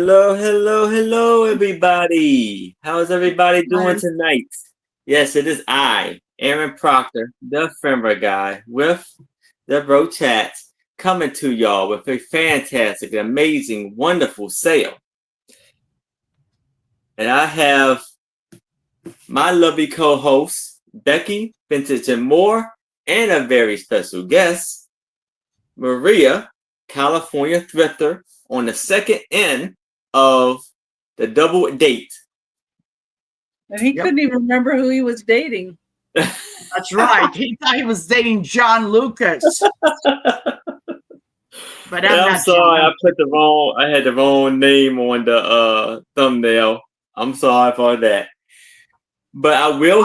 Hello, hello, hello, everybody. How's everybody doing tonight? Yes, it is I, Aaron Proctor, the Fember guy, with the Bro Chat, coming to y'all with a fantastic, amazing, wonderful sale. And I have my lovely co-host, Becky, Vintage and More, and a very special guest, Maria, California Thrifter, on the second end of the double date. And he couldn't even remember who he was dating. That's right. He thought he was dating John Lucas. But I'm sorry, I had the wrong name on the thumbnail. I'm sorry for that. But I will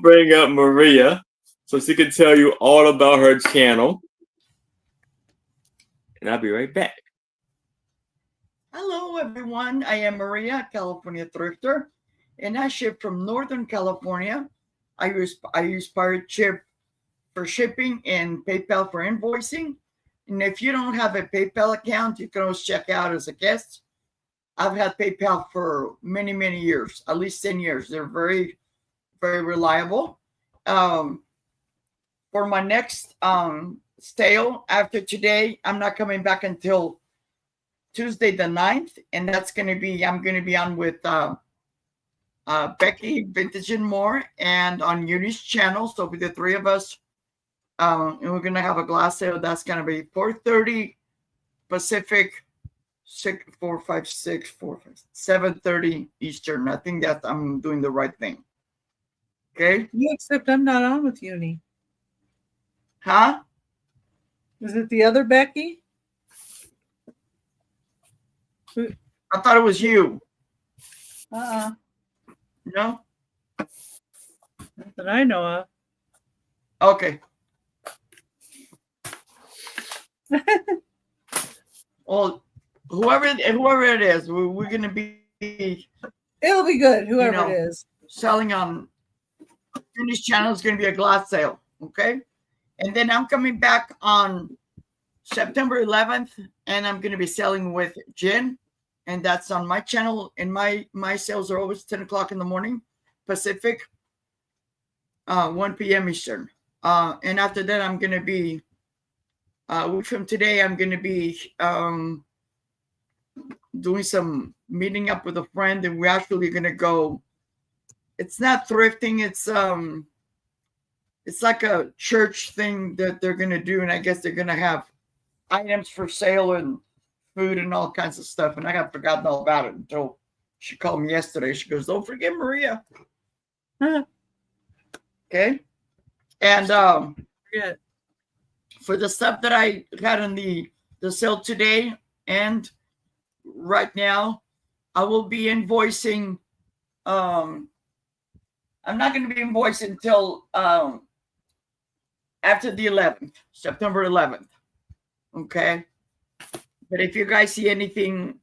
bring up Maria so she can tell you all about her channel. And I'll be right back. Hello, everyone. I am Maria, California Thrifter, and I ship from Northern California. I use Pirate Ship for shipping and PayPal for invoicing. And if you don't have a PayPal account, you can always check out as a guest. I've had PayPal for many, many years, at least 10 years. They're very, very reliable. For my next sale after today, I'm not coming back until Tuesday the 9th, and that's going to be, I'm going to be on with Becky, Vintage and More, and on Uni's channel. So with the three of us, and we're going to have a glass sale. That's going to be 4:30 Pacific, 7:30 Eastern. I think that I'm doing the right thing. Okay? Yeah, except I'm not on with Uni. Huh? Is it the other Becky? I thought it was you. No? Not that I know of. Okay. Well, whoever it is, we're going to be. It'll be good, whoever it is. Selling on Uni's channel is going to be a glass sale. Okay. And then I'm coming back on September 11th, and I'm going to be selling with Jen, and that's on my channel. And my sales are always 10 o'clock in the morning Pacific, 1 p.m. Eastern. And after that, I'm going to be week from today, I'm going to be doing some meeting up with a friend, and we're actually going to go. It's not thrifting. It's like a church thing that they're going to do. And I guess they're going to have items for sale and food and all kinds of stuff. And I had forgotten all about it until she called me yesterday. She goes, "Don't forget Maria." Okay. And for the stuff that I had on the sale today and right now, I will be invoicing. I'm not going to be invoicing until after the 11th, September 11th. Okay. But if you guys see anything,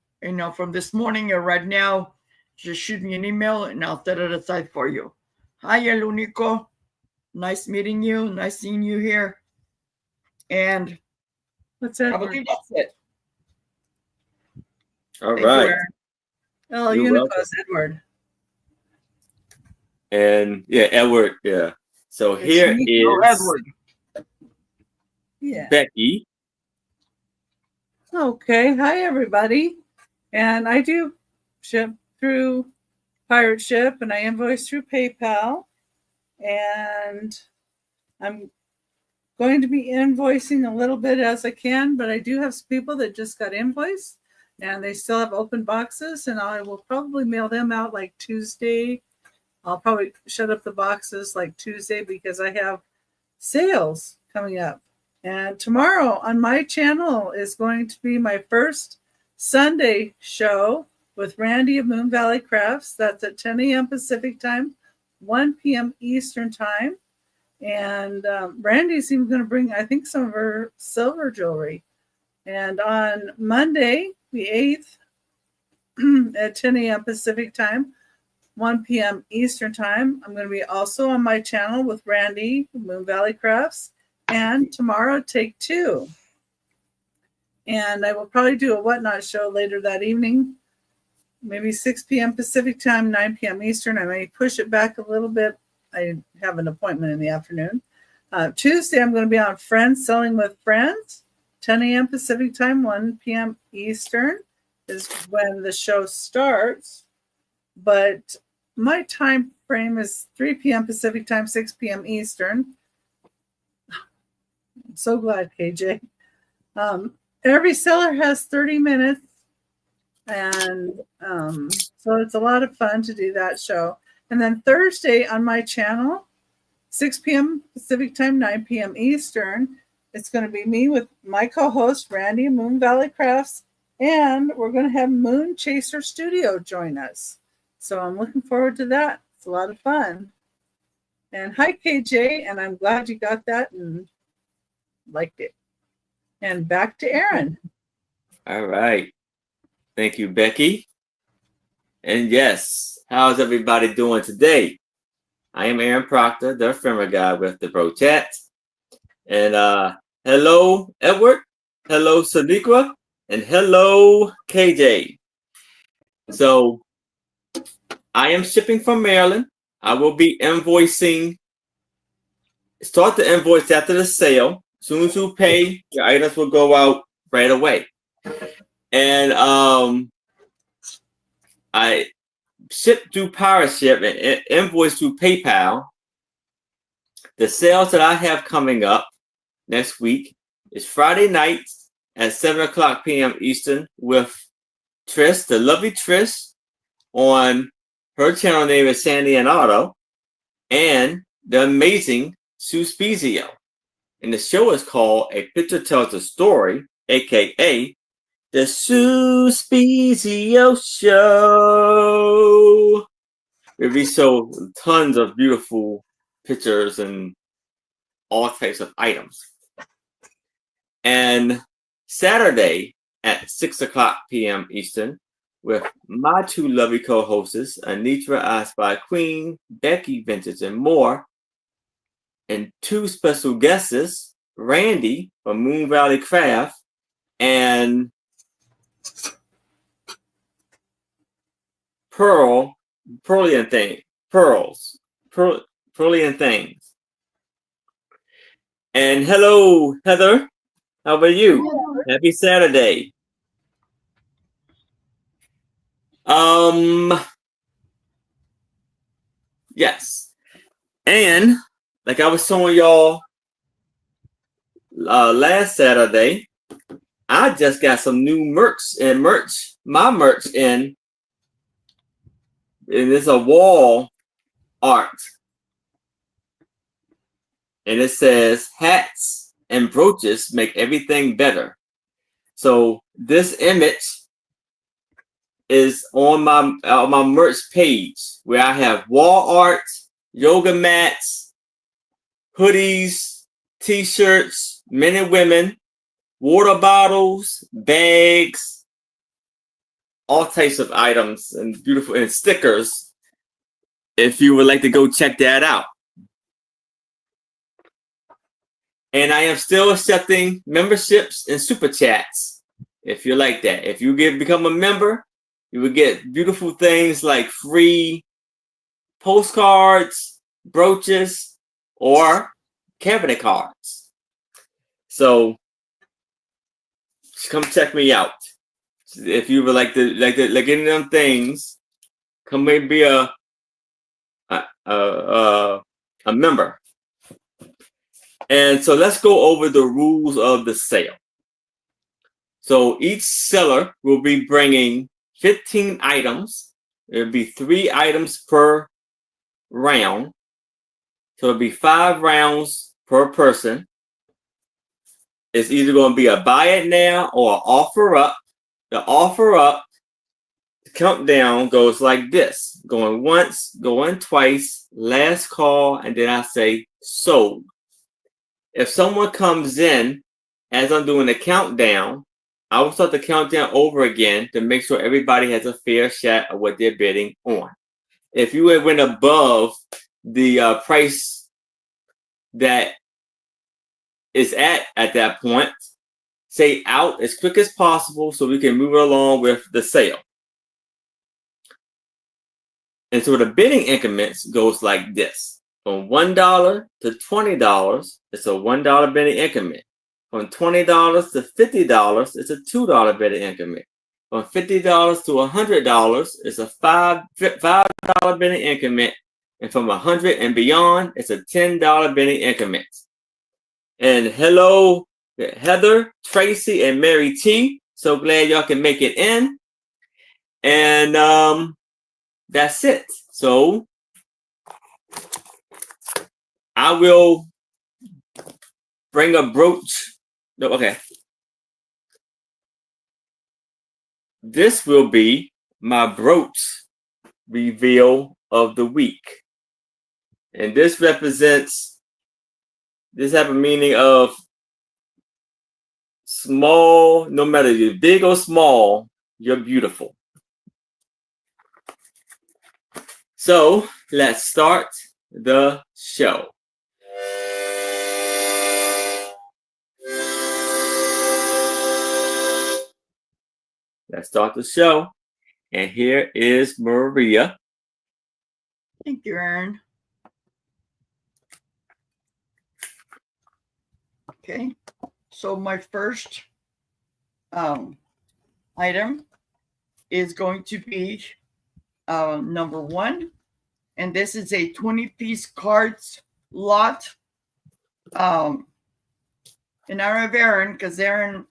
from this morning or right now, just shoot me an email and I'll set it aside for you. Hi, El Unico. Nice meeting you. Nice seeing you here. And I believe that's it. All right. Oh, Unico's Edward. And yeah, Edward. Yeah. So here is Edward. Yeah. Becky. Okay. Hi, everybody. And I do ship through Pirate Ship, and I invoice through PayPal. And I'm going to be invoicing a little bit as I can, but I do have some people that just got invoiced, and they still have open boxes, and I will probably mail them out like Tuesday. I'll probably shut up the boxes like Tuesday because I have sales coming up. And tomorrow on my channel is going to be my first Sunday show with Randy of Moon Valley Crafts. That's at 10 a.m. Pacific time, 1 p.m. Eastern time. And Randy's even going to bring, I think, some of her silver jewelry. And on Monday, the 8th, at 10 a.m. Pacific time, 1 p.m. Eastern time, I'm going to be also on my channel with Randy, Moon Valley Crafts. And tomorrow, take 2. And I will probably do a Whatnot show later that evening, maybe 6 p.m. Pacific time, 9 p.m. Eastern. I may push it back a little bit. I have an appointment in the afternoon. Tuesday, I'm going to be on Friends Selling with Friends, 10 a.m. Pacific time, 1 p.m. Eastern is when the show starts. But my time frame is 3 p.m. Pacific time, 6 p.m. Eastern. I'm so glad, KJ. Every seller has 30 minutes. And so it's a lot of fun to do that show. And then Thursday on my channel, 6 p.m. Pacific time, 9 p.m. Eastern, it's going to be me with my co-host, Randy, Moon Valley Crafts, and we're going to have Moon Chaser Studio join us. So I'm looking forward to that. It's a lot of fun. And hi, KJ, and I'm glad you got that and liked it. And back to Aaron. All right. Thank you, Becky. And yes, how's everybody doing today? I am Aaron Proctor, the ephemera guy with the Bro Chat. And hello, Edward. Hello, Sadiqa. And hello, KJ. So I am shipping from Maryland. I will be invoicing. Start the invoice after the sale. As soon as you pay, your items will go out right away. And I ship through PowerShip and invoice through PayPal. The sales that I have coming up next week is Friday night at 7 o'clock p.m. Eastern with Trish, the lovely Trish, on her channel name is Sandy and Otto, and the amazing Sue Spezio. And the show is called A Picture Tells a Story, aka the Sue Spezio Show. We show tons of beautiful pictures and all types of items. And Saturday at 6 o'clock p.m. Eastern with my two lovely co-hosts, Anitra, I Spy Queen, Becky, Vintage, and more, and two special guests, Randy from Moon Valley Craft and Pearlian Things. And hello, Heather. How about you? Hello. Happy Saturday. Yes. And like I was showing y'all last Saturday, I just got some new my merch in. And it's a wall art. And it says hats and brooches make everything better. So this image is on my merch page where I have wall art, yoga mats, hoodies, t-shirts, men and women, water bottles, bags, all types of items and beautiful and stickers. If you would like to go check that out. And I am still accepting memberships and super chats if you like that. If you become a member, you will get beautiful things like free postcards, brooches, or cabinet cards. So come check me out. If you would like any of them things, come and be a member. And so let's go over the rules of the sale. So each seller will be bringing 15 items. It'll be 3 items per round. So it'll be 5 rounds per person. It's either going to be a buy it now or offer up. The offer up countdown goes like this. Going once, going twice, last call, and then I say sold. If someone comes in as I'm doing the countdown, I will start the countdown over again to make sure everybody has a fair shot of what they're bidding on. If you went above the price that is at that point, say out as quick as possible so we can move along with the sale. And so the bidding increments goes like this. From $1 to $20, it's a $1 bidding increment. From $20 to $50, it's a $2 bidding increment. From $50 to $100, it's a $5 bidding increment. And from $100 and beyond, it's a $10 bidding increment. And hello, Heather, Tracy, and Mary T. So glad y'all can make it in. And that's it. So I will bring a brooch. No, okay. This will be my brooch reveal of the week. And this represents, this have a meaning of small, no matter you're big or small, you're beautiful. So let's start the show. Let's start the show. And here is Maria. Thank you, Aaron. Okay, so my first item is going to be number 1, and this is a 20-piece cards lot. And I have Aaron, because Aaron,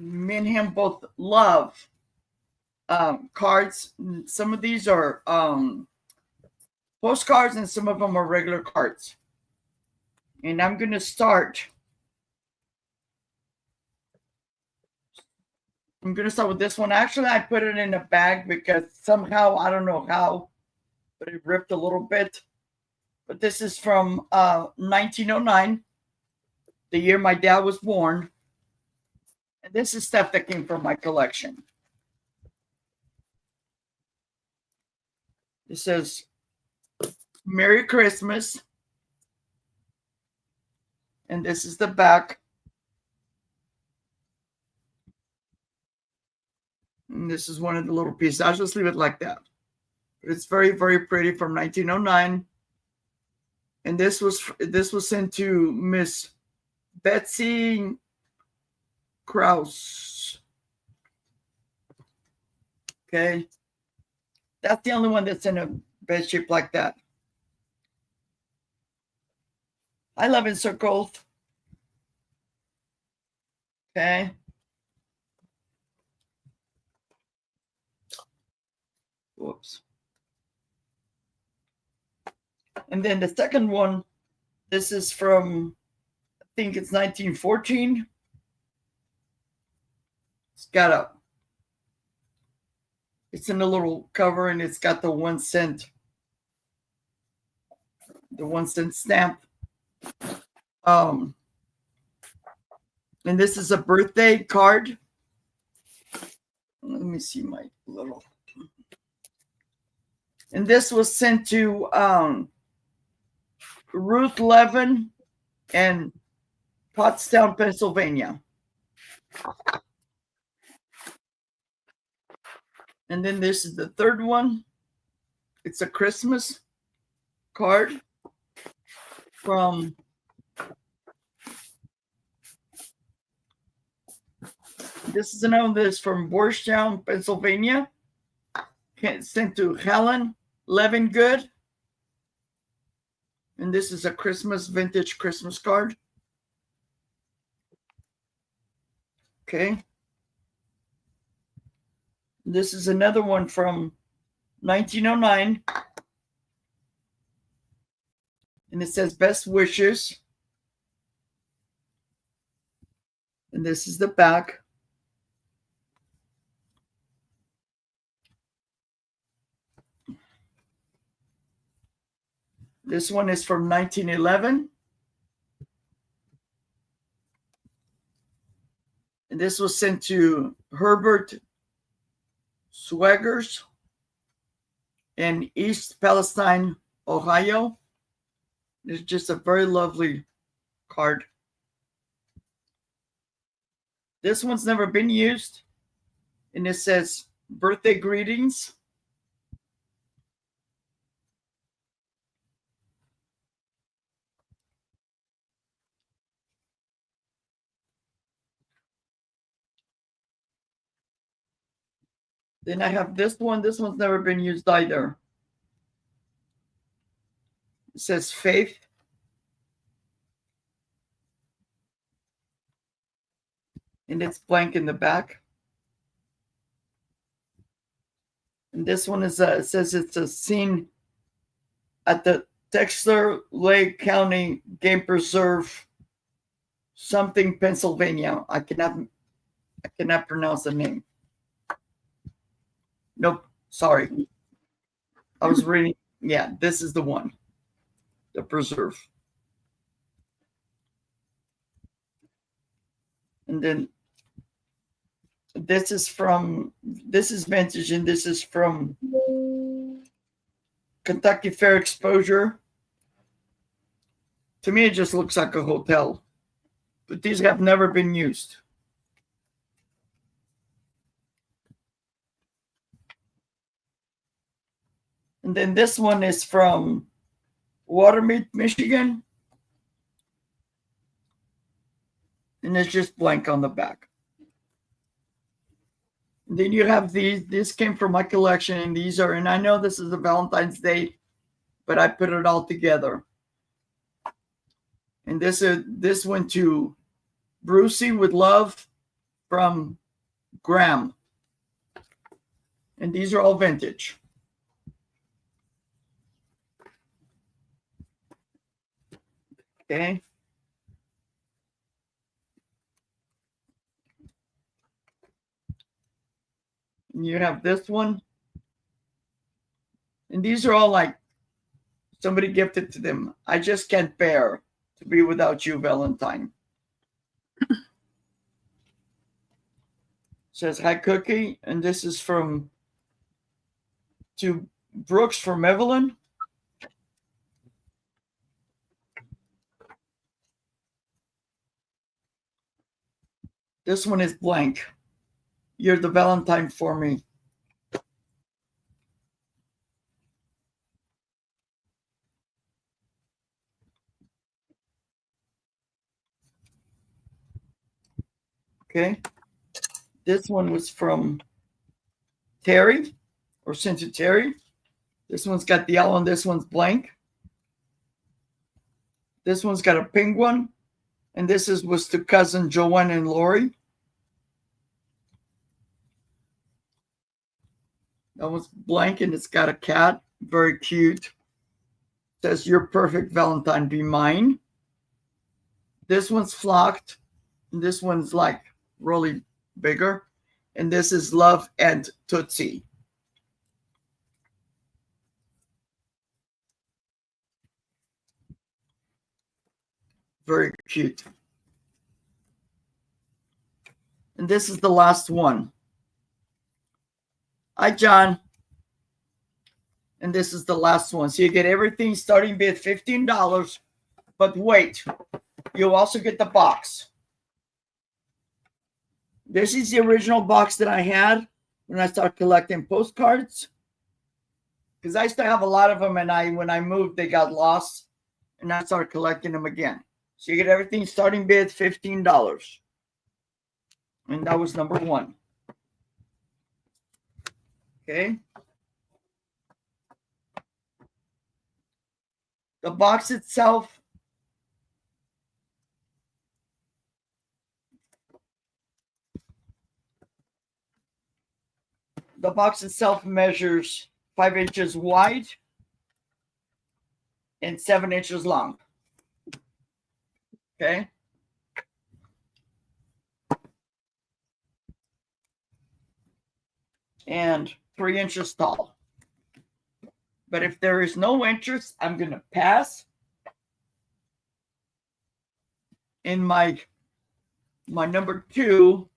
me and him both love cards. Some of these are postcards, and some of them are regular cards. And I'm going to start. I'm going to start with this one. Actually, I put it in a bag because somehow, I don't know how, but it ripped a little bit. But this is from 1909, the year my dad was born. And this is stuff that came from my collection. It says, Merry Christmas. And this is the back. And this is one of the little pieces. I'll just leave it like that. It's very, very pretty, from 1909. And this was sent to Miss Betsy Krause. Okay. That's the only one that's in a bed shape like that. I love encircled. Okay. Whoops. And then the second one, this is from, I think it's 1914. It's in a little cover, and it's got the 1 cent, stamp. And this is a birthday card. Let me see my little. And this was sent to Ruth Levin in Pottstown, Pennsylvania. And then this is the third one. It's a Christmas card from this is another one that's from Boyertown, Pennsylvania. Sent to Helen Levingood. And this is a vintage Christmas card. Okay. This is another one from 1909. And it says best wishes. And this is the back. This one is from 1911. And this was sent to Herbert Swaggers in East Palestine, Ohio. It's just a very lovely card. This one's never been used, and it says birthday greetings. Then I have this one. This one's never been used either. It says faith. And it's blank in the back. And this one is it says it's a scene at the Texler Lake County Game Preserve, something, Pennsylvania. I cannot pronounce the name. Nope, sorry. I was reading. Yeah, this is the one. The preserve. And then this is vintage, and this is from Kentucky Fair Exposure. To me, it just looks like a hotel, but these have never been used. And then this one is from Watermead, Michigan. And it's just blank on the back. And then you have these. This came from my collection, and these are, and I know this is a Valentine's Day, but I put it all together. And this went to Brucey with love from Graham. And these are all vintage. Okay. And you have this one. And these are all like somebody gifted to them. I just can't bear to be without you, Valentine. Says hi, Cookie. And this is from to Brooks from Evelyn. This one is blank. You're the Valentine for me. Okay. This one was from Terry, or sent to Terry. This one's got the yellow, and this one's blank. This one's got a pink one, and this was to cousin Joanne and Lori. That one's blank, and it's got a cat. Very cute. Says, "You're perfect, Valentine, be mine." This one's flocked, and this one's like really bigger. And this is Love and Tootsie. Very cute. And this is the last one. Hi, John. And this is the last one. So you get everything starting at $15. But wait, you'll also get the box. This is the original box that I had when I started collecting postcards. Because I used to have a lot of them, and when I moved, they got lost. And I started collecting them again. So you get everything starting bid $15. And that was number one. Okay. The box itself measures 5 inches wide and 7 inches long. Okay. And 3 inches tall. But if there is no interest, I'm going to pass. In my number 2,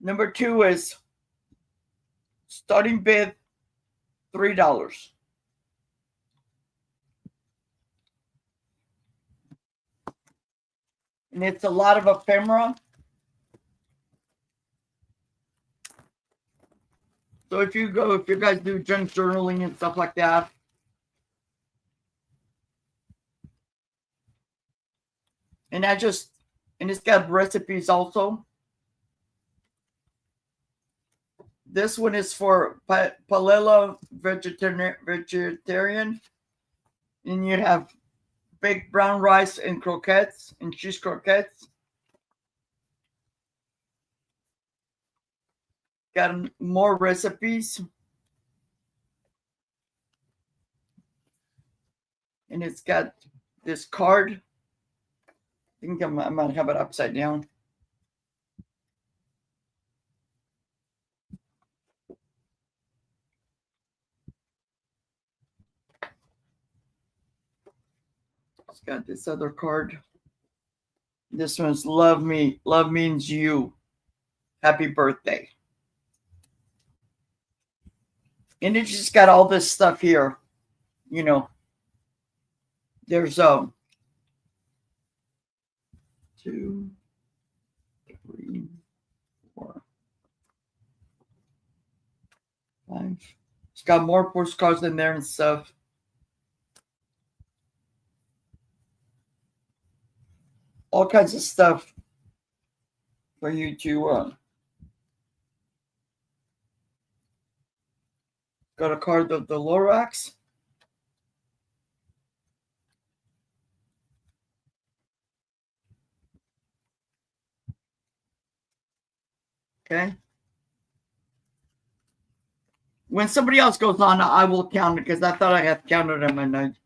number 2 is Starting bid $3. And it's a lot of ephemera. So if you guys do junk journaling and stuff like that, and it's got recipes also. This one is for paleo vegetarian, and you'd have baked brown rice and croquettes and cheese croquettes. Got more recipes, and it's got this card. I think I might have it upside down. It's got this other card. This one's love me. Love means you. Happy birthday. And it's just got all this stuff here. You know, there's 2, 3, 4, 5. It's got more postcards in there and stuff. All kinds of stuff for you to got a card of the Lorax. Okay. When somebody else goes on, I will count it because I thought I had counted them and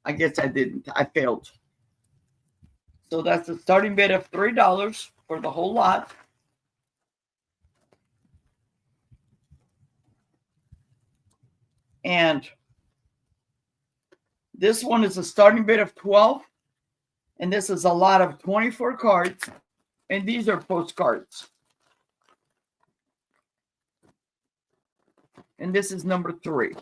I guess I didn't. I failed. So that's a starting bid of $3 for the whole lot. And this one is a starting bid of 12. And this is a lot of 24 cards. And these are postcards. And this is number 3.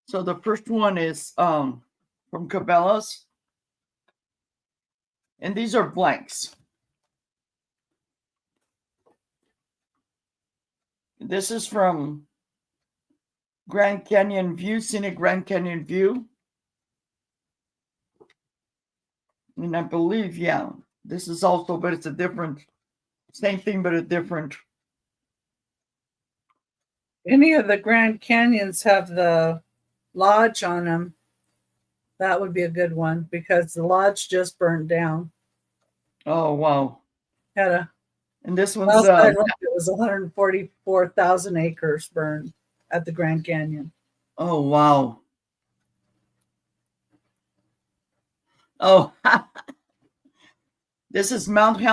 So the first one is from Cabela's. And these are blanks. This is from Grand Canyon View, Scenic Grand Canyon View. And I believe, yeah, this is also, but it's a different, same thing, but a different. Any of the Grand Canyons have the lodge on them. That would be a good one because the lodge just burned down. Oh, wow. And this one's it was 144,000 acres burned at the Grand Canyon. Oh, wow. Oh, this is Mount St.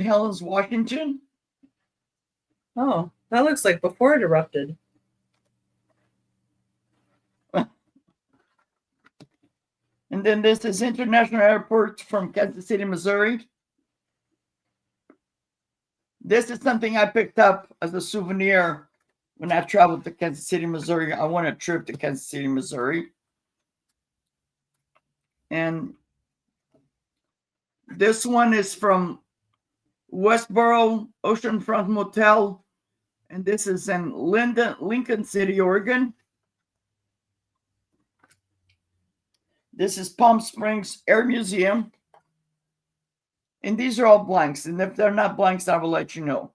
Helens, Washington. Oh, that looks like before it erupted. And then this is International Airport from Kansas City, Missouri. This is something I picked up as a souvenir when I traveled to Kansas City, Missouri. I went a trip to Kansas City, Missouri. And this one is from Westboro Oceanfront Motel. And this is in Lincoln City, Oregon. This is Palm Springs Air Museum. And these are all blanks. And if they're not blanks, I will let you know.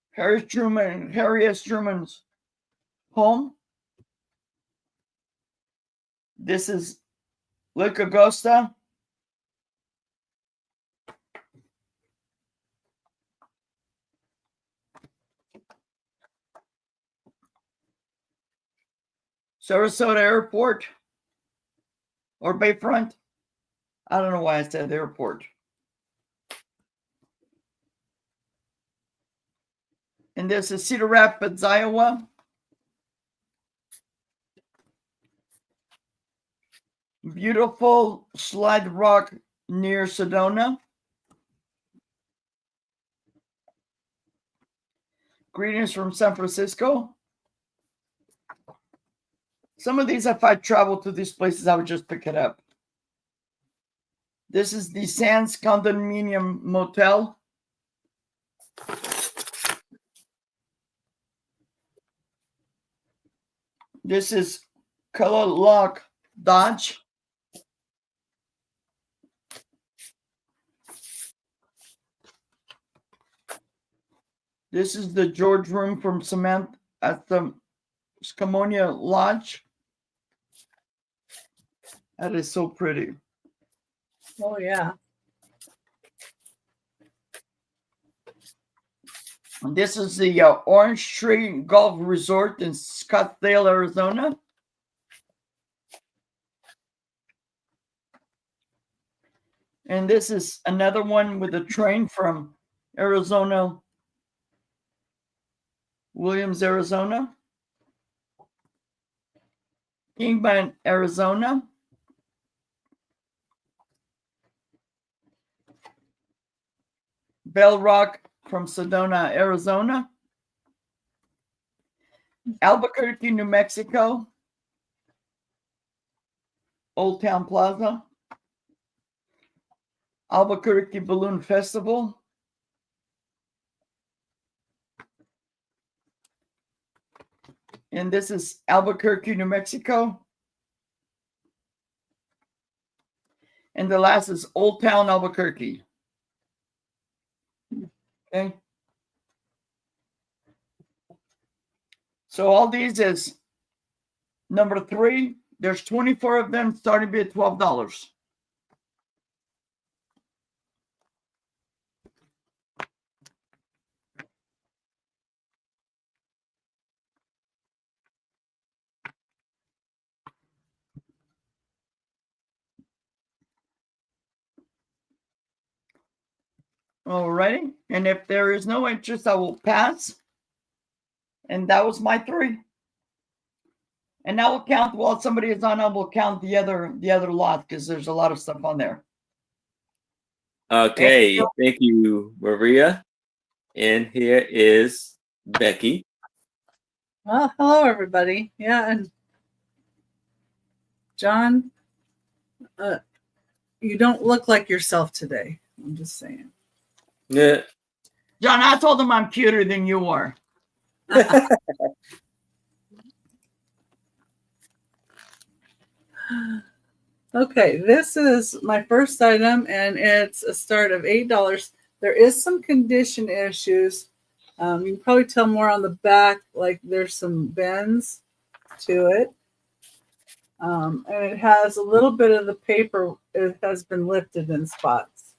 Harry S. Truman's home. This is Lake Augusta. Sarasota Airport or Bayfront. I don't know why I said airport. And this is Cedar Rapids, Iowa. Beautiful slide rock near Sedona. Greetings from San Francisco. Some of these, if I travel to these places, I would just pick it up. This is the Sands Condominium Motel. This is Color Lock Dodge. This is the George room from Cement at the Scamonia Lodge. That is so pretty. Oh, yeah. And this is the Orange Tree Golf Resort in Scottsdale, Arizona. And this is another one with a train from Arizona, Williams, Arizona. Kingman, Arizona. Bell Rock from Sedona, Arizona. Albuquerque, New Mexico. Old Town Plaza. Albuquerque Balloon Festival. And this is Albuquerque, New Mexico. And the last is Old Town Albuquerque. Okay. So all these is number 3. There's 24 of them starting to be at $12. Alrighty. And if there is no interest, I will pass. And that was my 3. And I will count while somebody is on. I will count the other lot because there's a lot of stuff on there. Okay, thank you, Maria. And here is Becky. Well, hello, everybody. Yeah, and John, you don't look like yourself today. I'm just saying. Yeah. John, I told him I'm cuter than you are. Okay, this is my first item, and it's a start of $8. There is some condition issues. You can probably tell more on the back, like there's some bends to it. And it has a little bit of the paper, it has been lifted in spots.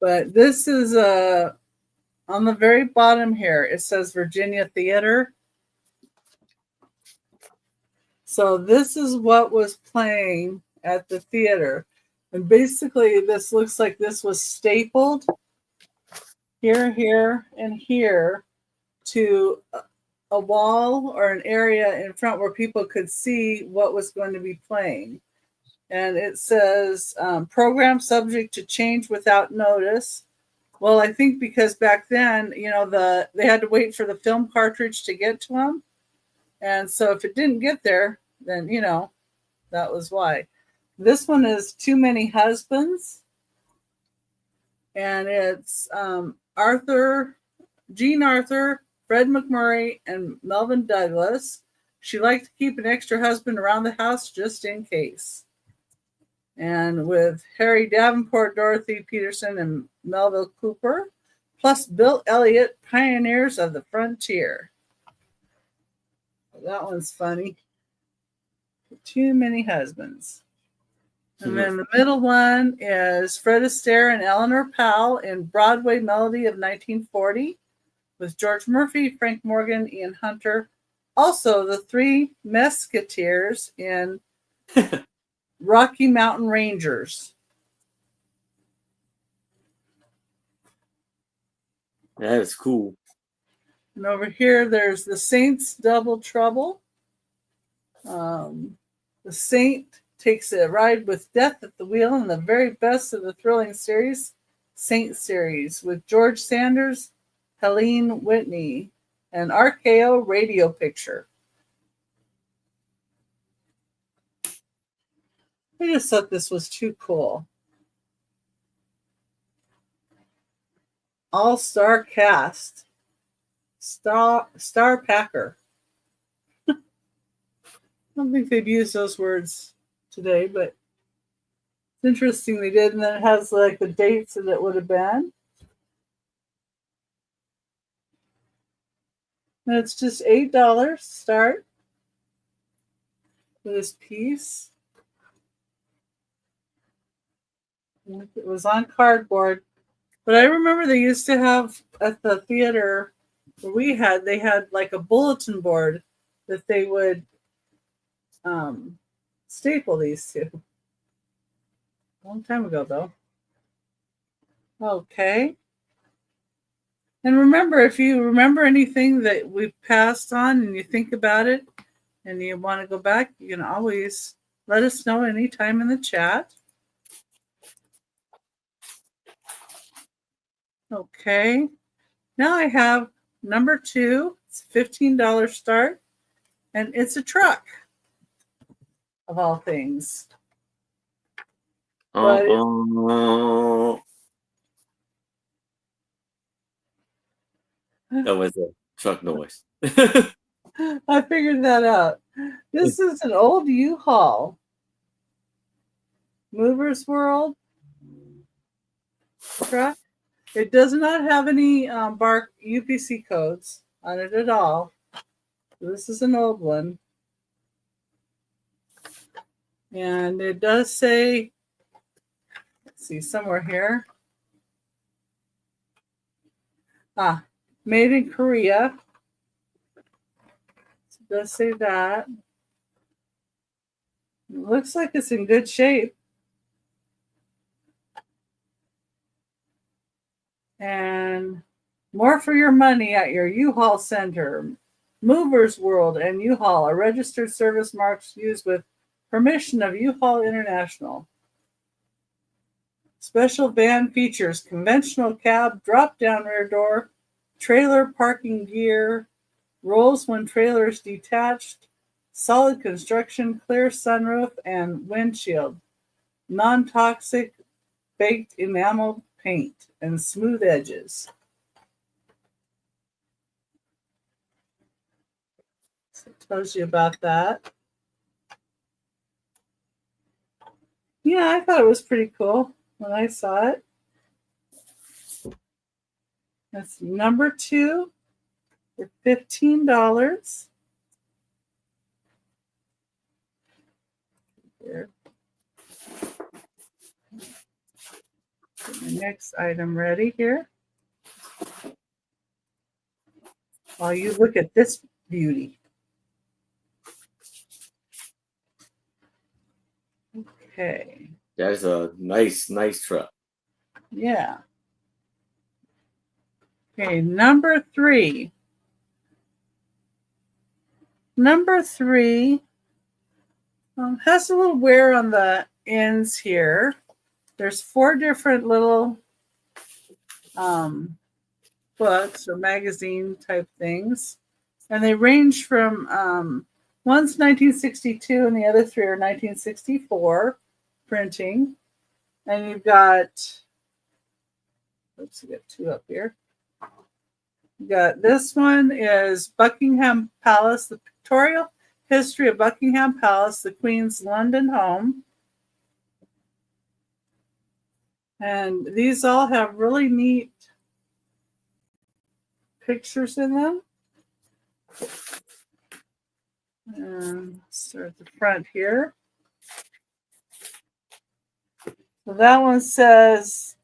But this is on the very bottom here, it says Virginia Theater. So this is what was playing at the theater. And basically this looks like this was stapled here, here, and here to a wall or an area in front where people could see what was going to be playing. And it says program subject to change without notice. Well, I think because back then, you know, they had to wait for the film cartridge to get to them. And so if it didn't get there, then, you know, that was why. This one is Too Many Husbands. And it's Jean Arthur, Fred McMurray, and Melvin Douglas. She liked to keep an extra husband around the house just in case. And with Harry Davenport, Dorothy Peterson, and Melville Cooper, plus Bill Elliott, Pioneers of the Frontier. That one's funny. Too Many Husbands. And then the middle one is Fred Astaire and Eleanor Powell in Broadway Melody of 1940 with George Murphy, Frank Morgan, Ian Hunter, also the Three Musketeers in Rocky Mountain Rangers. That is cool. And over here, there's the Saints Double Trouble. The Saint takes a ride with death at the wheel in the very best of the thrilling series, Saint series, with George Sanders, Helene Whitney, and RKO radio picture. I just thought this was too cool. All-star cast. Star Packer. I don't think they've used those words today, but it's interesting they did. And then it has like the dates that it would have been. And it's just $8 to start for this piece. It was on cardboard. But I remember they used to have at the theater where they had like a bulletin board that they would staple these to. A long time ago, though. Okay. And remember, if you remember anything that we've passed on and you think about it and you want to go back, you can always let us know anytime in the chat. Okay. Now I have number 2. It's $15 start. And it's a truck, of all things. That was a truck noise. I figured that out. This is an old U-Haul. Movers World truck. It does not have any bark UPC codes on it at all. This is an old one. And it does say, let's see, somewhere here. Made in Korea. It does say that. It looks like it's in good shape. And more for your money at your U-Haul Center. Movers World and U-Haul are registered service marks used with permission of U-Haul International. Special van features conventional cab, drop-down rear door, trailer parking gear, rolls when trailer is detached, solid construction, clear sunroof, and windshield, non-toxic baked enamel paint, and smooth edges. So it tells you about that. Yeah, I thought it was pretty cool when I saw it. That's number 2 for $15. Here. Get my next item ready here. While you look at this beauty. Okay. That's a nice truck. Yeah. Okay, number 3. Number 3 has a little wear on the ends here. There's 4 different little books or magazine type things. And they range from, one's 1962 and the other 3 are 1964 printing. And you've got, oops, we got 2 up here. You got this one is Buckingham Palace, the pictorial history of Buckingham Palace, the Queen's London home. And these all have really neat pictures in them. And start at the front here. So that one says,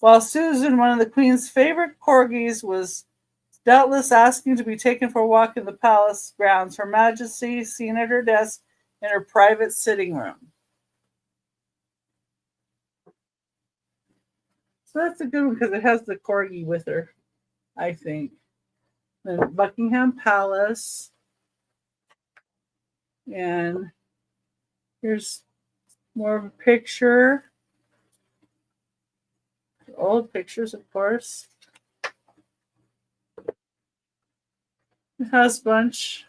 while Susan, one of the Queen's favorite corgis, was doubtless asking to be taken for a walk in the palace grounds, Her Majesty seen at her desk in her private sitting room. So that's a good one because it has the corgi with her, I think. Then Buckingham Palace. And here's more of a picture. Old pictures, of course. It has a bunch.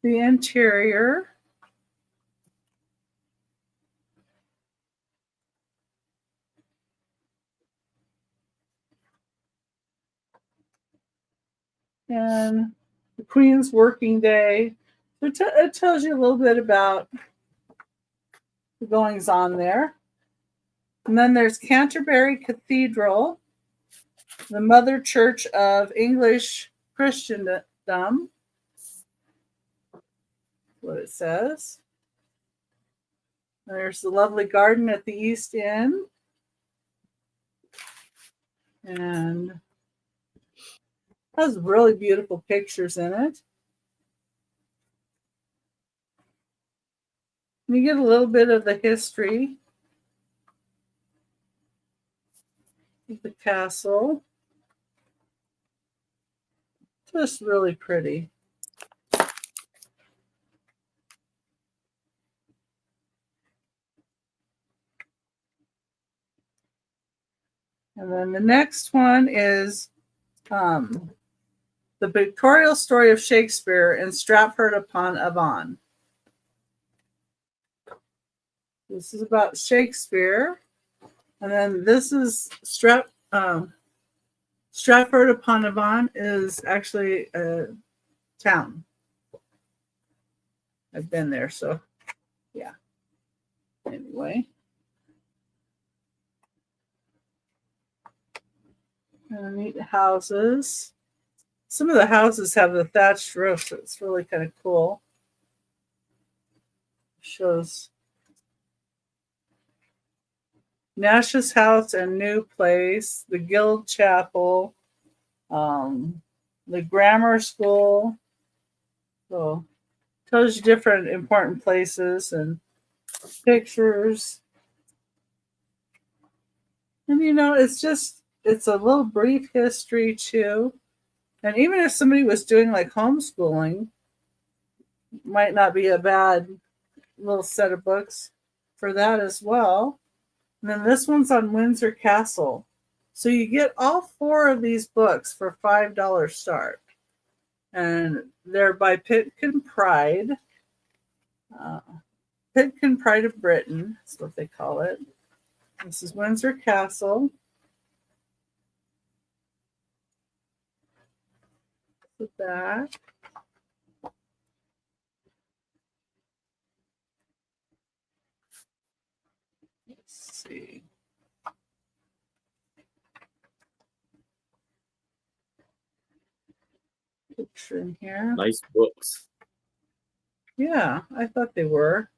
The interior. And the Queen's working day. So it tells you a little bit about the goings on there. And then there's Canterbury Cathedral, the mother church of English Christendom. What it says. There's the lovely garden at the East End. And has really beautiful pictures in it. You get a little bit of the history of the castle. Just really pretty. And then the next one is the pictorial story of Shakespeare in Stratford upon Avon. This is about Shakespeare. And then this is Stratford upon Avon is actually a town. I've been there, so yeah. Anyway. Neat houses. Some of the houses have the thatched roofs, so it's really kind of cool. Shows Nash's house and new place, the Guild Chapel, the grammar school. So tells you different important places and pictures. And it's a little brief history too. And even if somebody was doing like homeschooling, might not be a bad little set of books for that as well. And then this one's on Windsor Castle. So you get all 4 of these books for $5 start. And they're by Pitkin Pride. Pitkin Pride of Britain, that's what they call it. This is Windsor Castle. The back. Let's see. Picture in here. Nice books. Yeah, I thought they were.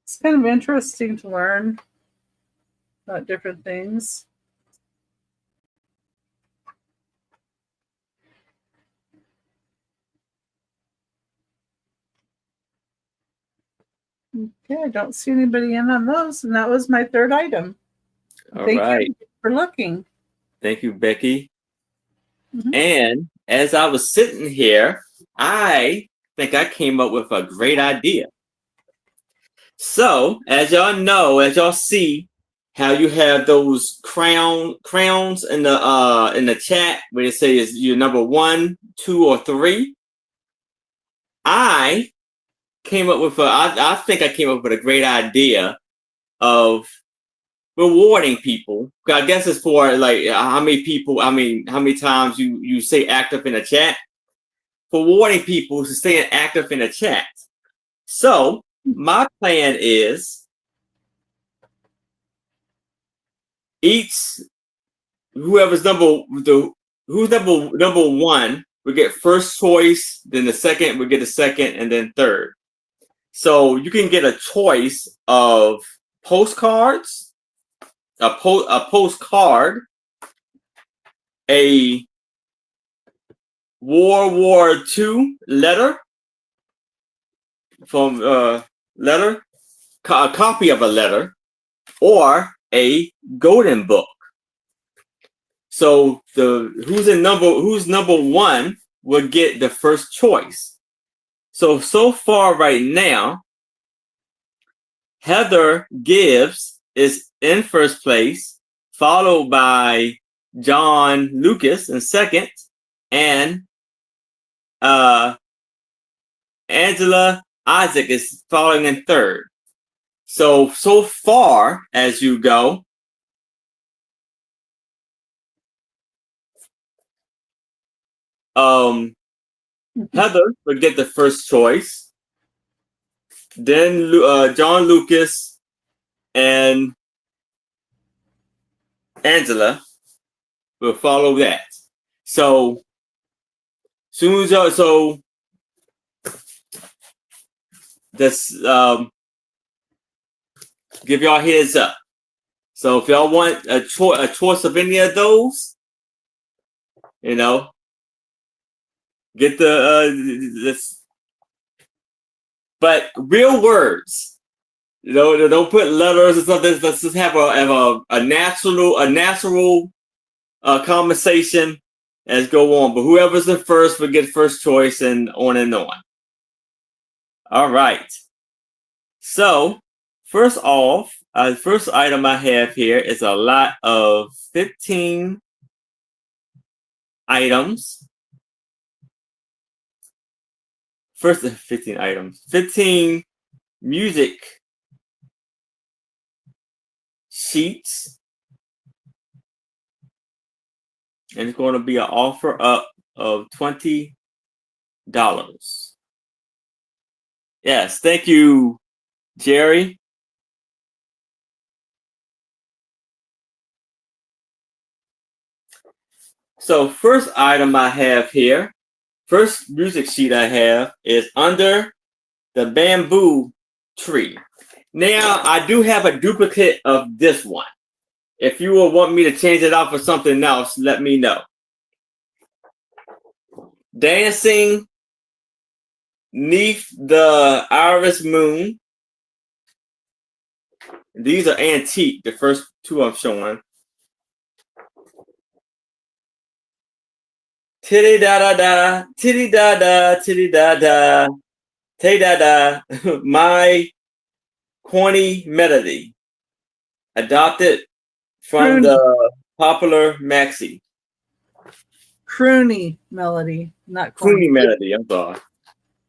It's kind of interesting to learn about different things. Okay, I don't see anybody in on those, and that was my third item. Thank you for looking. Thank you, Becky. Mm-hmm. And as I was sitting here, I think I came up with a great idea. So, as y'all know, as y'all see, how you have those crowns in the chat where it says you're number 1, 2, or 3. I came up with I think I came up with a great idea of rewarding people. I guess it's for like how many times you say active in a chat. For rewarding people to stay active in a chat. So my plan is who's number 1 will get first choice, then the second will get a second, and then third. So you can get a choice of postcards, a postcard, a World War II letter from letter, a copy of a letter, or a golden book. So who's number one will get the first choice. So far right now, Heather Gibbs is in first place, followed by John Lucas in second, and Angela Isaac is following in third. So far as you go, Heather will get the first choice. Then John Lucas and Angela will follow that. So soon as this give y'all heads up. So if y'all want a choice of any of those, get this. But real words, don't put letters or something. Let's just have a natural conversation as go on. But whoever's the first will get first choice and on and on. All right. So first off, first item I have here is a lot of 15 items. First 15 items. 15 music sheets. And it's going to be an offer up of $20. Yes, thank you, Jerry. So first item I have here, first music sheet I have is Under the Bamboo Tree. Now, I do have a duplicate of this one. If you will want me to change it out for something else, let me know. Dancing Neath the Iris Moon. These are antique, the first two I'm showing. Titty da da da, titty da da, titty da da, tay da da. My corny melody, adopted from the popular maxi. Croony melody, not Croony melody. I'm sorry.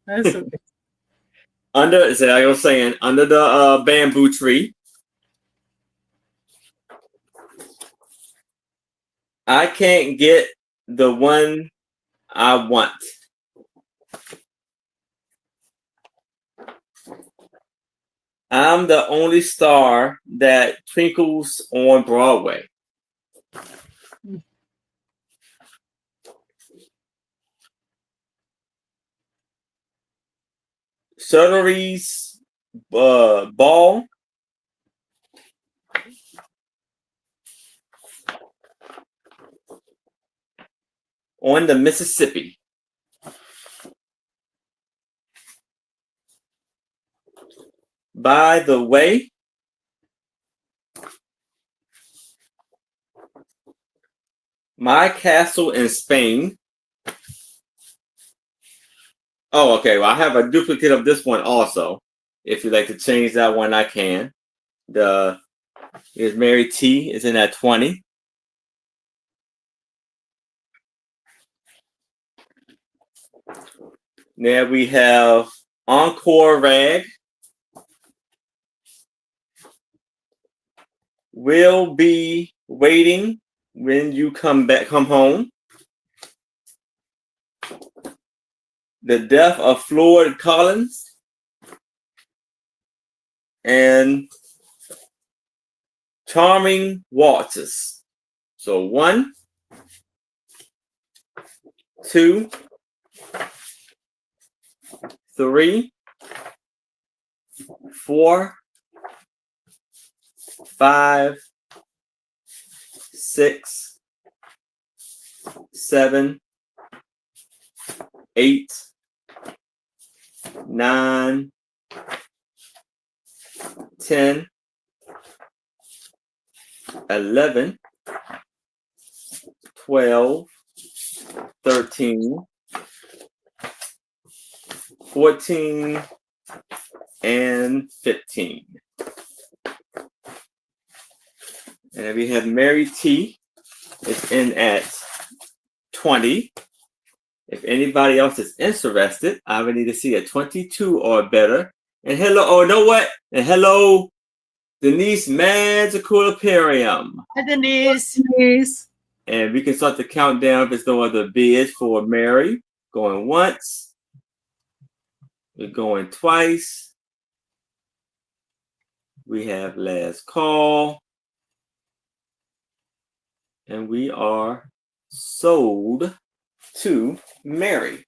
That's okay. Like I was saying, under the bamboo tree. I can't get the one I want. I'm the only star that twinkles on Broadway. Suttery's Ball. On the Mississippi. By the way, My Castle in Spain. Oh, okay. Well, I have a duplicate of this one also. If you'd like to change that one, I can. Here's Mary T. is in at 20. There we have Encore Rag. We'll be waiting when you come home. The Death of Floyd Collins. And Charming Waltzes. So 1, 2, 3, 4, 5, 6, 7, 8, 9, 10, 11, 12, 13, 14, and 15. And then we have Mary T. It's in at 20. If anybody else is interested, I would need to see a 22 or better. And hello, oh, you know what? And hello, Denise Magical Aperium. Hi, Denise. Please. And we can start the countdown if there's no other bids for Mary. Going once. We're going twice. We have last call. And we are sold to Mary.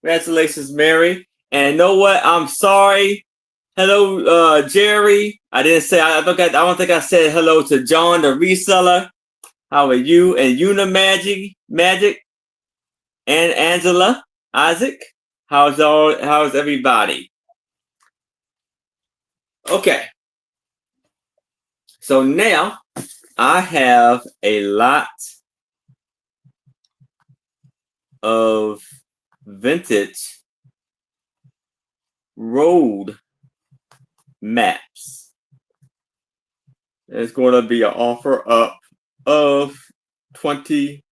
Congratulations, Mary. And you know what? I'm sorry. Hello, Jerry. I didn't say, I don't think I said hello to John, the reseller. How are you? And Una Magic, and Angela, Isaac. How's everybody? Okay. So now I have a lot of vintage road maps. It's going to be an offer up of $20.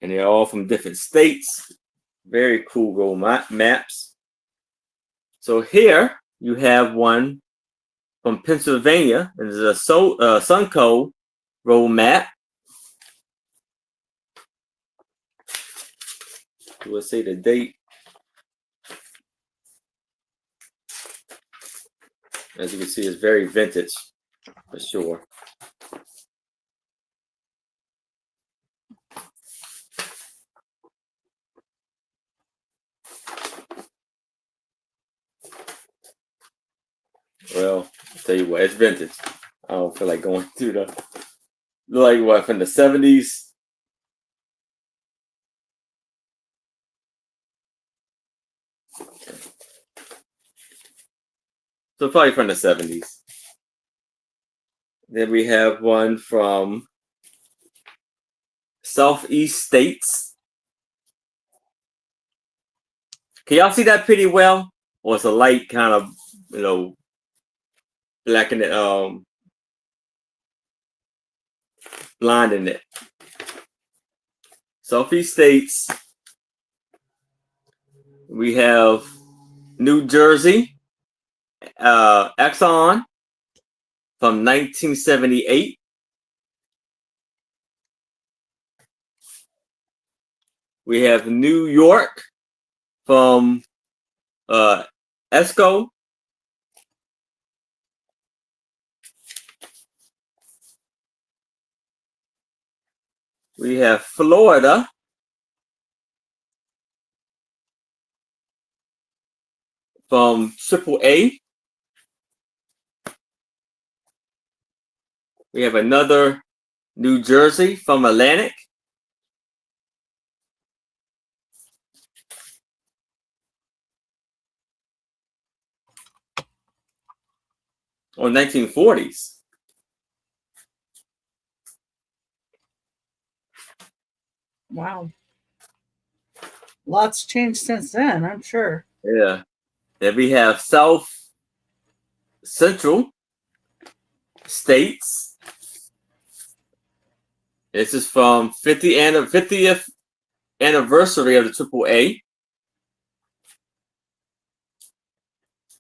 And they're all from different states. Very cool road maps. So here you have one from Pennsylvania. This is a Sunco road map. We'll say the date. As you can see, it's very vintage for sure. Well, I'll tell you what, it's vintage. I don't feel like going through like what, from the 70s? So probably from the 70s. Then we have one from Southeast states. Can y'all see that pretty well? Or it's a light kind of, blacking it, blinding it. Southeast states. We have New Jersey, Exxon from 1978. We have New York from ESCO. We have Florida from AAA. We have another New Jersey from Atlantic. Or 1940s. Wow. Lots changed since then, I'm sure. Yeah. Then we have South Central states. This is from 50th anniversary of the AAA.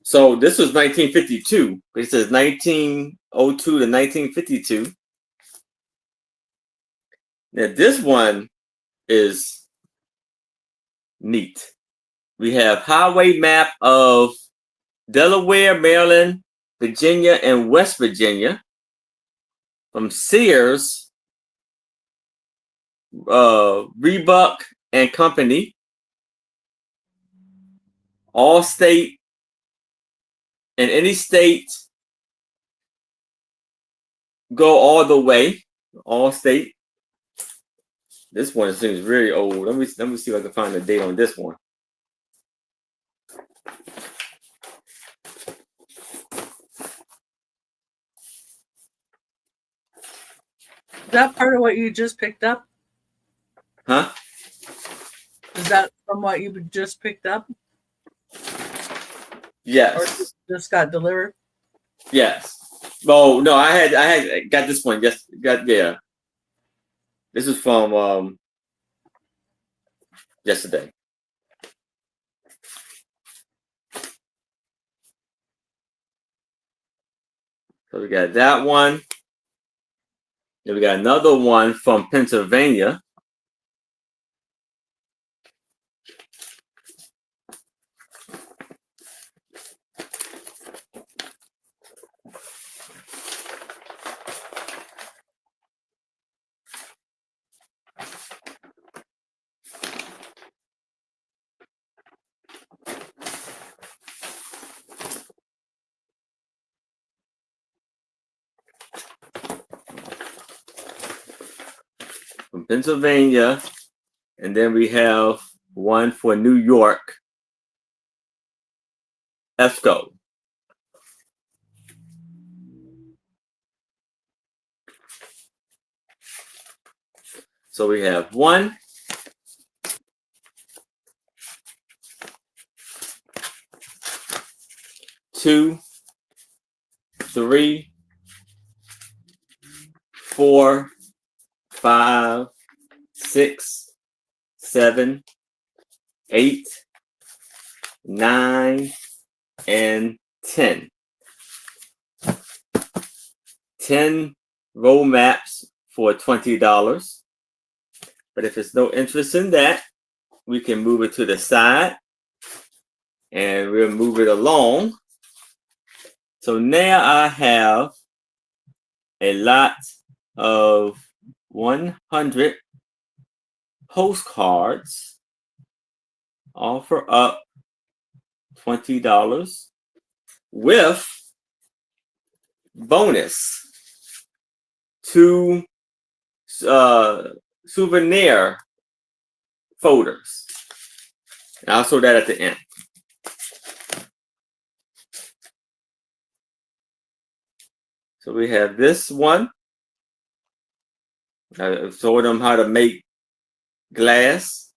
So this was 1952. It says 1902 to 1952. Now this one is neat. We have highway map of Delaware, Maryland, Virginia, and West Virginia from Sears, Rebuck and Company. all state, in any state, go all the way, all state. This one seems very old. Let me see if I can find the date on this one. Is that part of what you just picked up? Huh? Is that from what you just picked up? Yes. Or just got delivered? Yes. Oh no, I had got this one. Yes, yeah. This is from yesterday. So we got that one. Then we got another one from Pennsylvania. From Pennsylvania. And then we have one for New York. ESCO. So we have 1, 2, 3, 4, 5, 6, 7, 8, 9, and 10. 10 roll maps for $20. But if there's no interest in that, we can move it to the side and we'll move it along. So now I have a lot of 100 postcards, offer up $20 with bonus 2 souvenir folders. And I'll show that at the end. So we have this one. I showed them how to make glass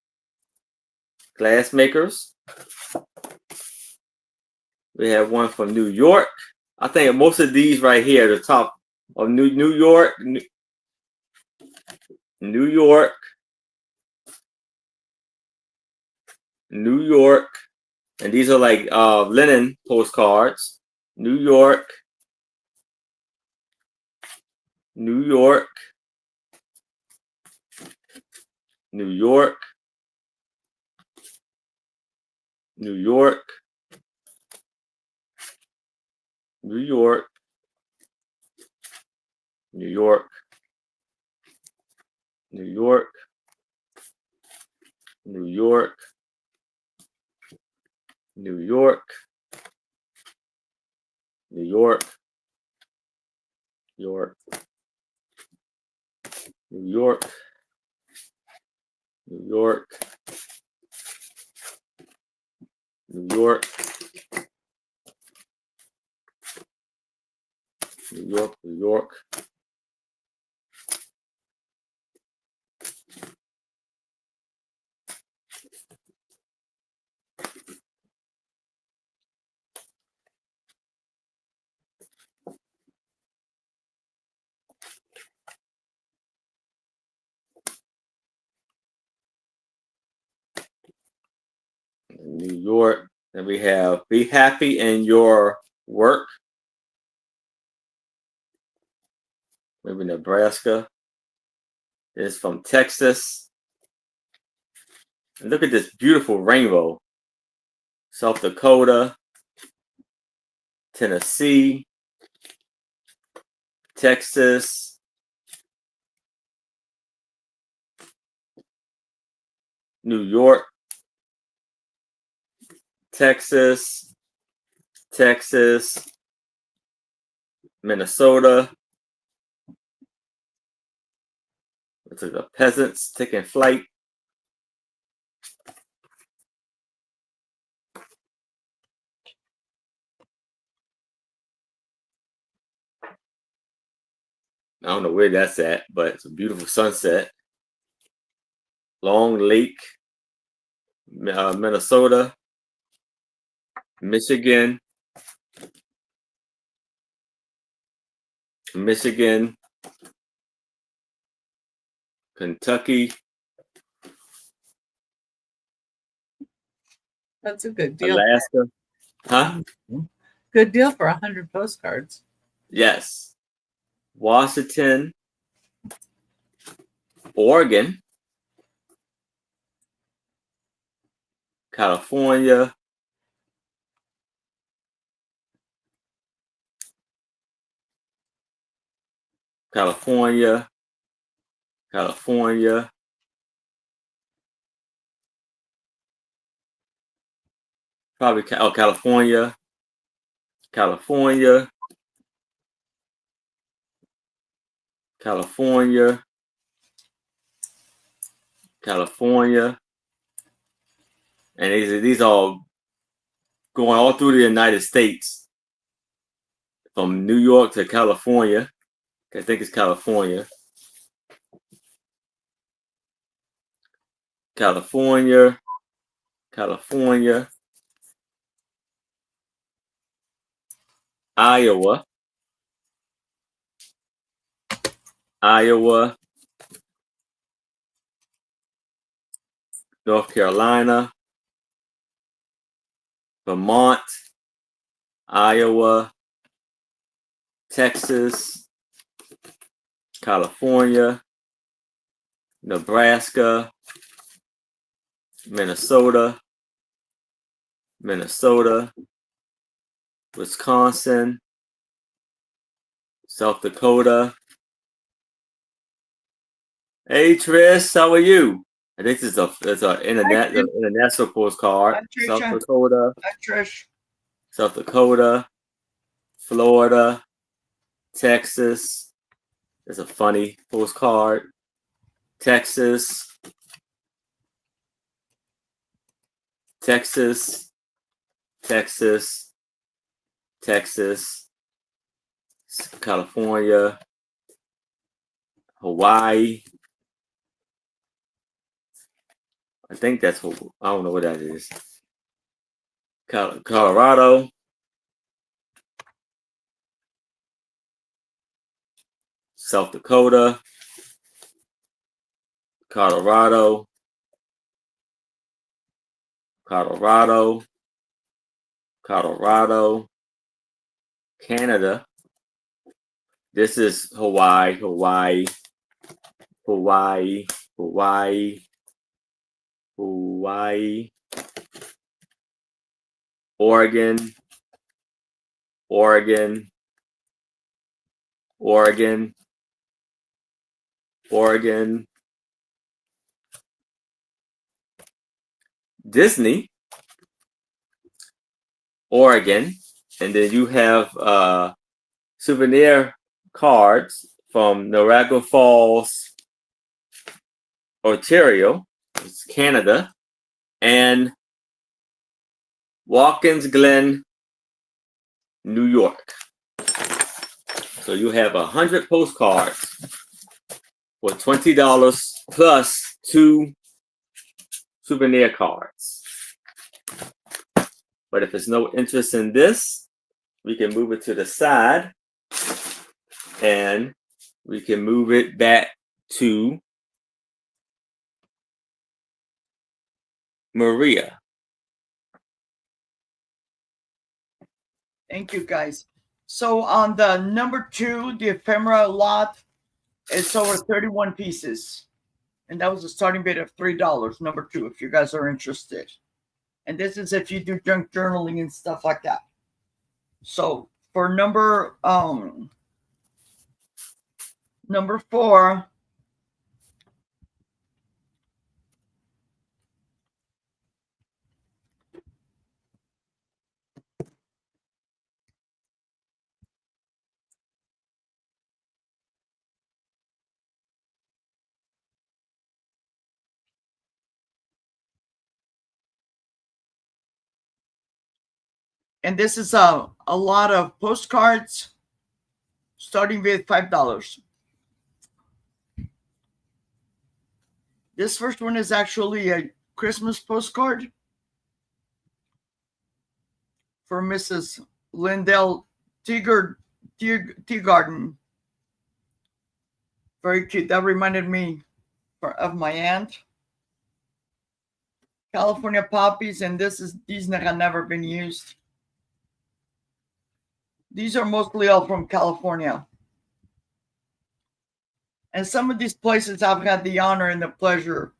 makers. We have one from New York. I think most of these right here, the top of New York, New York, New York, and these are like linen postcards. New York, New York, New York, New York, New York, New York, New York, New York, New York, New York, York, New York, New York, New York, New York, New York. New York. And we have Be Happy in Your Work. Maybe Nebraska. It's from Texas. And look at this beautiful rainbow. South Dakota, Tennessee, Texas, New York, Texas, Minnesota. This is the peasants taking flight. I don't know where that's at, but it's a beautiful sunset. Long Lake, Minnesota, Michigan, Kentucky. That's a good deal. Alaska. Huh? Good deal for 100 postcards. Yes. Washington, Oregon, California, California, California, probably California, California, California, California, and these are going all through the United States, from New York to California. I think it's California. California, California, Iowa, Iowa, North Carolina, Vermont, Iowa, Texas, California, Nebraska, Minnesota, Wisconsin, South Dakota. Hey Trish, how are you? I think this is an international postcard. Hi, Trisha. South Dakota, Hi, Trish. South Dakota, Florida, Texas. It's a funny postcard. Texas, California, Hawaii. I think that's what, I don't know what that is. Colorado, South Dakota, Colorado, Canada. This is Hawaii, Oregon, Disney, Oregon, and then you have souvenir cards from Niagara Falls, Ontario, it's Canada, and Watkins Glen, New York. So you have 100 postcards for $20 plus 2 souvenir cards. But if there's no interest in this, we can move it to the side and we can move it back to Maria. Thank you, guys. So on the number 2, the ephemera lot, it's over 31 pieces. And that was a starting bid of $3, number 2, if you guys are interested. And this is if you do junk journaling and stuff like that. So for number 4, And this is a lot of postcards starting with $5. This first one is actually a Christmas postcard for Mrs. Lindell Teagarden. Very cute. That reminded me of my aunt. California poppies, and these have never been used. These are mostly all from California. And some of these places I've had the honor and the pleasure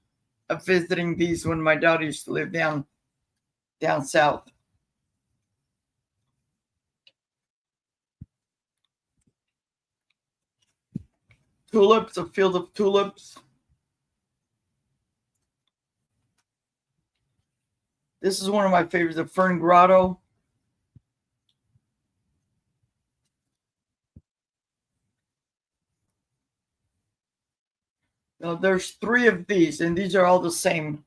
of visiting these when my dad used to live down south. Tulips, a field of tulips. This is one of my favorites, the Fern Grotto. Now, there's 3 of these, and these are all the same.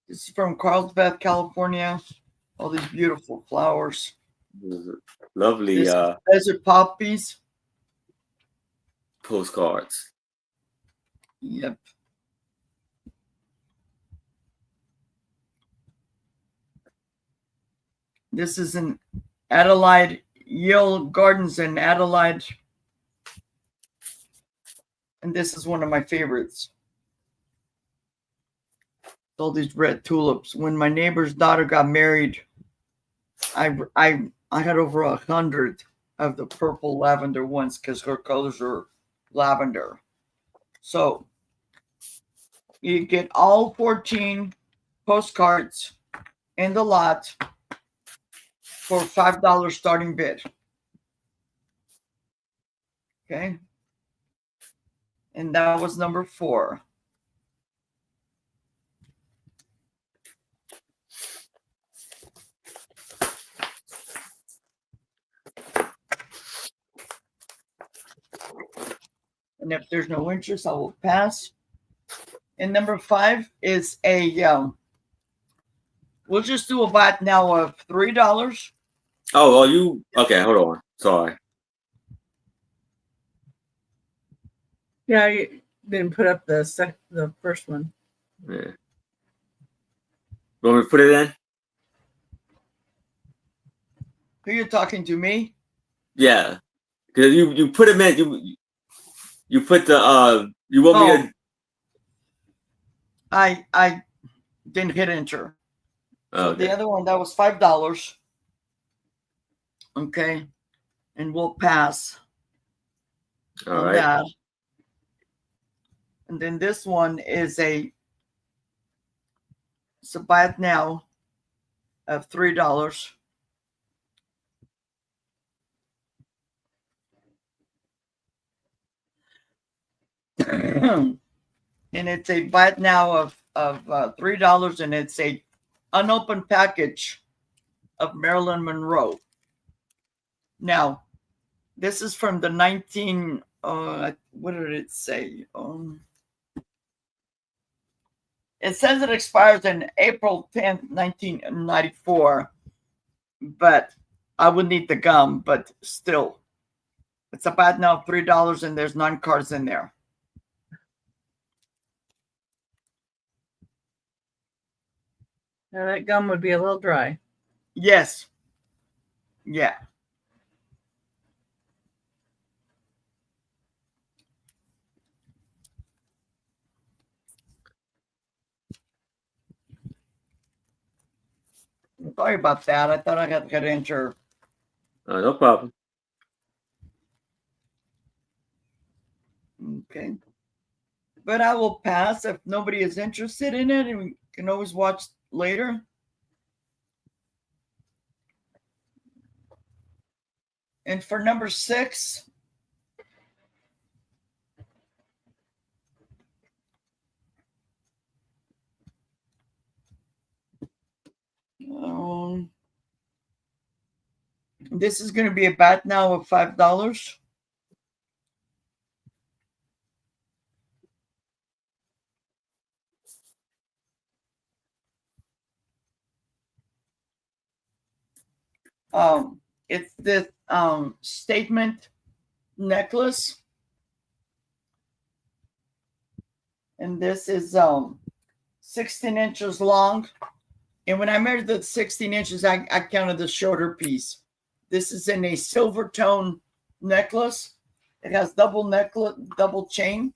This is from Carlsbad, California. All these beautiful flowers. Lovely desert poppies. Postcards. Yep. This is in Adelaide, Yale Gardens in Adelaide. And this is one of my favorites. All these red tulips. When my neighbor's daughter got married, I had over 100 of the purple lavender ones because her colors are lavender. So you get all 14 postcards in the lot for $5 starting bid. Okay. And that was number 4. And if there's no interest, I will pass. And number 5 is we'll just do a bot now of $3. Oh, well, okay, hold on. Sorry. Yeah, you didn't put up the first one. Yeah. Want me to put it in? Who are you talking to, me? Yeah. Because you put them in, you put the, you want me to... I didn't hit enter. So Okay. the other one, that was $5. Okay. And we'll pass All on right. that. And then this one is it's a buy it now of $3. And it's a buy it now of $3, and it's a unopened package of Marilyn Monroe. Now, this is from the what did it say? It says it expires in April 10th, 1994, but I would need the gum, but still, it's about now $3, and there's 9 cards in there. Now that gum would be a little dry. Yes. Yeah. Sorry about that. I thought I had to enter. No problem. Okay. But I will pass if nobody is interested in it, and we can always watch later. And for number 6, This is going to be a bat now of $5. It's this statement necklace, and this is 16 inches long. And when I measured the 16 inches, I counted the shorter piece. This is in a silver tone necklace. It has double chain.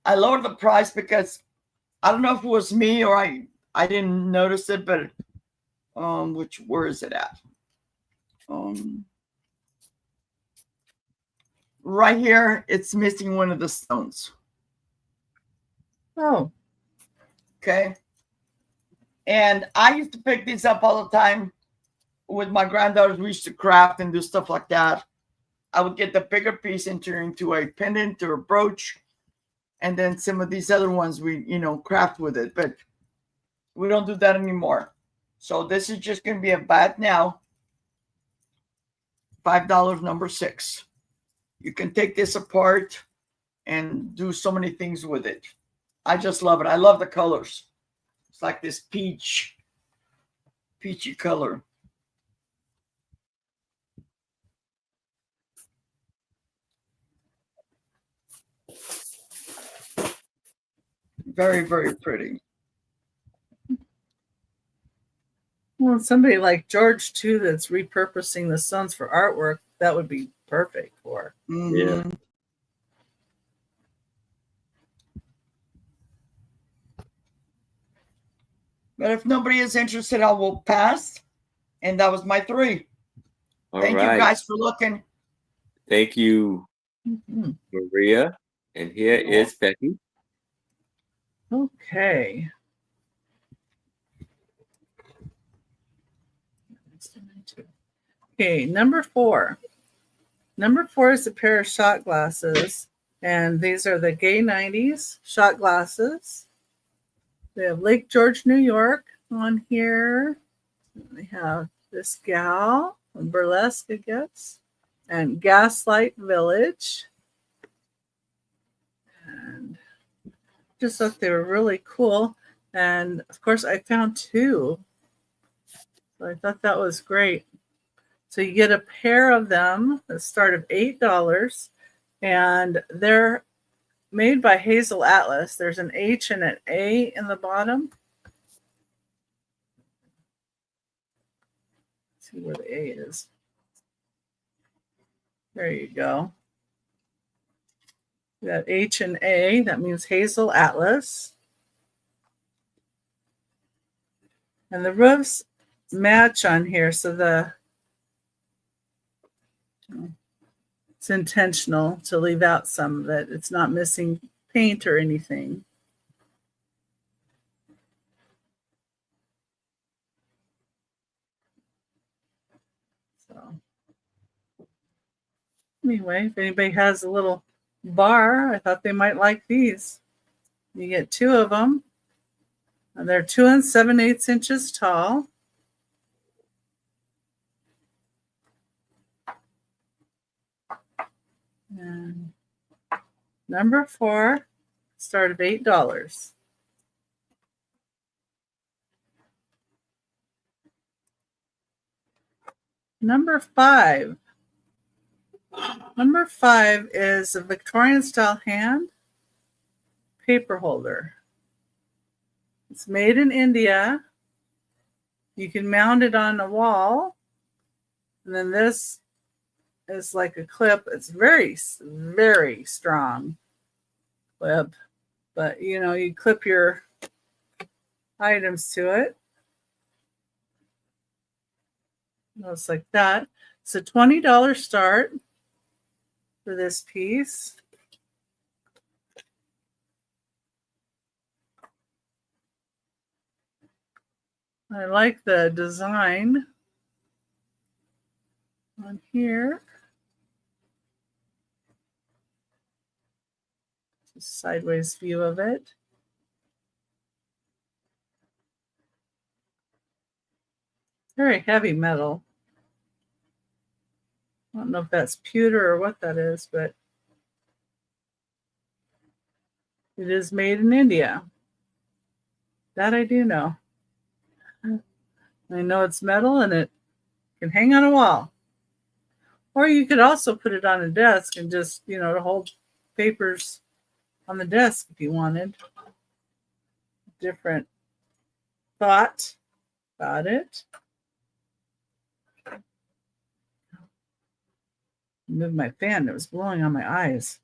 I lowered the price because I don't know if it was me or I didn't notice it, but where is it at? Right here, it's missing one of the stones. Oh. Okay. And I used to pick these up all the time with my granddaughters. We used to craft and do stuff like that. I would get the bigger piece and turn into a pendant or a brooch. And then some of these other ones we, craft with it. But we don't do that anymore. So this is just going to be a bat now. $5, number 6. You can take this apart and do so many things with it. I just love it. I love the colors. It's like this peachy color. Very, very pretty. Well, somebody like George, too, that's repurposing the stones for artwork, that would be perfect for. Mm-hmm. Yeah. But if nobody is interested, I will pass. And that was my 3. Thank you guys for looking. Thank you, Maria. And here is Becky. Okay. Okay, number 4. Number 4 is a pair of shot glasses. And these are the Gay 90s shot glasses. They have Lake George, New York on here. They have this gal from Burlesque, I guess. And Gaslight Village. And just thought they were really cool. And of course, I found 2. So I thought that was great. So you get a pair of them that start at $8. And they're made by Hazel Atlas. There's an H and an A in the bottom. Let's see where the A is. There you go. You got H and A. That means Hazel Atlas. And the roofs match on here. So it's intentional to leave out some of it. It's not missing paint or anything. So anyway, if anybody has a little bar, I thought they might like these. You get 2 of them. And they're 2 7/8 inches tall. And number 4 start at $8. Number 5. Number 5 is a Victorian style hand paper holder. It's made in India. You can mount it on a wall. And then this is like a clip. It's very, very strong clip. But, you clip your items to it. Looks like that. It's a $20 start for this piece. I like the design on here. Just sideways view of it. Very heavy metal. I don't know if that's pewter or what that is, but it is made in India. That I do know. I know it's metal and it can hang on a wall. Or you could also put it on a desk and just, to hold papers on the desk if you wanted. Different thought about it. Move my fan, it was blowing on my eyes.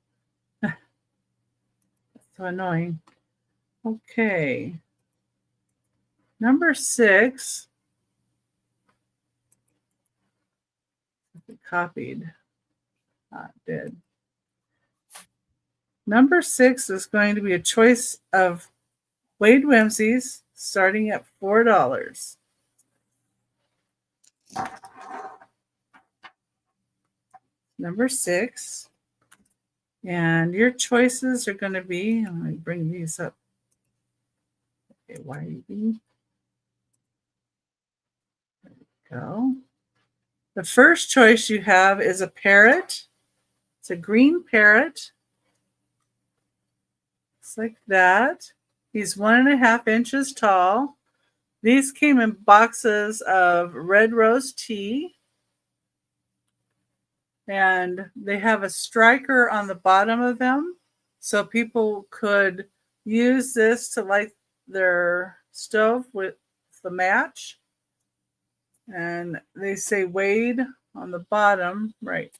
So annoying. Okay. Number 6. It copied. It did. Number 6 is going to be a choice of Wade Whimsies starting at $4. Number 6. And your choices are going to be, let me bring these up. Okay, Wade. There we go. The first choice you have is a parrot. It's a green parrot. It's like that. He's 1.5 inches tall. These came in boxes of red rose tea. And they have a striker on the bottom of them. So people could use this to light their stove with the match. And they say Wade on the bottom, right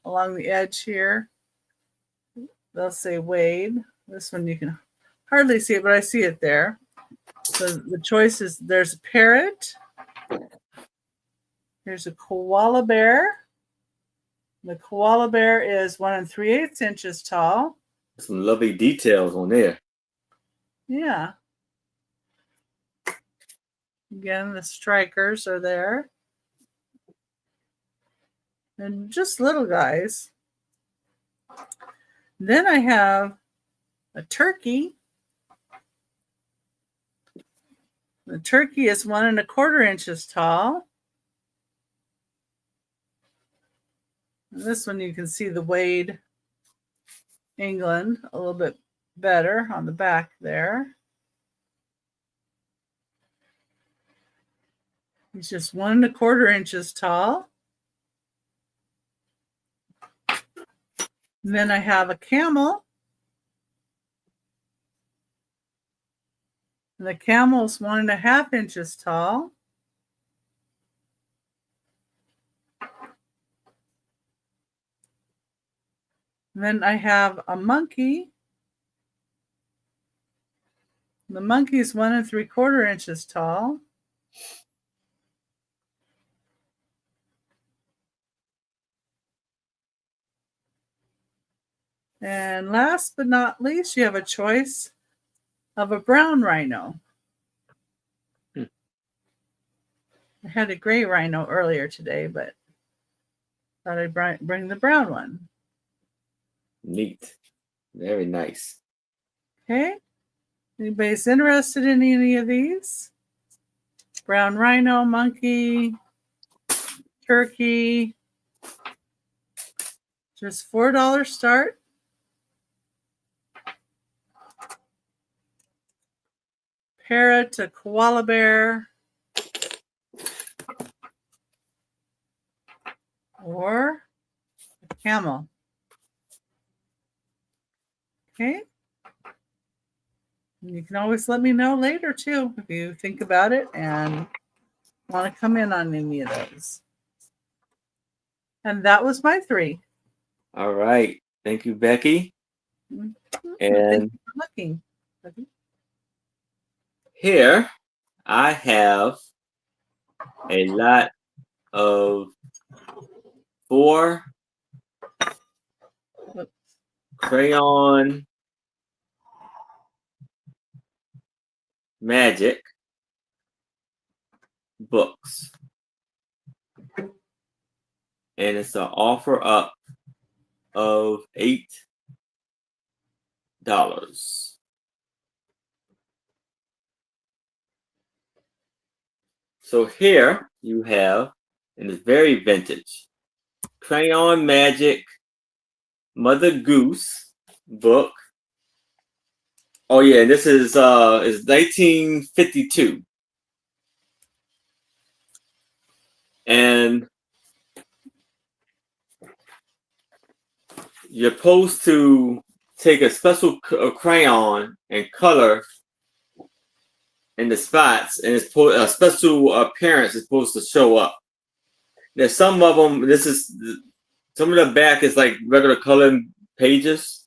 along the edge here. They'll say Wade. This one you can hardly see it, but I see it there. So the choice is there's a parrot. Here's a koala bear. The koala bear is 1 3/8 inches tall. Some lovely details on there. Yeah. Again, the strikers are there. And just little guys. Then I have a turkey. The turkey is 1 1/4 inches tall. And this one you can see the Wade, England, a little bit better on the back there. He's just 1 1/4 inches tall. And then I have a camel. And the camel's 1 1/2 inches tall. And then I have a monkey. The monkey's 1 3/4 inches tall. And last but not least, you have a choice of a brown rhino. I had a gray rhino earlier today, but thought I'd bring the brown one. Neat. Very nice. Okay. Anybody's interested in any of these? Brown rhino, monkey, turkey. Just $4 start. Parrot, a koala bear, or a camel. Okay. And you can always let me know later too if you think about it and want to come in on any of those. And that was my 3. All right. Thank you, Becky. Mm-hmm. And thank you for looking. here I have a lot of 4 crayon magic books. And it's an offer up of $8. So here you have, and it's very vintage, Crayon Magic Mother Goose book. Oh yeah, this is 1952. And you're supposed to take a special crayon and color in the spots, and it's a special appearance is supposed to show up. There's some of them. Some of the back is like regular coloring pages.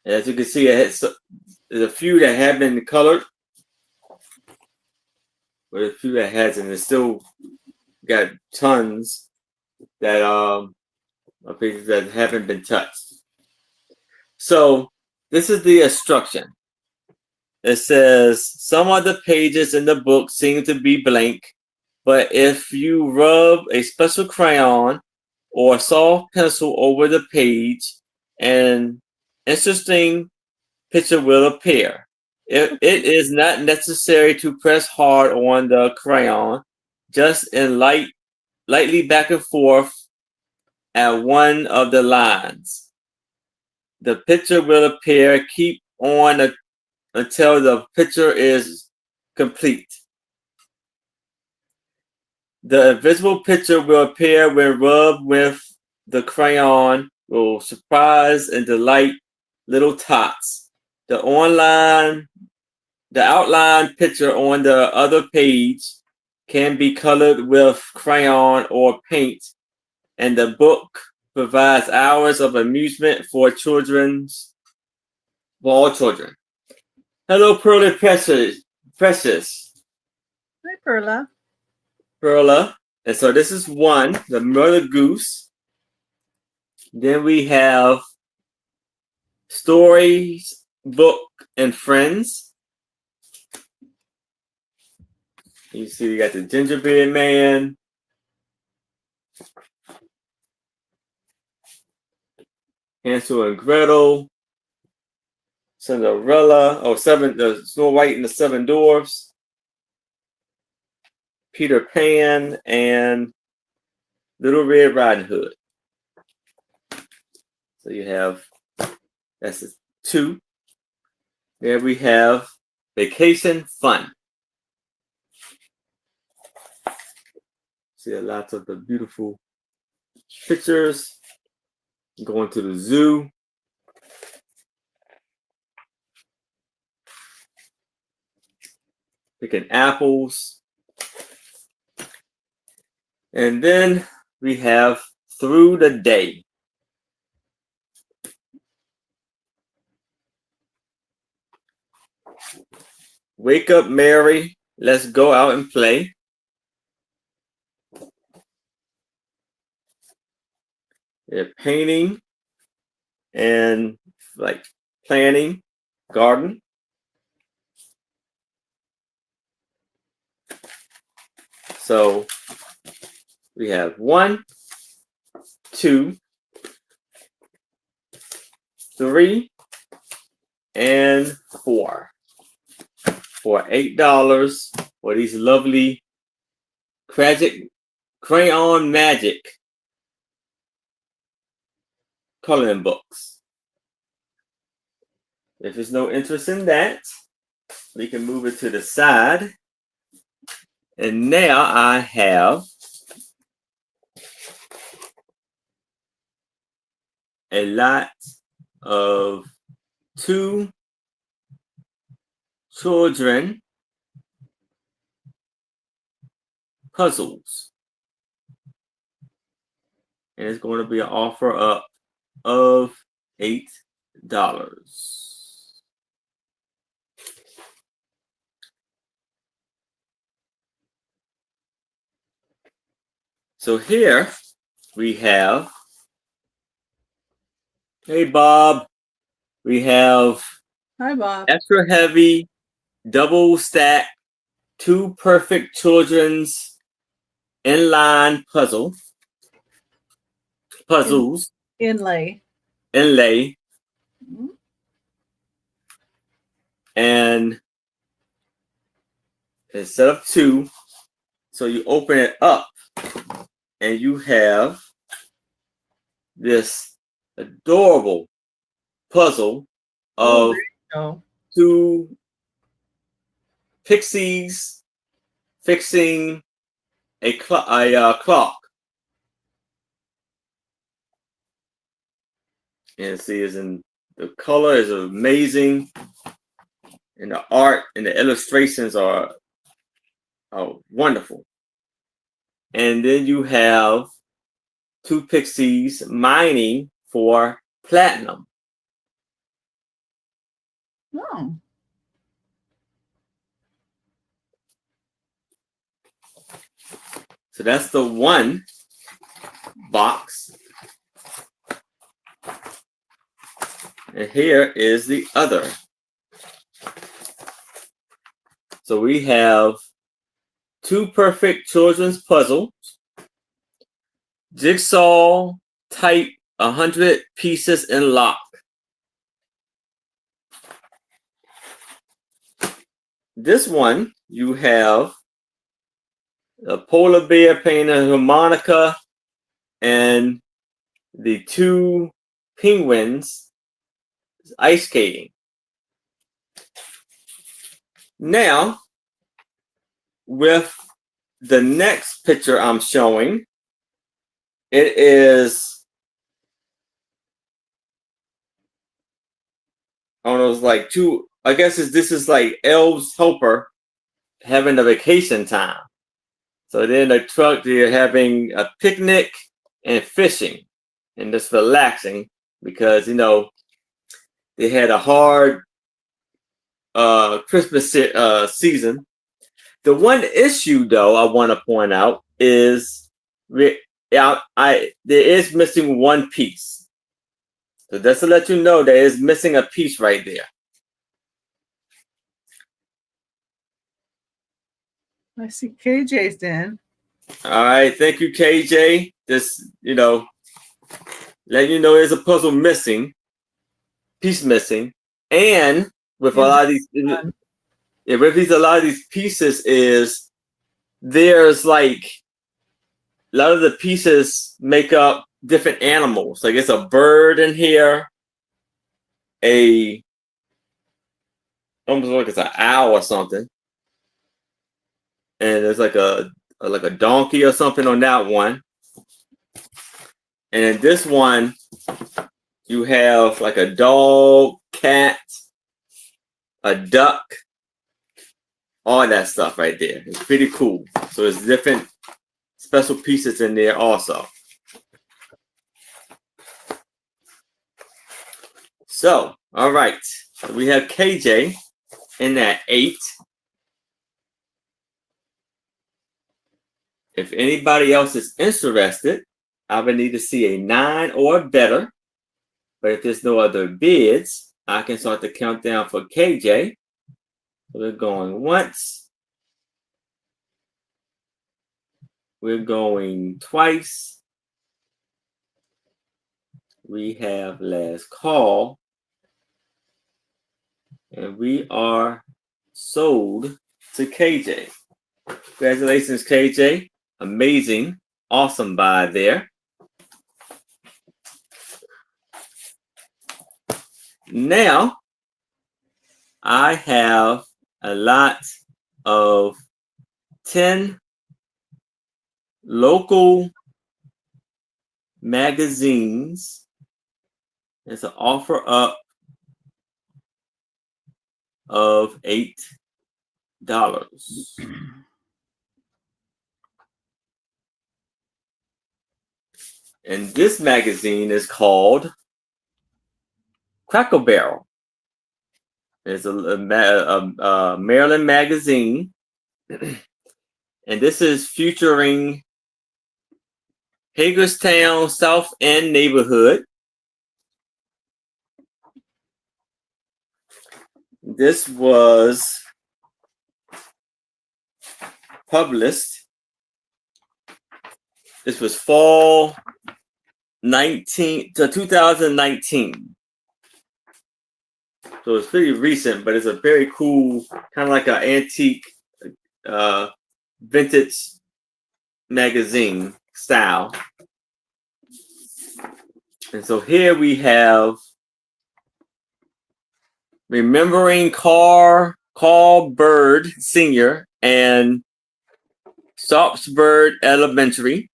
And as you can see, there's a few that have been colored, but a few that hasn't. It's still got tons that of pages that haven't been touched. So this is the instruction. It says some of the pages in the book seem to be blank, but if you rub a special crayon or a soft pencil over the page, an interesting picture will appear. It is not necessary to press hard on the crayon, just in lightly back and forth at one of the lines. The picture will appear. Keep on until the picture is complete. The invisible picture will appear when rubbed with the crayon, will surprise and delight little tots. The outline picture on the other page can be colored with crayon or paint, and the book provides hours of amusement for all children. Hello, Pearly Precious. Hi, Perla. Perla. And so this is one, the Mother Goose. Then we have Stories, Book, and Friends. You see, you got the Gingerbread Man. Hansel and Gretel. Cinderella. The Snow White and the Seven Dwarfs. Peter Pan and Little Red Riding Hood. So you have, that's 2. There we have Vacation Fun. See a lot of the beautiful pictures. Going to the zoo. Picking apples. And then we have Through the Day. Wake up, Mary. Let's go out and play. They're painting and like planting garden. So we have 1, 2, 3, and 4 for $8 for these lovely Crayon Magic coloring books. If there's no interest in that, we can move it to the side. And now I have a lot of 2 children puzzles. And it's going to be an offer up of $8. So here we have, hey Bob, we have Hi, Bob. extra heavy, double stack, 2 perfect children's inline puzzles. Inlay. Mm-hmm. And instead of 2, so you open it up and you have this adorable puzzle of Oh, two pixies fixing a clock. And see, the color is amazing, and the art and the illustrations are wonderful. And then you have two pixies mining for platinum. oh. So that's the one box. And here is the other. So we have two perfect children's puzzles, jigsaw type 100 pieces in lock. This one, you have a polar bear playing a harmonica and the two penguins ice skating. Now, with the next picture I'm showing, it is, I don't know, it's like two, I guess this is like elves helper having a vacation time. So they're in the truck, they're having a picnic and fishing and just relaxing because, you know, they had a hard Christmas season. The one issue, though, I want to point out is there is missing one piece. So just to let you know, there is missing a piece right there. I see KJ's in. All right, thank you, KJ. Just, you know, letting you know there's a puzzle missing, piece missing, and with a lot of these, a lot of these pieces is there's like a lot of the pieces make up different animals. Like it's a bird in here, almost like it's an owl or something, and there's like a donkey or something on that one. And in this one, you have like a dog, cat, a duck, all that stuff right there. It's pretty cool. So there's different special pieces in there also. So, all right. So we have KJ in that 8. If anybody else is interested, I would need to see a 9 or better. But if there's no other bids, I can start the countdown for KJ. We're going once. We're going twice. We have last call. And we are sold to KJ. Congratulations, KJ. Amazing. Awesome buy there. Now, I have a lot of 10 local magazines. It's an offer up of $8. And this magazine is called Cracker Barrel. It's a Maryland magazine. And this is featuring Hagerstown South End neighborhood. This was published. This was fall 2019. So it's pretty recent, but it's a very cool, kind of like an antique, vintage magazine style. And so here we have Remembering Carl Bird Sr. and Sharpsburg Elementary.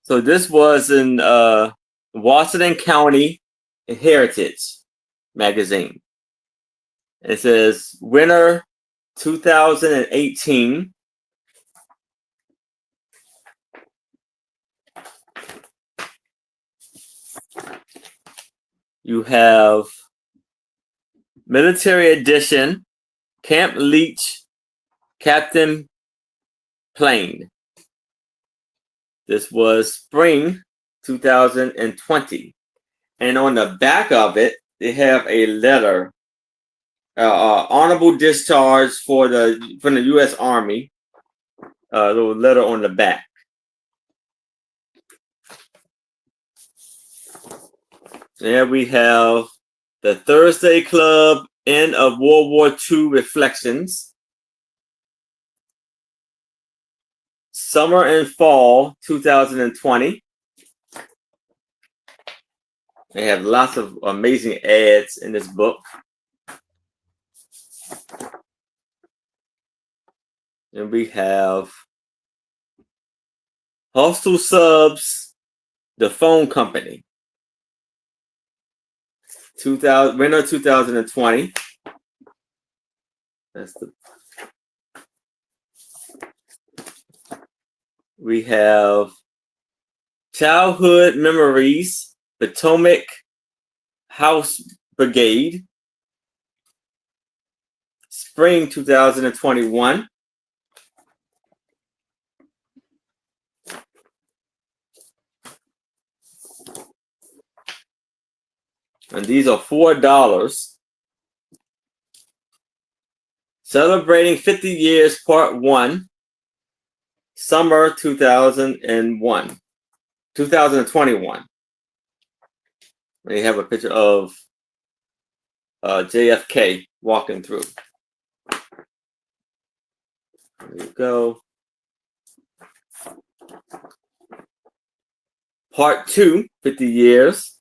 So this was in Washington County Heritage magazine. It says winner 2018. You have Military Edition, Camp Leech, Captain Plain. This was spring 2020. And on the back of it, they have a letter, honorable discharge from the U.S. Army, little letter on the back. There we have the Thursday Club End of World War II Reflections. Summer and Fall 2020. They have lots of amazing ads in this book. And we have Hostel Subs, the phone company. Winter 2020. We have Childhood Memories, Potomac House Brigade, spring 2021. And these are $4. Celebrating 50 Years, Part 1, Summer 2021. We have a picture of JFK walking through. There you go. Part 2, 50 Years,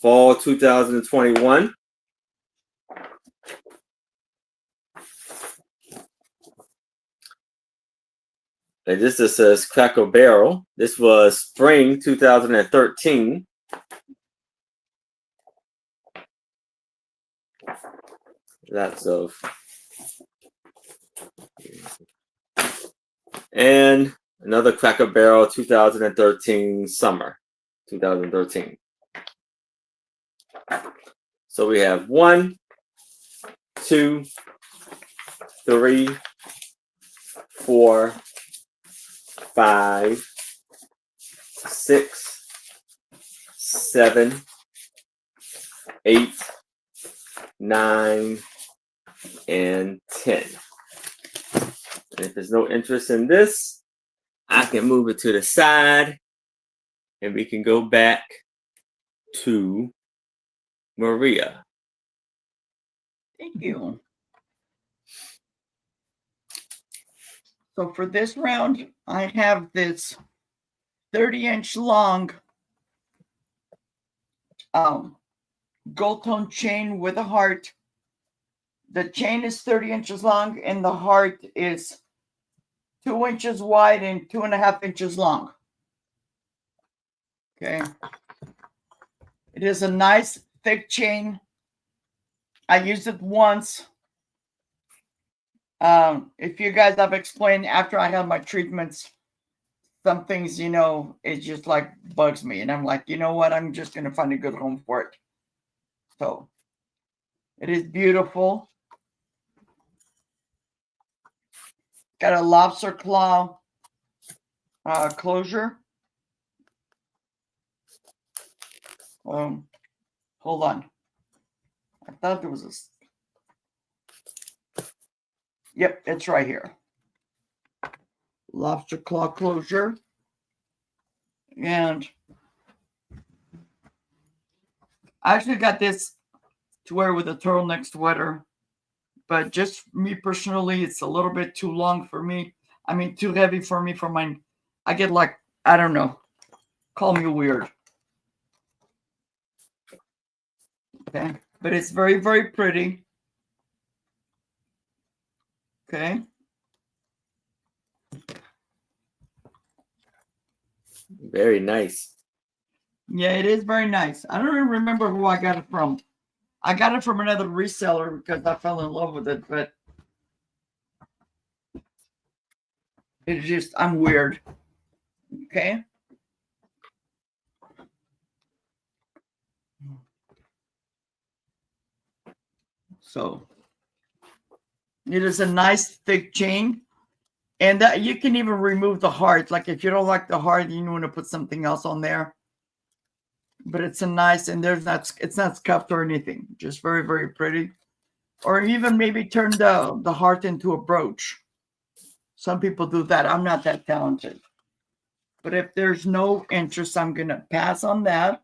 Fall 2021. And this just says Cracker Barrel. This was spring 2013. Lots of. And another Cracker Barrel 2013 summer 2013. So we have 1, 2, 3, 4, 5, 6, 7, 8, 9, and 10. And if there's no interest in this, I can move it to the side and we can go back to Maria. Thank you. So for this round, I have this 30-inch long gold tone chain with a heart. The chain is 30 inches long and the heart is 2 inches wide and 2.5 inches long. Okay. It is a nice thick chain. I used it once. If you guys have explained after I have my treatments, some things, it just like bugs me. And I'm like, you know what? I'm just going to find a good home for it. So it is beautiful. Got a lobster claw closure. Hold on. I thought there was a. Yep, it's right here. Lobster claw closure. And I actually got this to wear with a turtleneck sweater. But just me personally, it's a little bit too long for me. I mean, too heavy for me for mine. I get like I don't know. Call me weird. Okay. But it's very, very pretty. Okay. Very nice. Yeah, it is very nice. I don't even remember who I got it from. I got it from another reseller because I fell in love with it, but it's just, I'm weird. Okay. So it is a nice thick chain. And that you can even remove the heart. Like if you don't like the heart, you want to put something else on there. But it's a nice, and it's not scuffed or anything. Just very, very pretty. Or even maybe turn the heart into a brooch. Some people do that. I'm not that talented. But if there's no interest, I'm going to pass on that.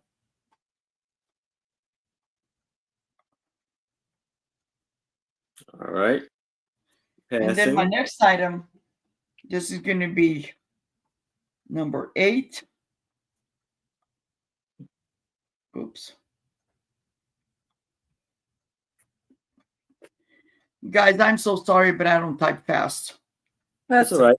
All right. And then my Passing. next item, this is going to be number 8. Oops. Guys, I'm so sorry, but I don't type fast. That's all right.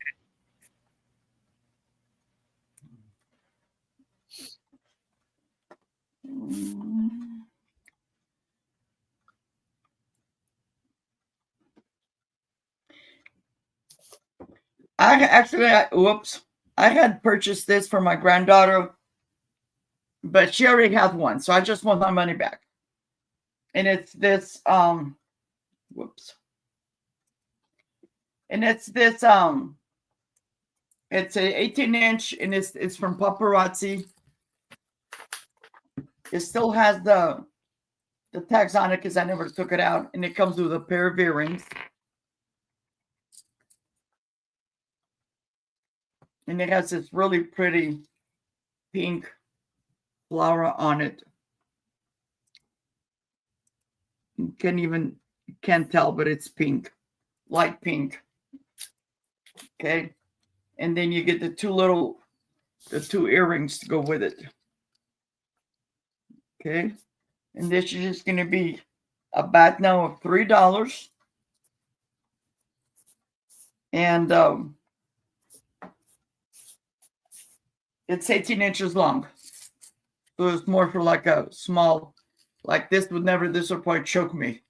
I had purchased this for my granddaughter, but she already had one, so I just want my money back. And it's this whoops. And it's this it's a 18-inch, and it's from Paparazzi. It still has the tags on it because I never took it out, and it comes with a pair of earrings. And it has this really pretty pink flower on it. You can't tell, but it's pink, light pink. Okay. And then you get the two earrings to go with it. Okay. And this is just going to be a bat now of $3. And it's 18 inches long. So it's more for like a small, like this would probably choke me.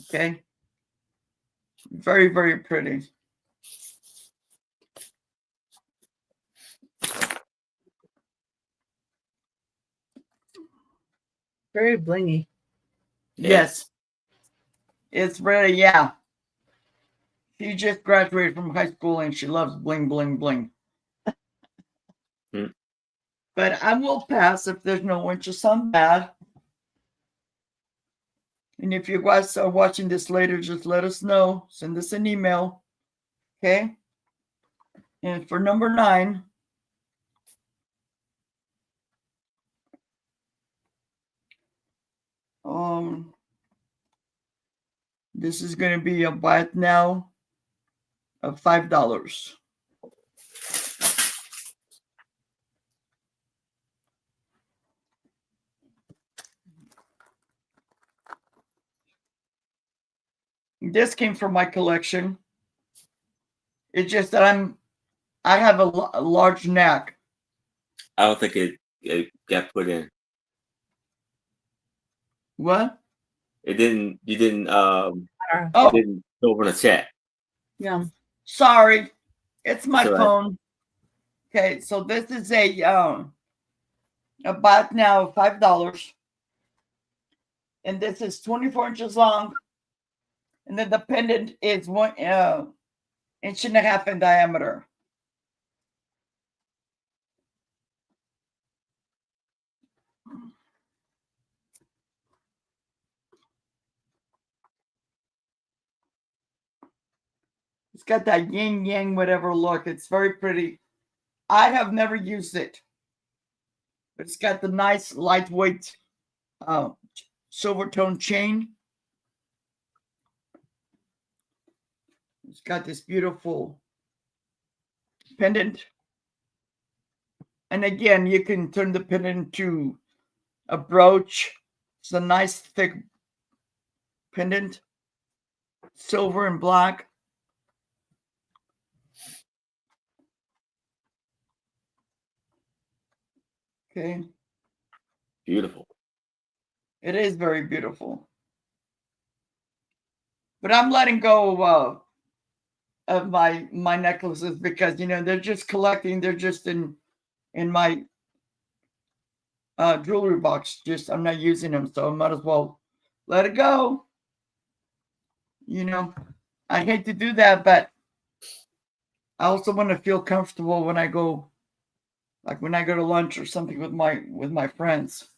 Okay. Very, very pretty. Very blingy. Yes. It's really, yeah. She just graduated from high school and she loves bling, bling, bling. But I will pass if there's no interest on that. And if you guys are watching this later, just let us know. Send us an email. Okay. And for number 9, this is going to be a buy it now of $5. This came from my collection. It's just that I have a large neck. I don't think it got put in. What? It didn't. You didn't. Oh, didn't go over in the chat. Yeah. Sorry, it's my It's all right. phone. Okay, so this is a buy it now of $5, and this is 24 inches long, and then the pendant is 1.5 inches in diameter. It's got that yin yang whatever look. It's very pretty. I have never used it, but it's got the nice lightweight silver tone chain. It's got this beautiful pendant. And again, you can turn the pendant into a brooch. It's a nice thick pendant, silver and black. Okay. Beautiful. It is very beautiful. But I'm letting go of my necklaces because they're just collecting. They're just in my jewelry box. Just I'm not using them, so I might as well let it go. I hate to do that, but I also want to feel comfortable when I go, like when I go to lunch or something with my friends,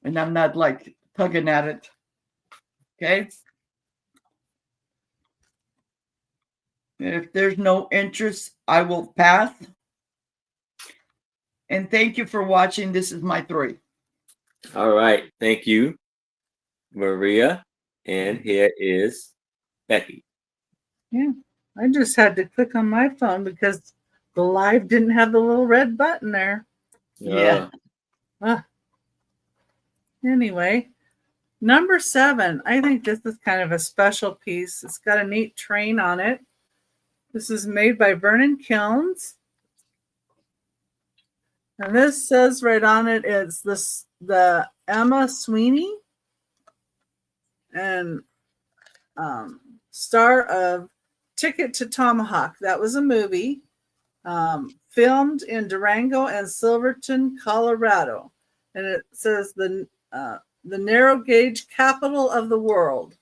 and I'm not like tugging at it. Okay. If there's no interest, I will pass. And thank you for watching. This is my 3. All right. Thank you, Maria. And here is Becky. Yeah, I just had to click on my phone because the live didn't have the little red button there. Yeah. Anyway, number 7. I think this is kind of a special piece. It's got a neat train on it. This is made by Vernon Kilns. And this says right on it, it's the Emma Sweeney and star of Ticket to Tomahawk. That was a movie filmed in Durango and Silverton, Colorado. And it says the narrow gauge capital of the world.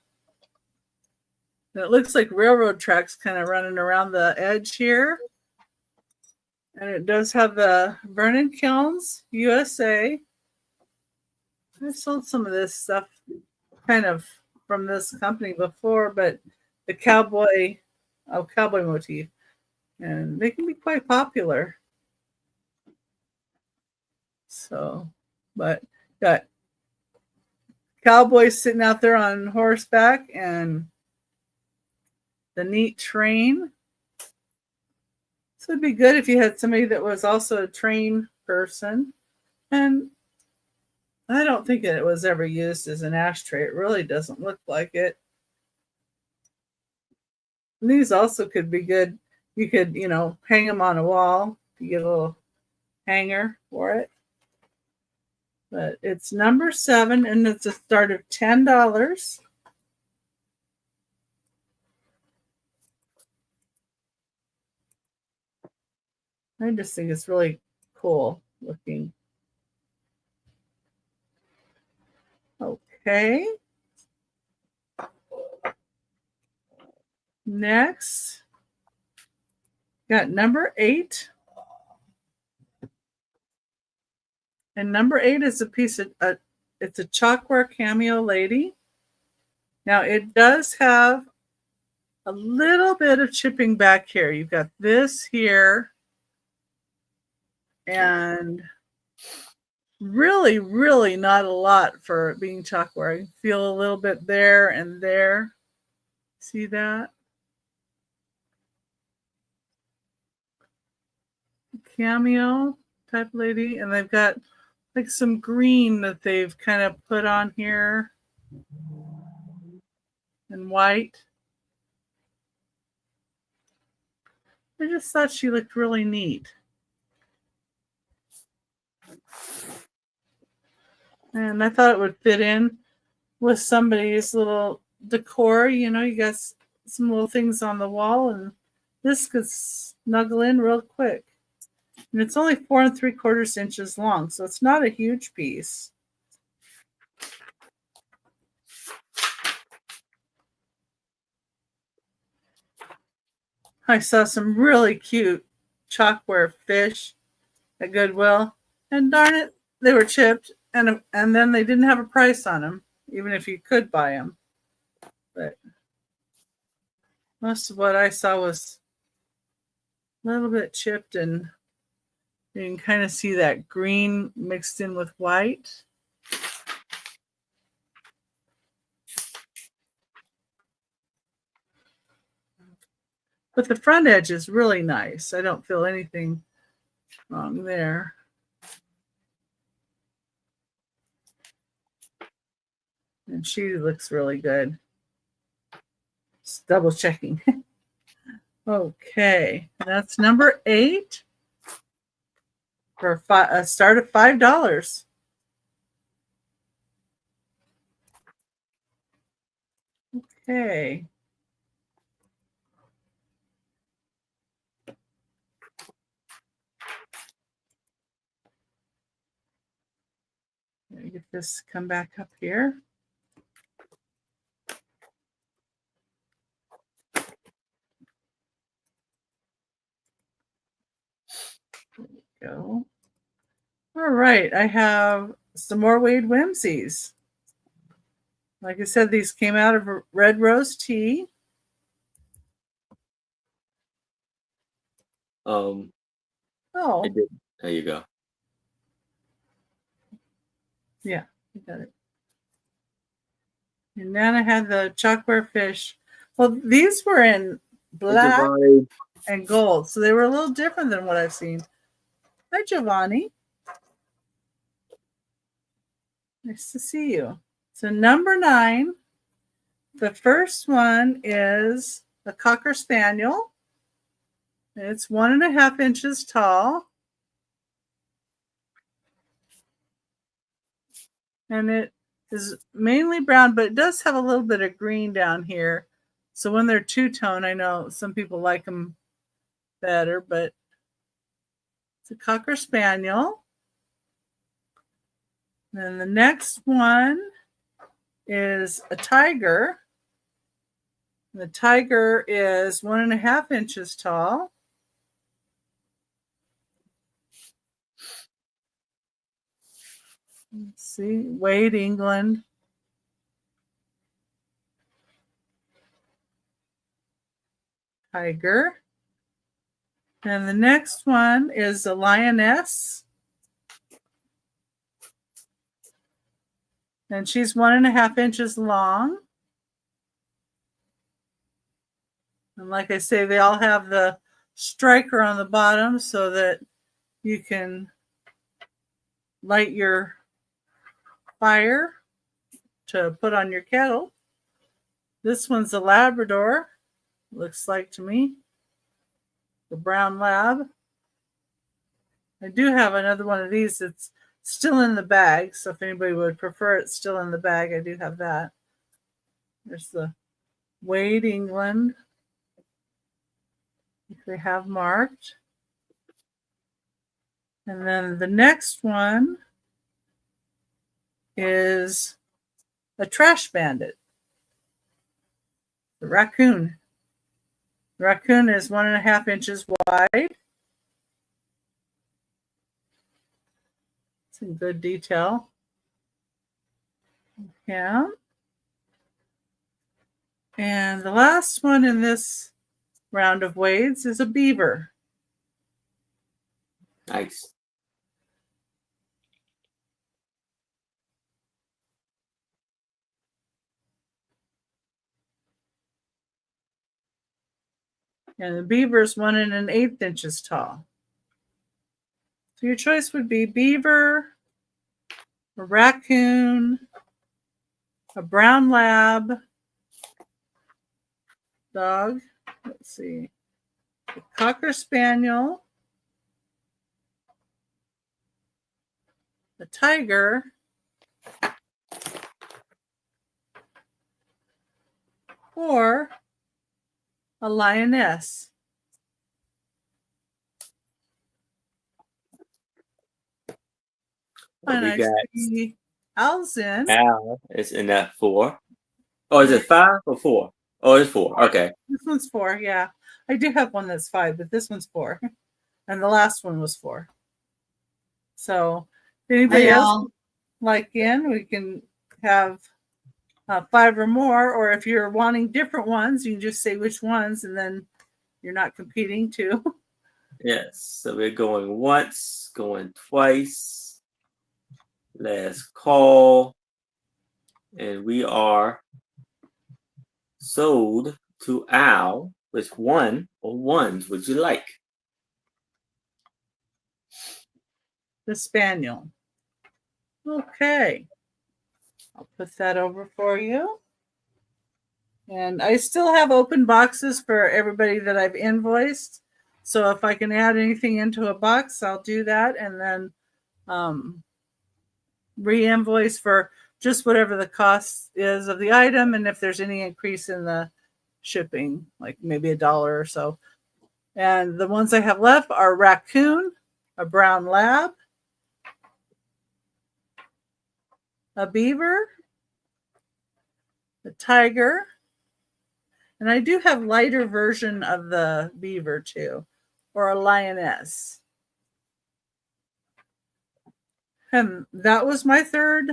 And it looks like railroad tracks kind of running around the edge here. And it does have the Vernon Kilns, USA. I've sold some of this stuff kind of from this company before, but the cowboy motif. And they can be quite popular. So, but got cowboys sitting out there on horseback and the neat train. So it'd be good if you had somebody that was also a train person. And I don't think it was ever used as an ashtray. It really doesn't look like it. And these also could be good. You could, hang them on a wall. You get a little hanger for it. But it's number 7, and it's a start of $10. I just think it's really cool looking. Okay. Next, got number 8. And number 8 is a piece of, it's a chalkware cameo lady. Now it does have a little bit of chipping back here. You've got this here. And really, really not a lot for being chalkware. You feel a little bit there and there. See that? Cameo type lady. And they've got like some green that they've kind of put on here. And white. I just thought she looked really neat. And I thought it would fit in with somebody's little decor. You got some little things on the wall, and this could snuggle in real quick. And it's only 4 3/4 inches long, so it's not a huge piece. I saw some really cute chalkware fish at Goodwill, and darn it, they were chipped, and then they didn't have a price on them, even if you could buy them. But most of what I saw was a little bit chipped, and you can kind of see that green mixed in with white. But the front edge is really nice. I don't feel anything wrong there. And she looks really good. Just double checking. Okay, that's number 8 for a start of $5. Okay. Let me get this come back up here. There we go. All right, I have some more Wade Whimsies. Like I said, these came out of Red Rose Tea. Oh, there you go. Yeah, you got it. And then I had the chalkware fish. Well, these were in black and gold, so they were a little different than what I've seen. Hi, Giovanni. Nice to see you. So number 9, the first one is the Cocker Spaniel. It's 1.5 inches tall. And it is mainly brown, but it does have a little bit of green down here. So when they're two-tone, I know some people like them better, but it's a Cocker Spaniel. Then the next one is a tiger. The tiger is 1.5 inches tall. Let's see, Wade, England. Tiger. And the next one is a lioness. And she's 1.5 inches long. And like I say, they all have the striker on the bottom so that you can light your fire to put on your kettle. This one's a Labrador, looks like to me. The brown lab. I do have another one of these that's still in the bag, so if anybody would prefer it still in the bag, I do have that. There's the Wade, England. They have marked. And then the next one is a trash bandit. The raccoon. The raccoon is 1.5 inches wide. Some good detail. Yeah. And the last one in this round of Wades is a beaver. Nice. And the beaver is 1.125 inches tall. So your choice would be beaver, a raccoon, a brown lab dog. Let's see. A Cocker Spaniel, a tiger, or a lioness. And I see Al's in. Al is in that 4. Oh, is it 5 or 4? Oh, it's 4. Okay. This one's 4, yeah. I do have one that's 5, but this one's 4. And the last one was 4. So if anybody else like in, we can have 5 or more, or if you're wanting different ones, you can just say which ones, and then you're not competing too. Yes. So we're going once, going twice. Last call. And we are sold to Al. Which one or ones would you like? The Spaniel. Okay. I'll put that over for you. And I still have open boxes for everybody that I've invoiced. So if I can add anything into a box, I'll do that, and then re-invoice for just whatever the cost is of the item, and if there's any increase in the shipping, like maybe $1 or so. And the ones I have left are raccoon, a brown lab, a beaver, a tiger, and I do have lighter version of the beaver too, or a lioness. And that was my third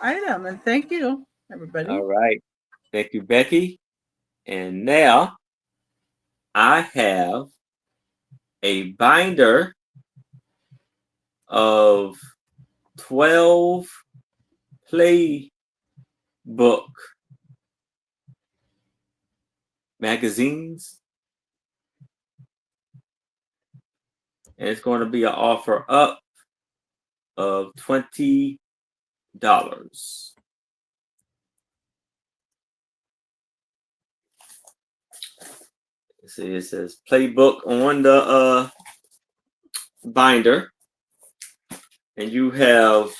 item. And thank you, everybody. All right. Thank you, Becky. And now I have a binder of 12 playbook magazines. And it's going to be an offer up of $20. See, it says playbook on the binder, and you have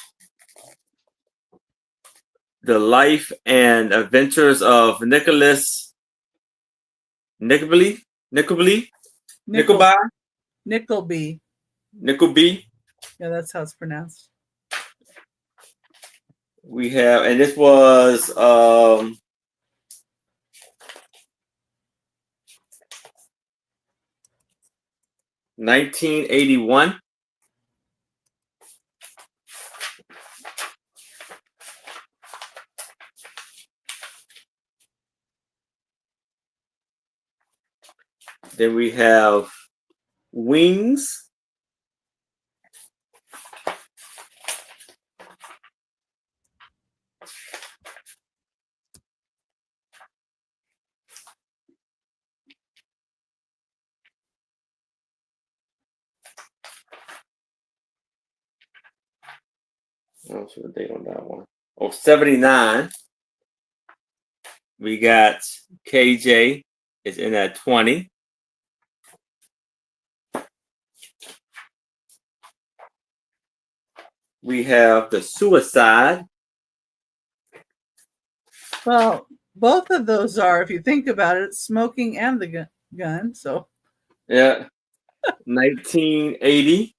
the life and adventures of Nickleby. Yeah, that's how it's pronounced. We have, and this was 1981. Then we have Wings. What's the date on that one? Oh, 79. We got KJ is in at 20. We have the Suicide. Well, both of those are, if you think about it, smoking and the gun. So Yeah. 1980.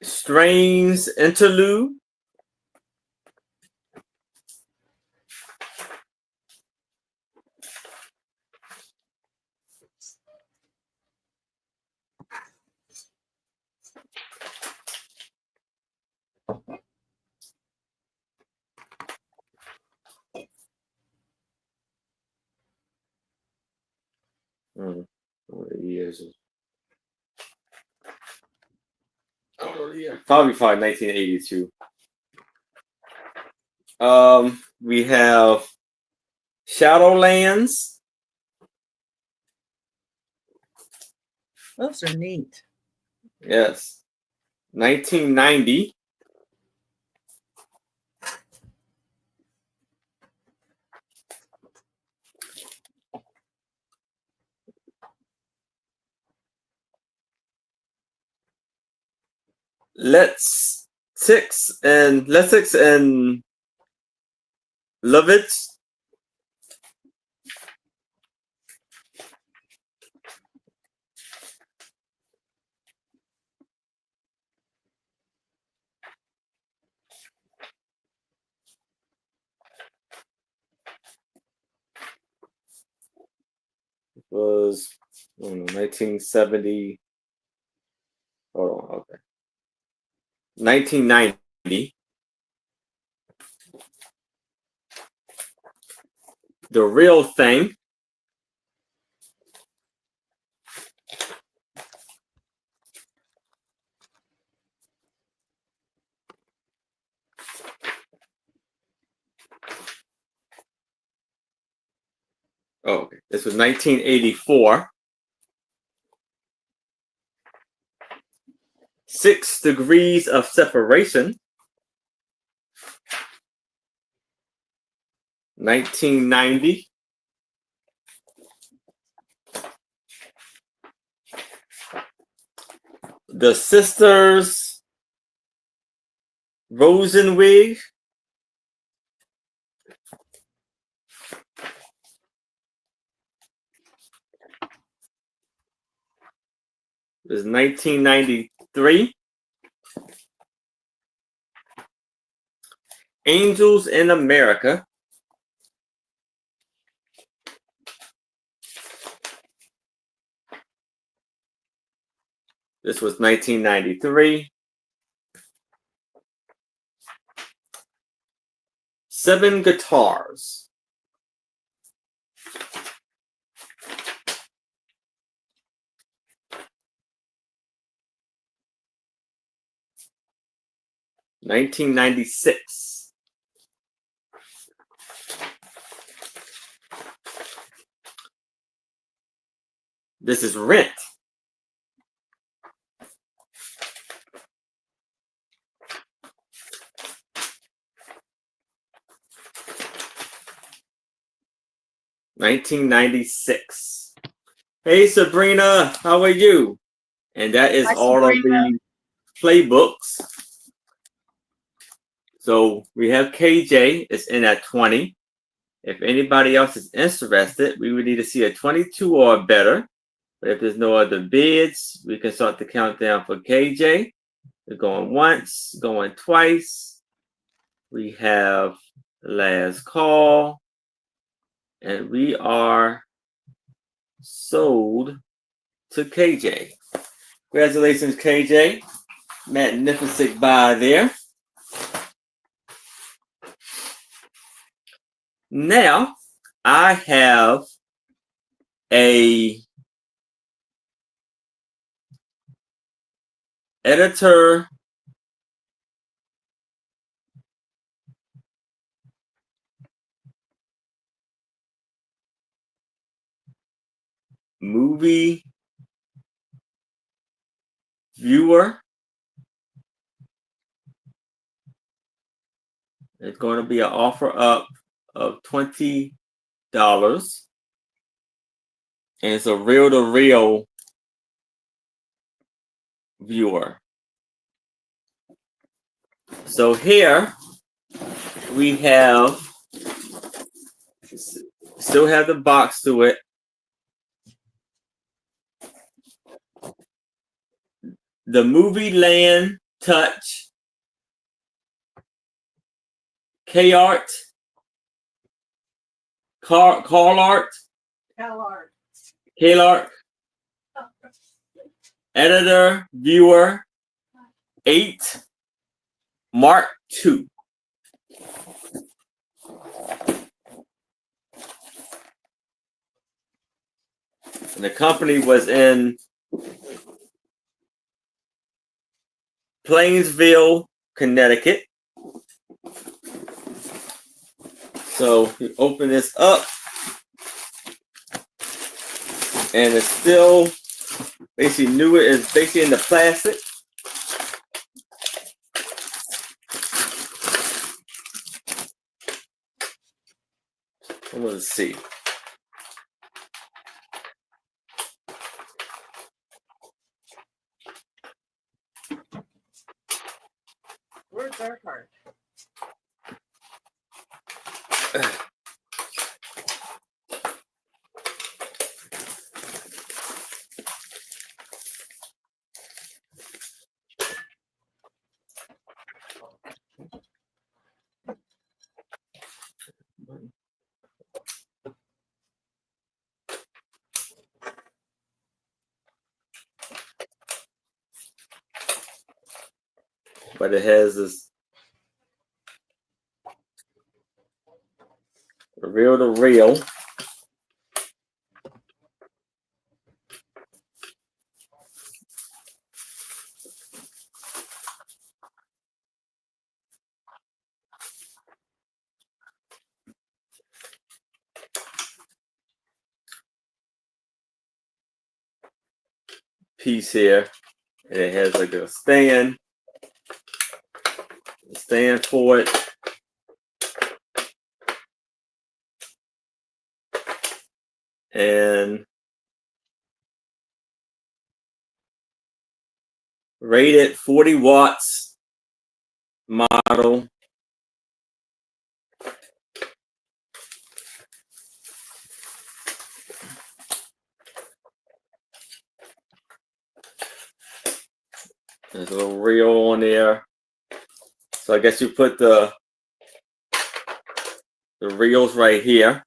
Strange Interlude. What years? Oh, yeah. Probably 1982. We have Shadowlands. those are neat. Yes. 1990. Let's Six and Love It. Was 1970. Hold on, okay. 1990. The Real Thing. Oh, okay. This was 1984. 6 Degrees of Separation, 1990. The Sisters Rosenwig, it was 1993. Angels in America, this was 1993. 7 Guitars, 1996. This is Rent. 1996. Hey Sabrina, how are you? And that is Hi, all Sabrina. of the playbooks. So we have KJ, it's in at 20. If anybody else is interested, we would need to see a 22 or better. But if there's no other bids, we can start the countdown for KJ. We're going once, going twice. We have last call. And we are sold to KJ. Congratulations, KJ. Magnificent buy there. Now, I have a editor movie viewer. It's going to be an offer up of $20. And it's a reel-to-reel viewer. So here we have, still have the box to it. The Movie Land Touch K-Art, Carl-Art, K-Art, Editor Viewer 8 Mark II. And the company was in Plainsville, Connecticut. So we open this up, and it's still basically new. It's basically in the plastic. Let's see. Where's our card? But it has this reel-to-reel. Piece here. And it has like a stand for it. And rated 40 watts model. There's a little reel on there. So I guess you put the reels right here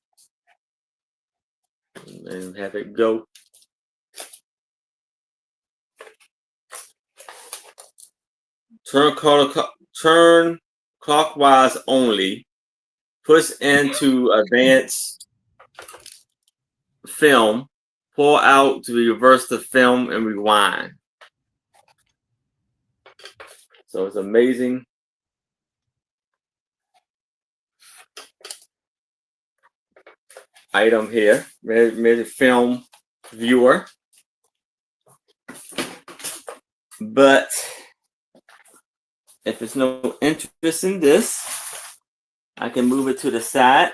and have it go. Turn clockwise only. Push into advanced film. Pull out to reverse the film and rewind. So it's amazing. Item here. Made a film viewer. But if there's no interest in this, I can move it to the side.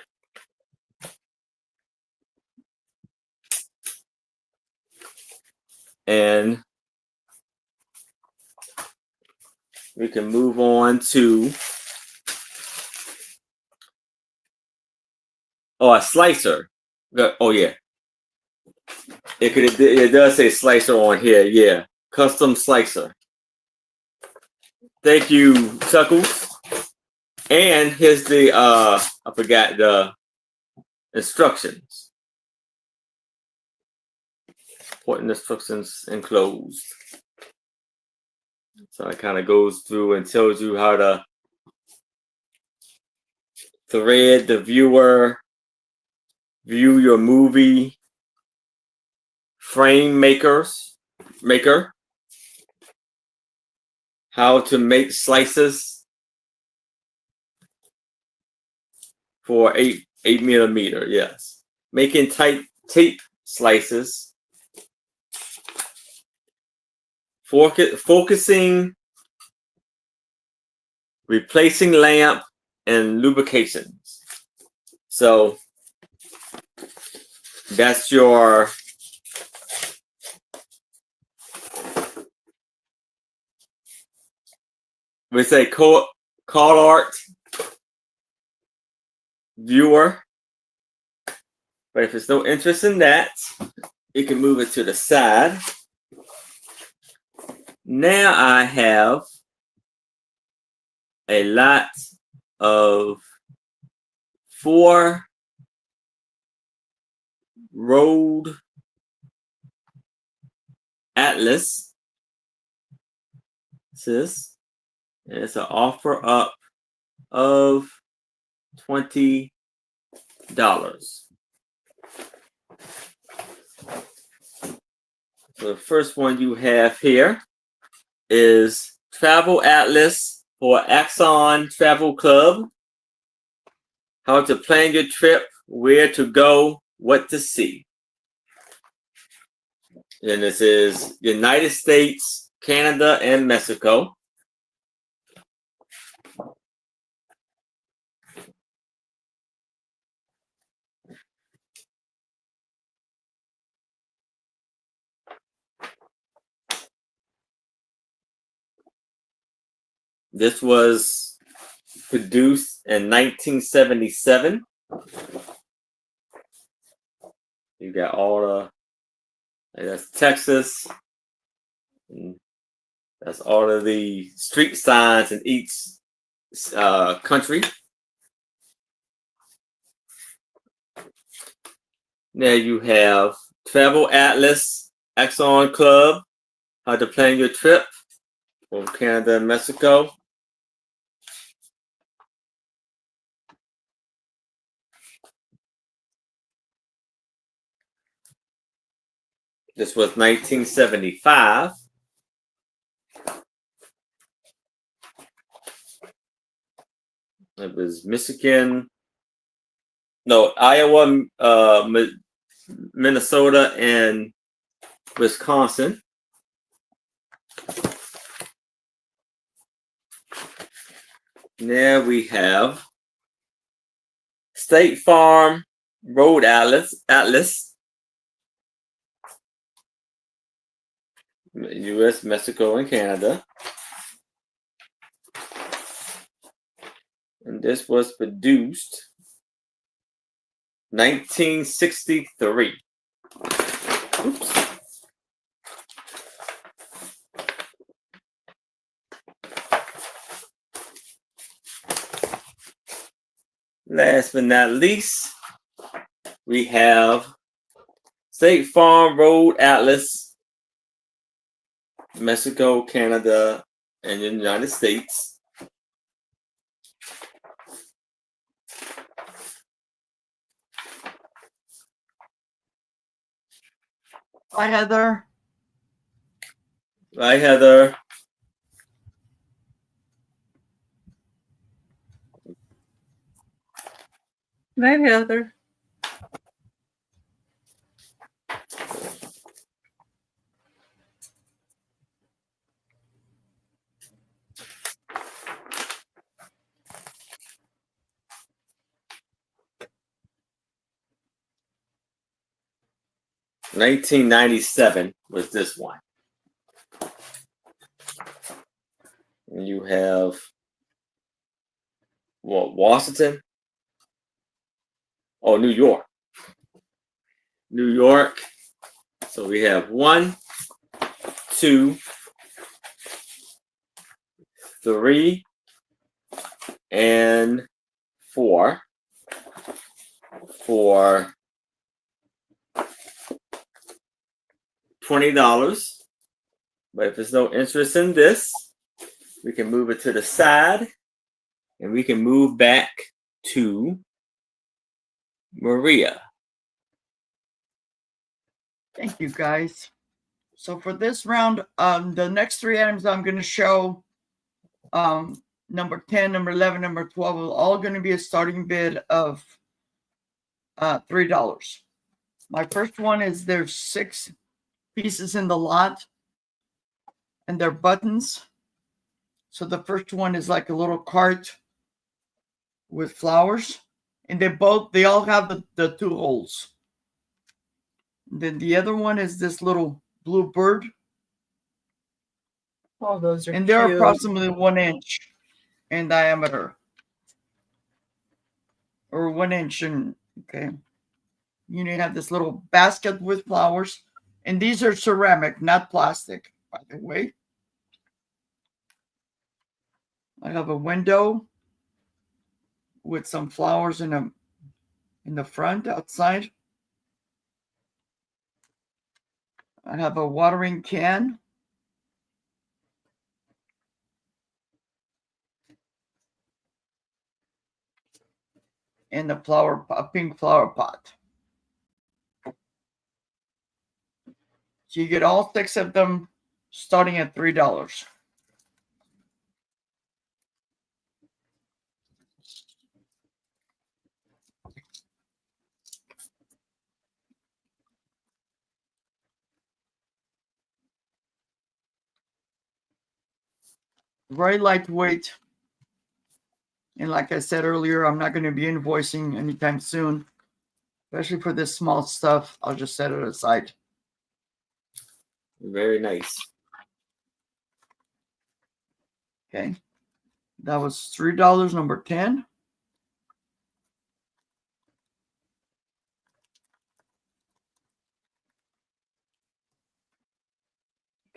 And we can move on to a slicer. Oh yeah, it does say slicer on here. Yeah, custom slicer. Thank you, Chuckles. And here's the I forgot the instructions. Important instructions enclosed. So it kind of goes through and tells you how to thread the viewer, view your movie, frame maker, how to make slices for 8mm, yes. Making tape slices. Focusing, replacing lamp, and lubrications. So that's your call art viewer. But if there's no interest in that, you can move it to the side. Now I have a lot of 4 Rode Atlas. It's an offer up of $20. So the first one you have here is Travel Atlas for Axon Travel Club. How to plan your trip, where to go, what to see. And this is United States, Canada, and Mexico. This was produced in 1977. You got all the, that's Texas. And that's all of the street signs in each country. Now you have Travel Atlas, Axon Club, how to plan your trip from Canada and Mexico. This was 1975. It was Iowa, Minnesota, and Wisconsin. There we have State Farm Road Atlas, U.S., Mexico, and Canada. And this was produced 1963. Oops. Last but not least, we have State Farm Road Atlas, Mexico, Canada, and the United States. Hi, Heather. Right, Heather. Night, Heather. $1997 was this one. And you have what, Washington? Oh, New York. New York. So we have 1, 2, 3, and 4 for $20. But if there's no interest in this, we can move it to the side and we can move back to Maria. Thank you, guys. So for this round, the next 3 items I'm going to show, number 10, number 11, number 12, are all going to be a starting bid of $3. My first one is there's 6 pieces in the lot, and they're buttons. So the first one is like a little cart with flowers, and they all have the 2 holes. And then the other one is this little blue bird. Oh, those are And they're cute. approximately 1 inch in diameter, or 1 inch in, okay. You have this little basket with flowers, and these are ceramic, not plastic, by the way. I have a window with some flowers in the front outside. I have a watering can. And a pink flower pot. So you get all 6 of them starting at $3. Very lightweight. And like I said earlier, I'm not going to be invoicing anytime soon, especially for this small stuff. I'll just set it aside. Very nice. Okay. That was $3, number 10.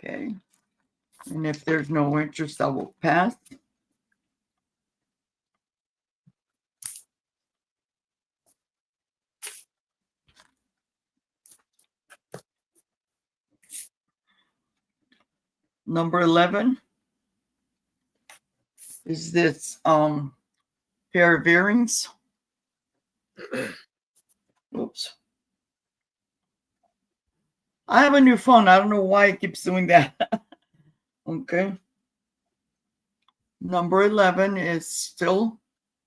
Okay. And if there's no interest, I will pass. Number 11 is this pair of earrings. Oops. I have a new phone. I don't know why it keeps doing that. Okay. Number 11 is still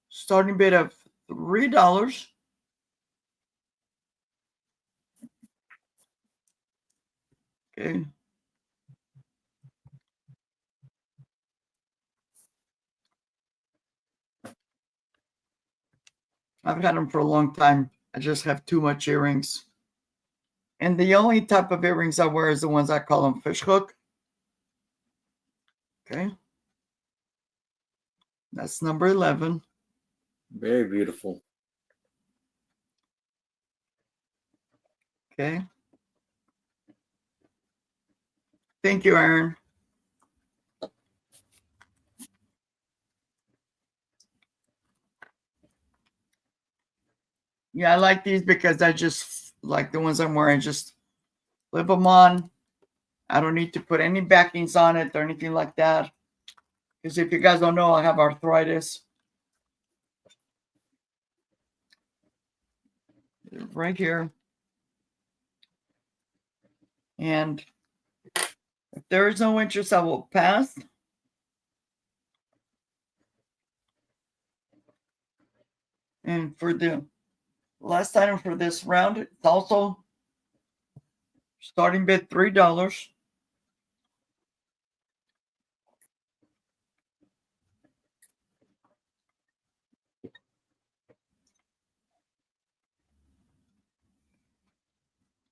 starting bid of $3. Okay. I've had them for a long time. I just have too much earrings. And the only type of earrings I wear is the ones I call them fish hook. Okay. That's number 11. Very beautiful. Okay. Thank you, Aaron. Yeah, I like these because I just like the ones I'm wearing, just flip them on. I don't need to put any backings on it or anything like that. Because if you guys don't know, I have arthritis. Right here. And if there is no interest, I will pass. And for the last item for this round, it's also starting bid $3.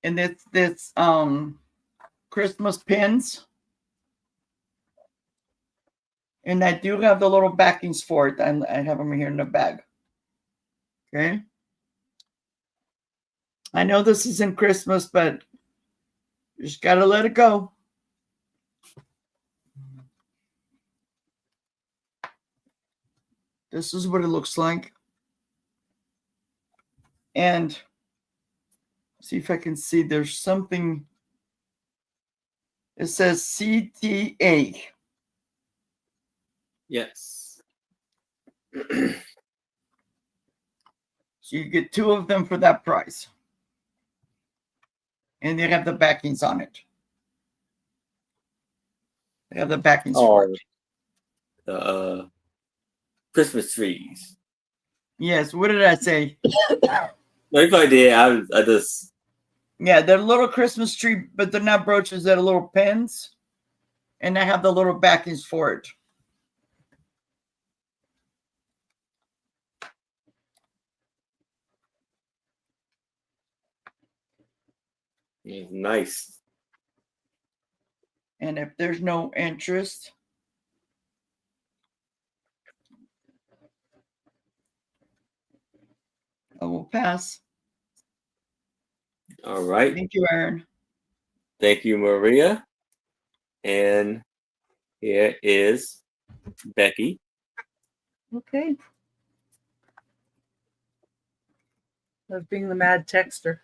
And it's this Christmas pins. And I do have the little backings for it. I have them here in the bag. Okay. I know this isn't Christmas, but you just got to let it go. This is what it looks like. And see if I can see. There's something. It says CTA. Yes. So you get 2 of them for that price. And they have the backings on it. They have the backings for it. The Christmas trees. Yes, what did I say? No, if I did, I just. Yeah, they're little Christmas tree, but they're not brooches, they're little pins. And I have the little backings for it. It's nice. And if there's no interest, I will pass. All right. Thank you, Aaron. Thank you, Maria. And here is Becky. Okay. Of being the mad texter.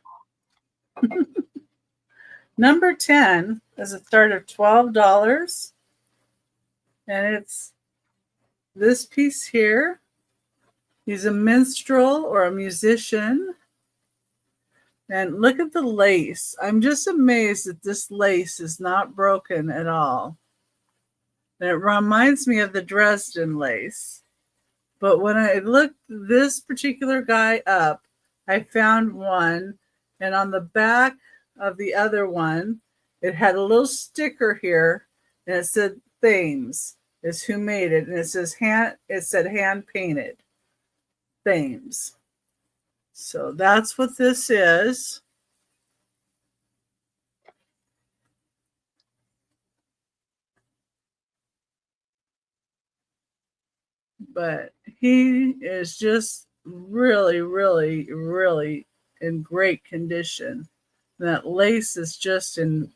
Number 10 is a start of $12. And it's this piece here. He's a minstrel or a musician. And look at the lace. I'm just amazed that this lace is not broken at all. And it reminds me of the Dresden lace. But when I looked this particular guy up, I found one. And on the back of the other one, it had a little sticker here. And it said Thames is who made it. And it said hand painted. Thames. So that's what this is. But he is just really, really, really in great condition. That lace is just in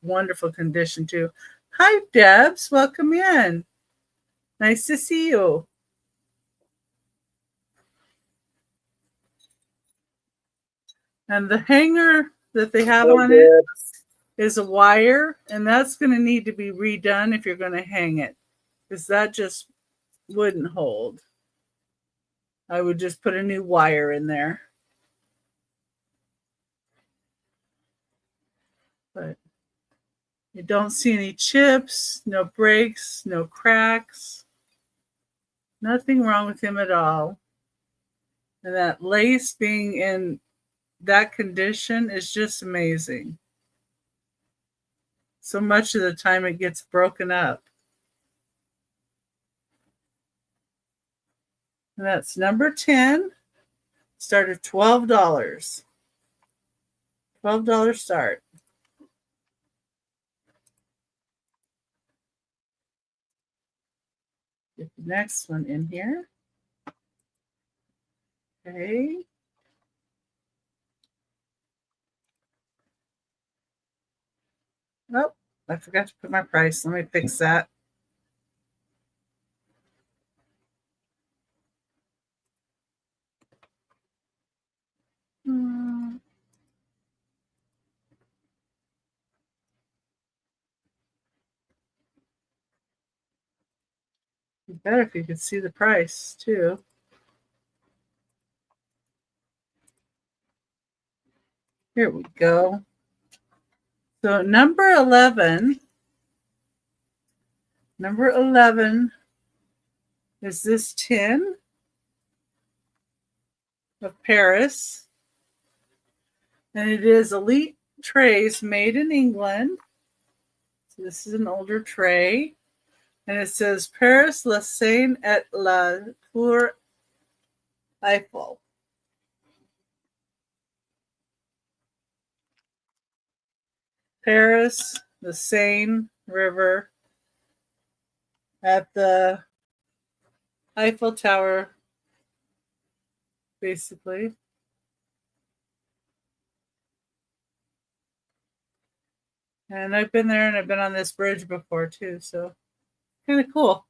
wonderful condition too. Hi, Debs. Welcome in. Nice to see you. And the hanger that they have on it is a wire, and that's going to need to be redone if you're going to hang it, because that just wouldn't hold. I would just put a new wire in there. But you don't see any chips, no breaks, no cracks. Nothing wrong with him at all. And that lace being in that condition is just amazing. So much of the time it gets broken up. And that's number 10. Start at $12. $12 start. Get the next one in here. Okay. Oh, I forgot to put my price. Let me fix that. Better if you could see the price too. Here we go. So number 11 is this tin of Paris. And it is Elite Trays made in England. So this is an older tray. And it says Paris, la Seine et la Tour Eiffel. Paris, the Seine River, at the Eiffel Tower, basically. And I've been there and I've been on this bridge before too, so kind of cool.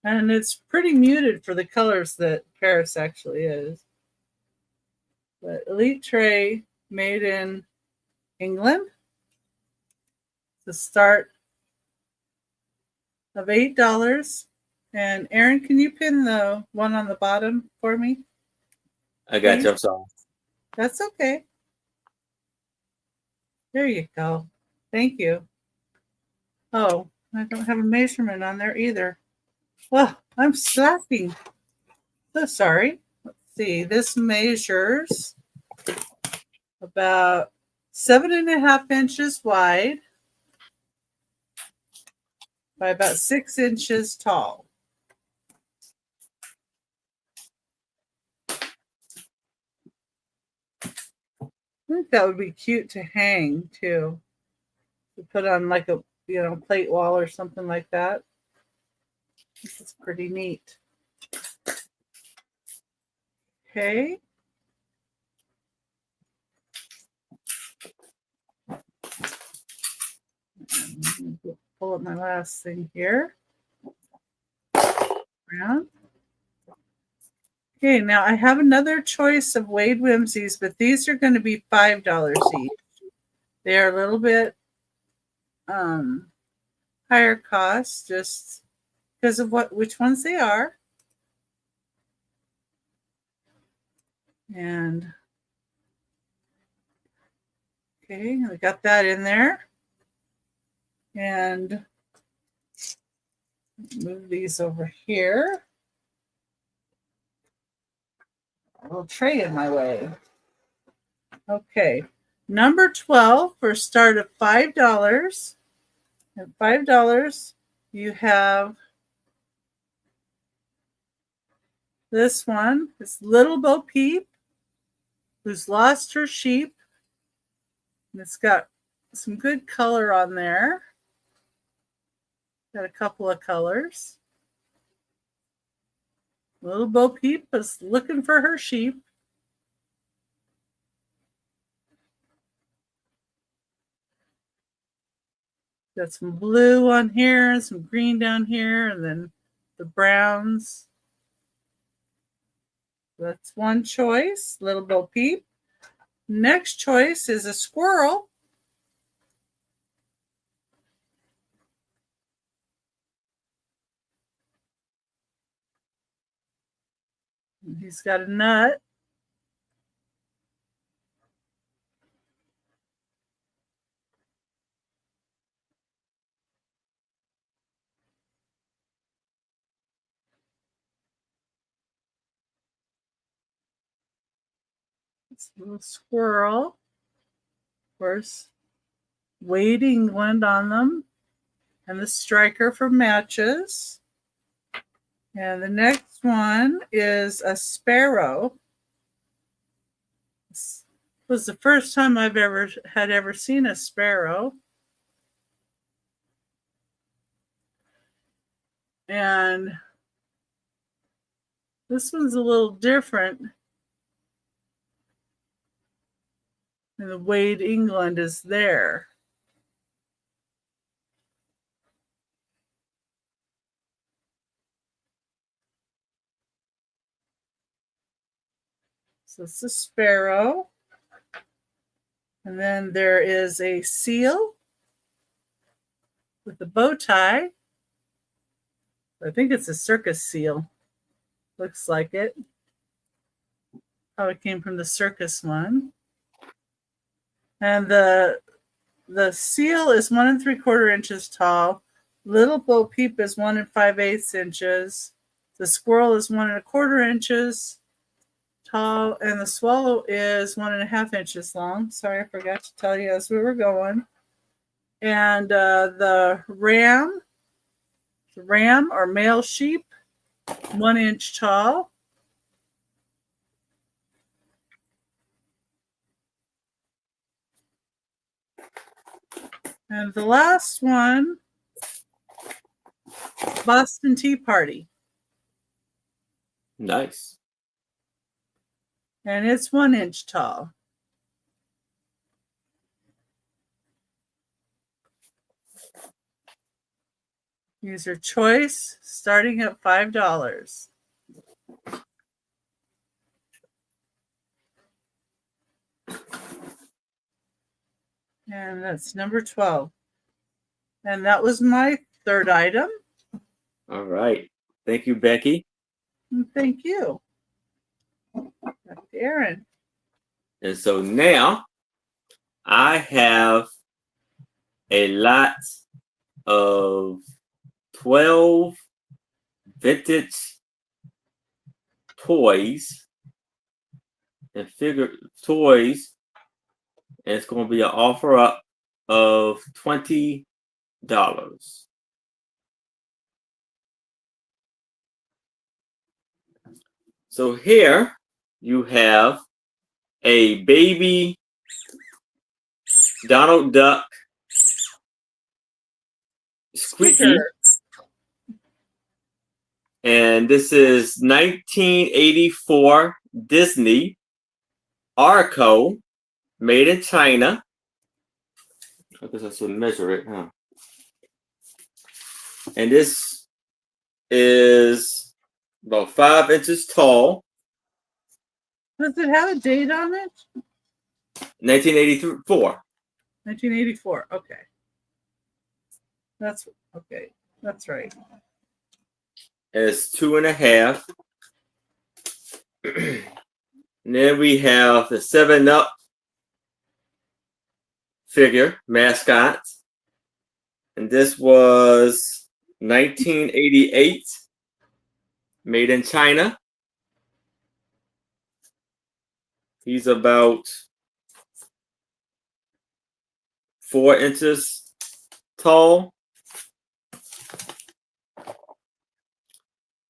And it's pretty muted for the colors that Paris actually is. But Elite Tray made in England. The start of $8. And Aaron, can you pin the one on the bottom for me? I got you. I'm sorry. That's okay. There you go. Thank you. Oh, I don't have a measurement on there either. Well, I'm slacking. So sorry. Let's see. This measures about 7.5 inches wide by about 6 inches tall. I think that would be cute to hang too. To put on like a plate wall or something like that. This is pretty neat. Okay. Pull up my last thing here. Around. Okay, now I have another choice of Wade Whimsies, but these are going to be $5 each. They are a little bit higher cost just because of which ones they are. And okay, we got that in there. And move these over here. A little tray in my way. Okay, number 12 for a start of $5. At $5, you have this one. It's Little Bo Peep, who's lost her sheep. And it's got some good color on there. Got a couple of colors. Little Bo Peep is looking for her sheep. Got some blue on here and some green down here, and then the browns. That's one choice, Little Bo Peep. Next choice is a squirrel. He's got a nut. It's a little squirrel. Of course, Wade England on them. And the striker for matches. And the next one is a sparrow. This was the first time I've ever seen a sparrow. And this one's a little different. And the Wade England is there. So it's a sparrow. And then there is a seal with a bow tie. I think it's a circus seal. Looks like it. Probably came from the circus one. And the seal is 1 3/4 inches tall. Little Bo Peep is 1 5/8 inches. The squirrel is 1 1/4 inches tall, and the swallow is 1 1/2 inches long. Sorry, I forgot to tell you as we were going. And the ram or male sheep, 1 inch tall. And the last one, Boston Tea Party. Nice. And it's 1 inch tall. Use your choice, starting at $5. And that's number 12. And that was my third item. All right. Thank you, Becky. And thank you. Back to Aaron. And so now I have a lot of 12 vintage toys and figure toys, and it's going to be an offer up of $20. So here you have a baby Donald Duck squeaky. And this is 1984 Disney Arco, made in China. I guess I should measure it, huh? And this is about 5 inches tall. Does it have a date on it? 1984. 1984. Okay. That's okay. That's right. It's 2.5. And then we have the 7-Up figure, mascot. And this was 1988, made in China. He's about 4 inches tall.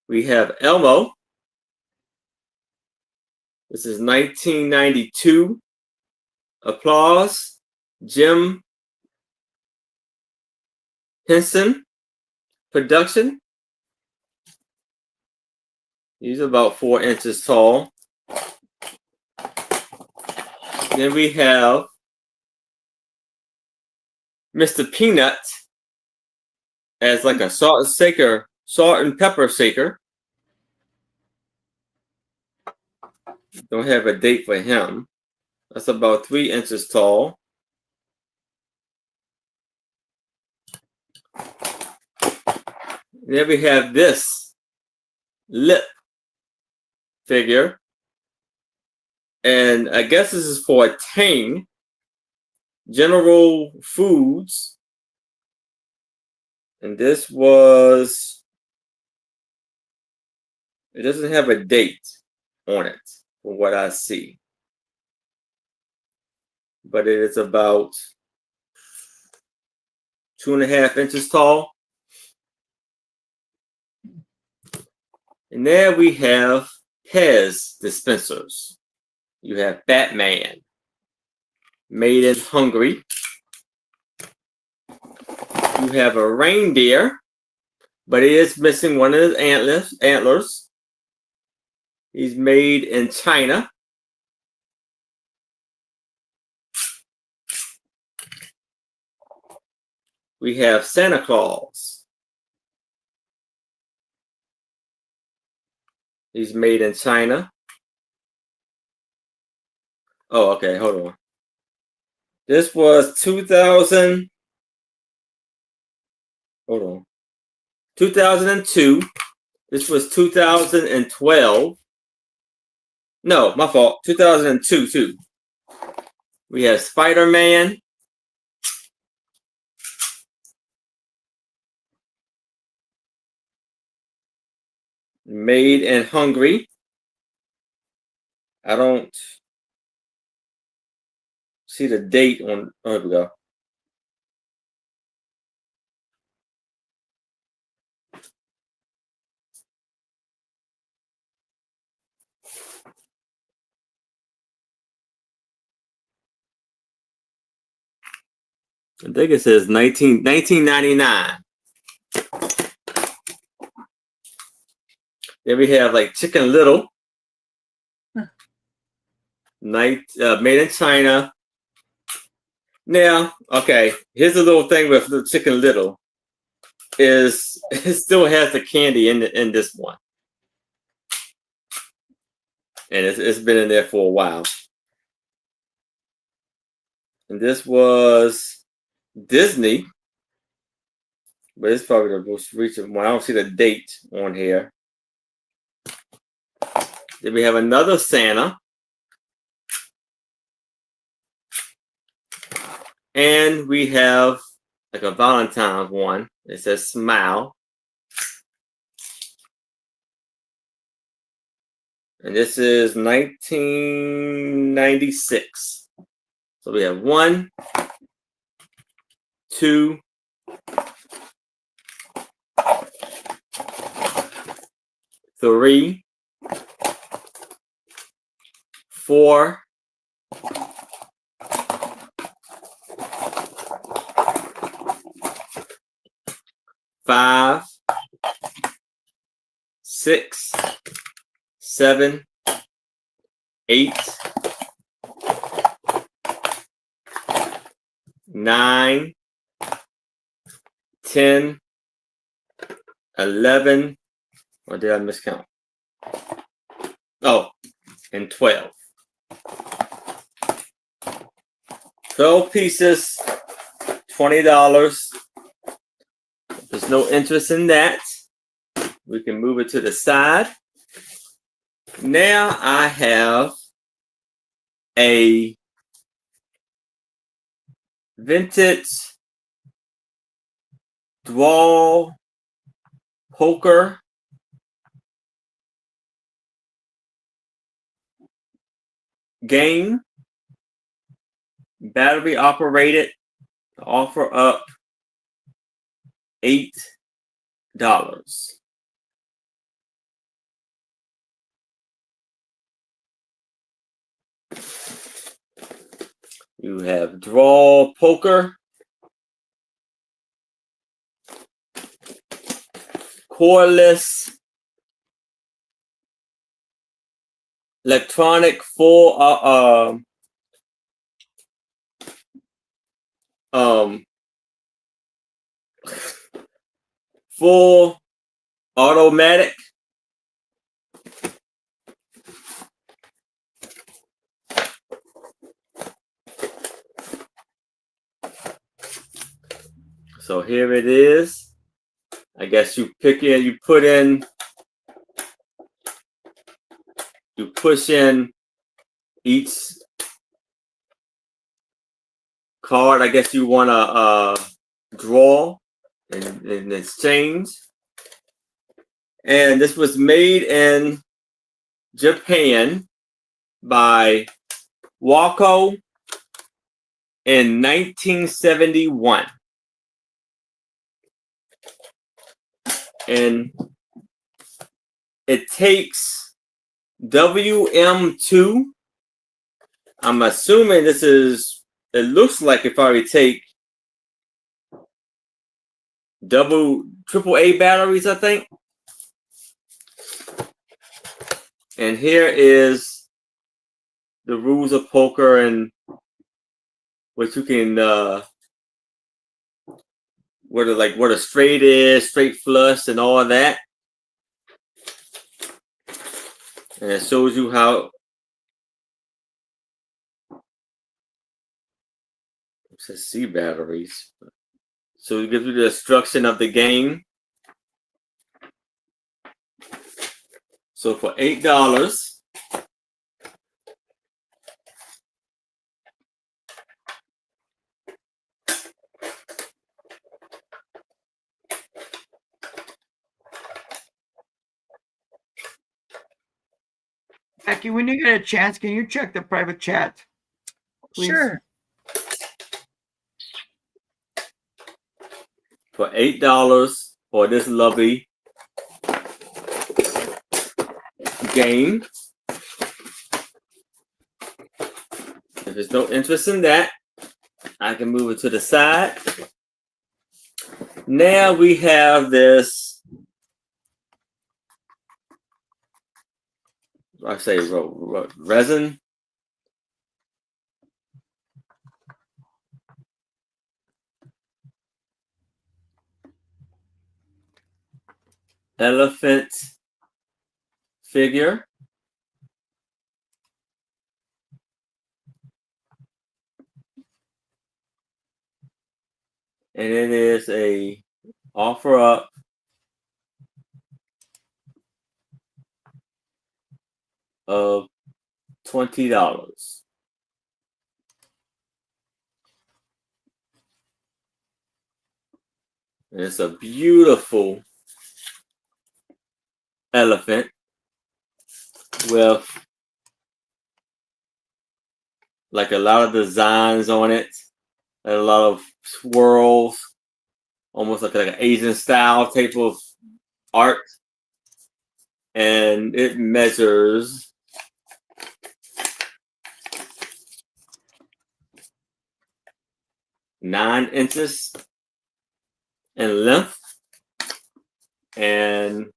We have Elmo. This is 1992. Applause. Jim Henson production. He's about 4 inches tall. Then we have Mr. Peanut as like a salt and pepper shaker. Don't have a date for him. That's about 3 inches tall. Then we have this lip figure. And I guess this is for a Tang. General Foods. And this was, it doesn't have a date on it from what I see. But it is about 2.5 inches tall. And there we have Pez dispensers. You have Batman, made in Hungary. You have a reindeer, but he is missing one of his antlers. He's made in China. We have Santa Claus. He's made in China. Oh, okay, hold on. This was 2000. Hold on. 2002. This was 2012. No, my fault. 2002 too. We have Spider-Man. Made in Hungary. I don't see the date on. Oh, here we go. I think it says 1999. Then we have like Chicken Little. Made in China. Now, okay, here's a little thing with the Chicken Little. Is it still has the candy in this one. And it's been in there for a while. And this was Disney. But it's probably the most recent one. I don't see the date on here. Then we have another Santa. And we have like a Valentine's one. It says Smile. And this is 1996. So we have 1, 2, 3, 4, 5, 6, 7, 8, 9, 10, 11, or did I miscount? Oh, and 12. 12 pieces, $20. If there's no interest in that, we can move it to the side. Now I have a vintage draw poker game, battery operated, offer up $8. You have draw poker, cordless, electronic full full automatic. So here it is. I guess you pick in, you put in, you push in each card I guess you want to draw and exchange. And this was made in Japan by Wako in 1971. And it takes WM2. I'm assuming this is, it looks like it probably take AAA batteries, I think. And here is the rules of poker and what you can, what a straight is, straight flush, and all of that. And it shows you how. It says C batteries. So it gives you the instruction of the game. So for $8, Becky, when you get a chance, can you check the private chat? Please? Sure. for $8 for this lovely game. If there's no interest in that, I can move it to the side. Now we have this, I say resin. Elephant figure. And it is a offer up of $20. And it's a beautiful elephant with like a lot of designs on it, and a lot of swirls, almost like an Asian style type of art. And it measures 9 inches in length and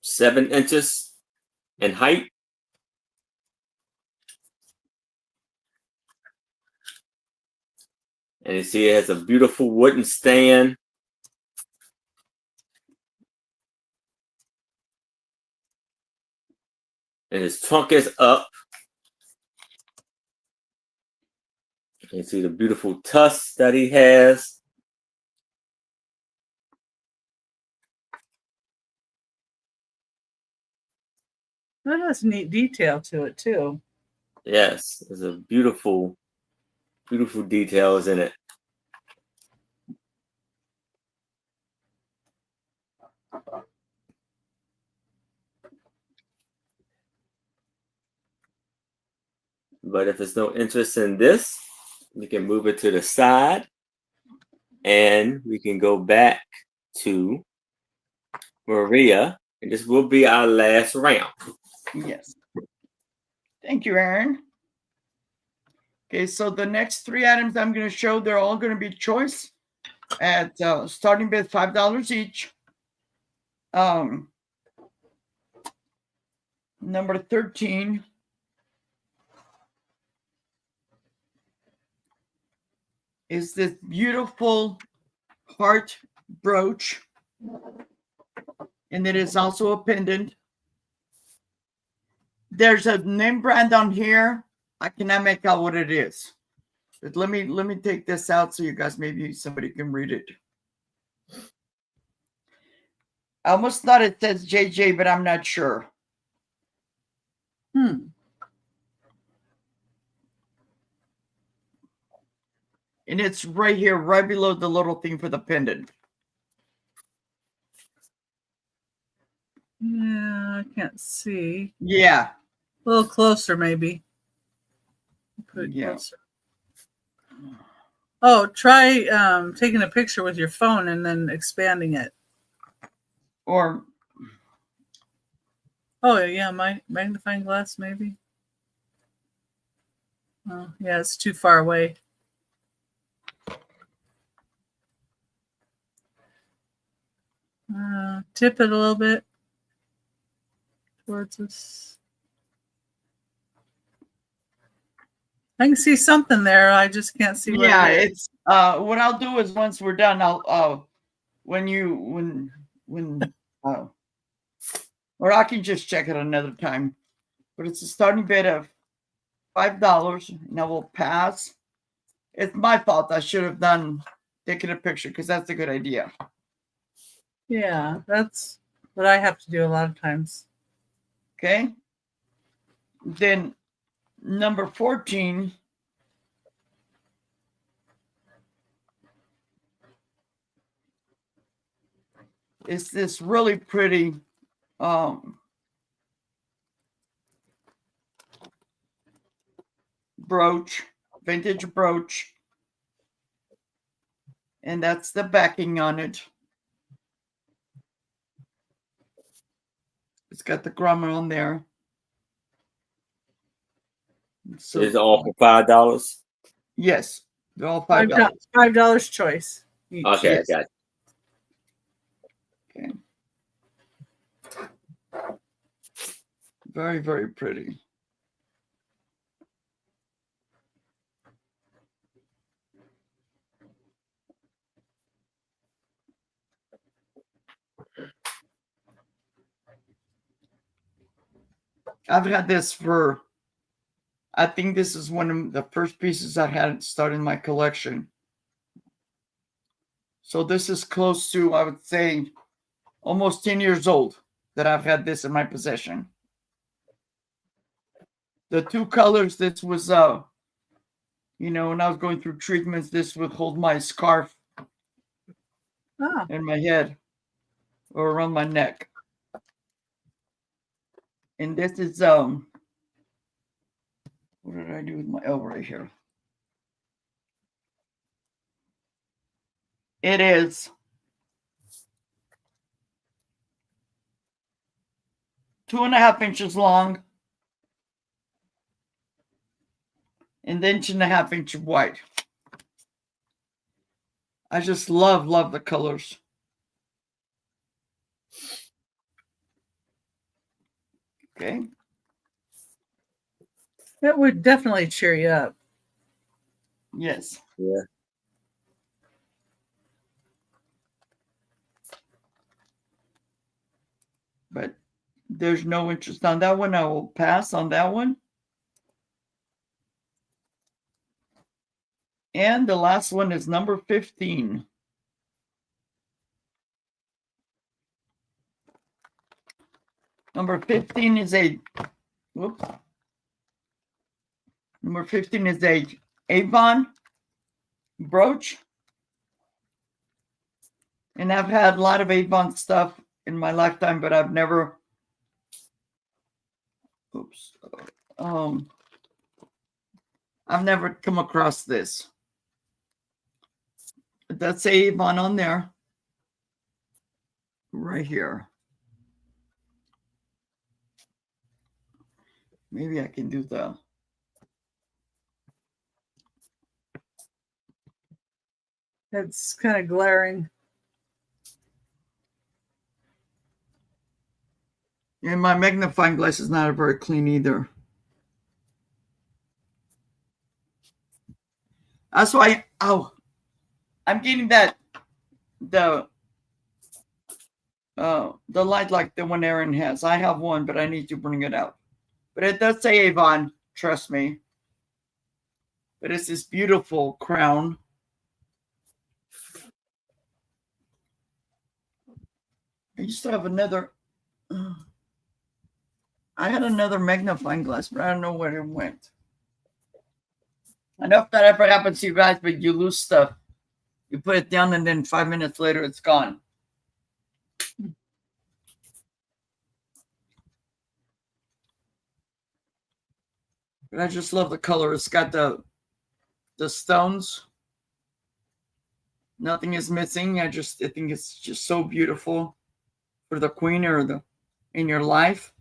7 inches in height. And you see it has a beautiful wooden stand. And his trunk is up. You can see the beautiful tusks that he has. That has neat detail to it too. Yes, there's a beautiful, beautiful details in it. But if there's no interest in this, we can move it to the side and we can go back to Maria, and this will be our last round. Yes. Thank you, Aaron. Okay, so the next 3 items I'm going to show, they're all going to be choice at starting with $5 each. Number 13 is this beautiful heart brooch, and it is also a pendant. There's a name brand on here. I cannot make out what it is. But let me take this out so you guys, maybe somebody can read it. I almost thought it says JJ, but I'm not sure. And it's right here, right below the little thing for the pendant. Yeah, I can't see. Yeah. A little closer, maybe. Put it Yeah. closer. Oh, try taking a picture with your phone and then expanding it. Or Oh, yeah, my magnifying glass, maybe. Oh, yeah, it's too far away. Tip it a little bit towards us. I can see something there. I just can't see what yeah, it is. it's what I'll do is once we're done, I'll or I can just check it another time. But it's a starting bid of $5, and I will pass. It's my fault. I should have taken a picture because that's a good idea. Yeah, that's what I have to do a lot of times. Okay. Then number 14 is this really pretty brooch, vintage brooch. And that's the backing on it. It's got the grommet on there. So It's all for $5. yes, they're all $5. $5 choice. Each. Okay, Yes. I got Okay. Very, very pretty. I've had this for, I think this is one of the first pieces I had started in my collection. So this is close to, I would say, almost 10 years old that I've had this in my possession. The two colors, this was, when I was going through treatments, this would hold my scarf in my head or around my neck. And this is, what did I do with my L right here? It is 2.5 inches long and 1.5 inches wide. I just love the colors. Okay. That would definitely cheer you up. Yes. Yeah. But there's no interest on that one. I will pass on that one. And the last one is number 15. Number 15 is a Avon brooch. And I've had a lot of Avon stuff in my lifetime, but I've never I've never come across this. That's Avon on there. Right here. Maybe I can do that. It's kind of glaring. And my magnifying glass is not very clean either. That's why, I'm getting the light like the one Aaron has. I have one, but I need to bring it out. But it does say Avon, trust me. But it's this beautiful crown. I used to have another. I had another magnifying glass, but I don't know where it went. I know if that ever happens to you guys, but you lose stuff. You put it down, and then 5 minutes later, it's gone. But I just love the color. It's got the stones. Nothing is missing. I think it's just so beautiful for the queen or in your life.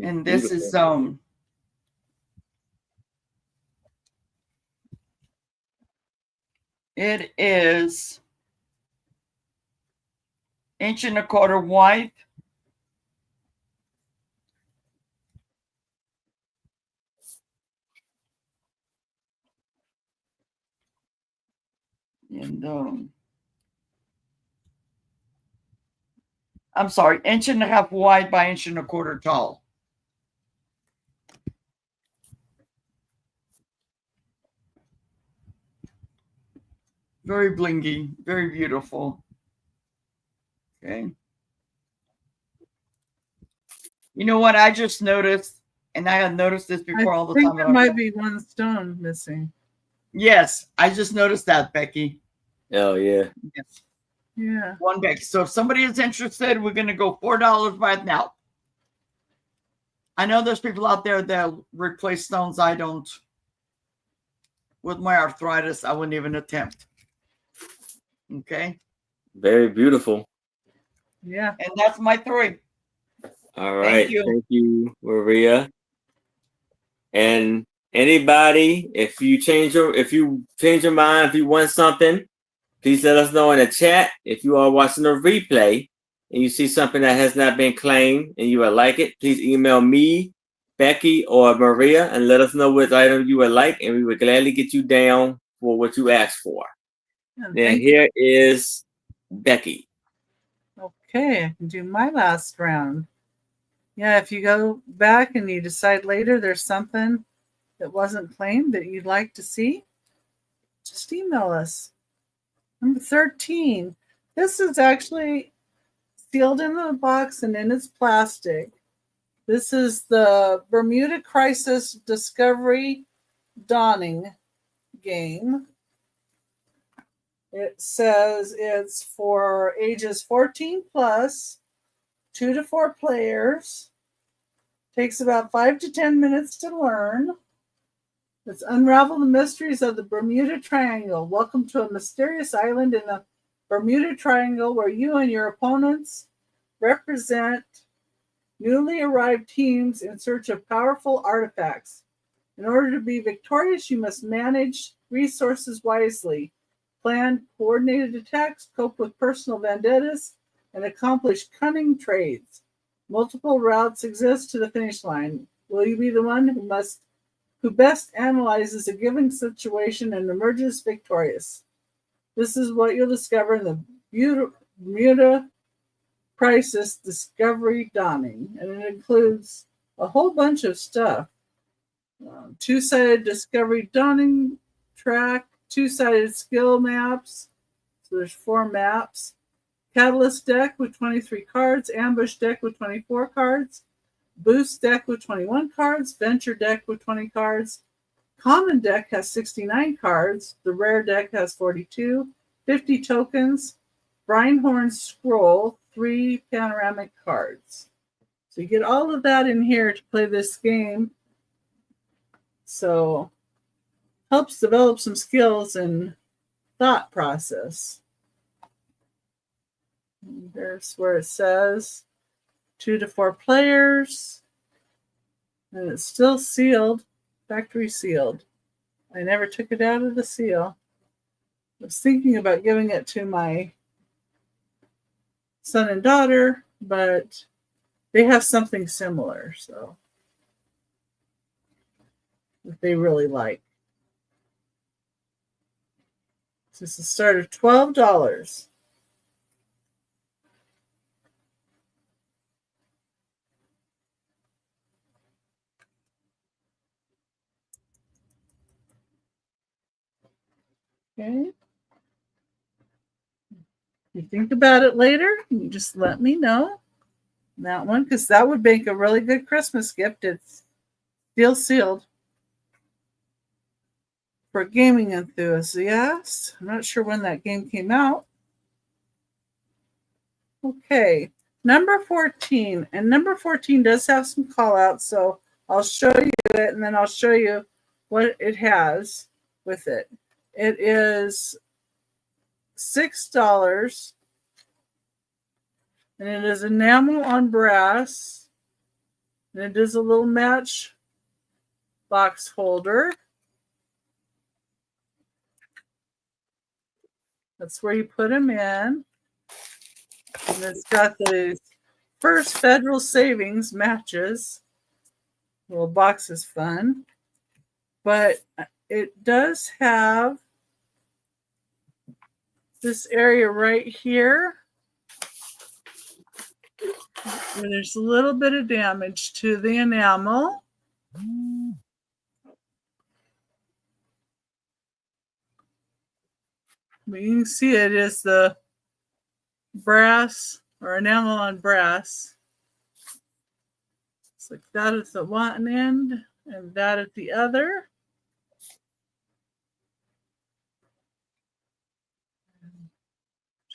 And this Beautiful. is it is 1.25 inch wide. And I'm sorry, 1.5 inch wide by 1.25 inch tall. Very blingy, very beautiful. Okay. You know what I just noticed, and I had noticed this before all the I think time. there might be one stone missing. Yes, I just noticed that, Becky. Oh yeah. Yes. Yeah. One Becky. So if somebody is interested, we're going to go $4 right now. I know there's people out there that replace stones. I don't. With my arthritis, I wouldn't even attempt. Okay. Very beautiful. Yeah. And that's my 3. All right. you. Thank you, Maria. And anybody, if you change your mind, if you want something, please let us know in the chat. If you are watching the replay and you see something that has not been claimed and you would like it, please email me, Becky, or Maria and let us know which item you would like, and we would gladly get you down for what you asked for. Then here is Becky. Okay, I can do my last round. Yeah, if you go back and you decide later there's something that wasn't claimed that you'd like to see, just email us. Number 13. This is actually sealed in the box and in its plastic. This is the Bermuda Crisis Discovery Dawning game. It says it's for ages 14 plus, 2 to 4 players. Takes about 5 to 10 minutes to learn. Let's unravel the mysteries of the Bermuda Triangle. Welcome to a mysterious island in the Bermuda Triangle where you and your opponents represent newly arrived teams in search of powerful artifacts. In order to be victorious, you must manage resources wisely, plan coordinated attacks, cope with personal vendettas, and accomplish cunning trades. Multiple routes exist to the finish line. Will you be the one who best analyzes a given situation and emerges victorious? This is what you'll discover in the Bermuda Crisis Discovery Dawning, and it includes a whole bunch of stuff. Two-sided Discovery Dawning track, two-sided skill maps. So there's 4 maps. Catalyst deck with 23 cards, ambush deck with 24 cards, boost deck with 21 cards, venture deck with 20 cards. Common deck has 69 cards. The rare deck has 42, 50 tokens. Breinhorn scroll, 3 panoramic cards. So you get all of that in here to play this game. So helps develop some skills and thought process. And there's where it says 2 to 4 players. And it's still sealed, factory sealed. I never took it out of the seal. I was thinking about giving it to my son and daughter, but they have something similar, so that they really like. This is a start of $12. Okay. You think about it later, you just let me know that one, because that would make a really good Christmas gift. It's still sealed for gaming enthusiasts. I'm not sure when that game came out. Okay, number 14. And number 14 does have some call outs, so I'll show you it and then I'll show you what it has with it. It is $6, and it is enamel on brass, and it is a little match box holder. That's where you put them in. And it's got the first federal savings matches. Little box is fun. But it does have this area right here where there's a little bit of damage to the enamel. But you can see it is the brass or enamel on brass. It's like that at the one end and that at the other.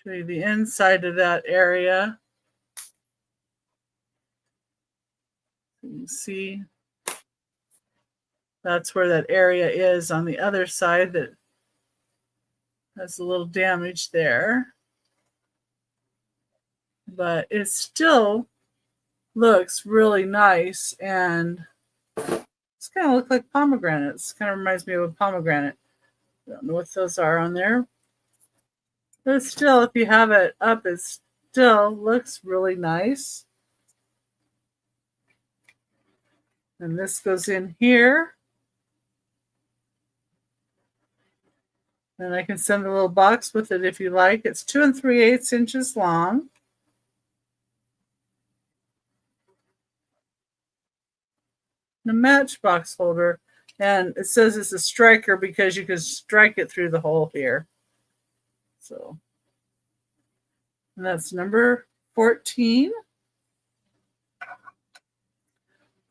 Show you the inside of that area. You can see that's where that area is on the other side that has a little damage there. But it still looks really nice, and it's kind of look like pomegranates. Kind of reminds me of a pomegranate. I don't know what those are on there. But still, if you have it up, it still looks really nice. And this goes in here. And I can send a little box with it if you like. It's 2 3/8 inches long. And a matchbox holder. And it says it's a striker because you can strike it through the hole here. So, and that's number 14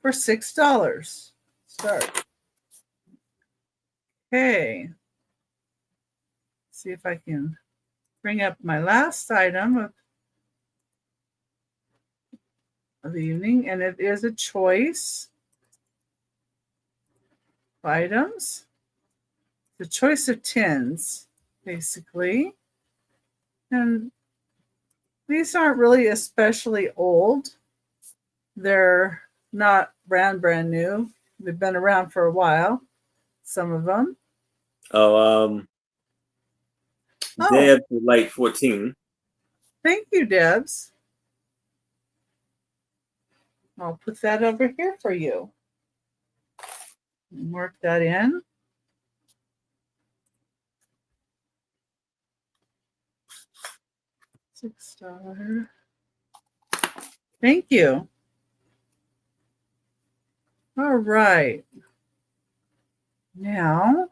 for $6. Start. Okay. See if I can bring up my last item of the evening, and it is a choice of items. The choice of tins, basically. And these aren't really especially old. They're not brand new. They've been around for a while, some of them. Deb would like 14. Thank you, Debs. I'll put that over here for you. Mark that in. $6. Thank you. All right. Now,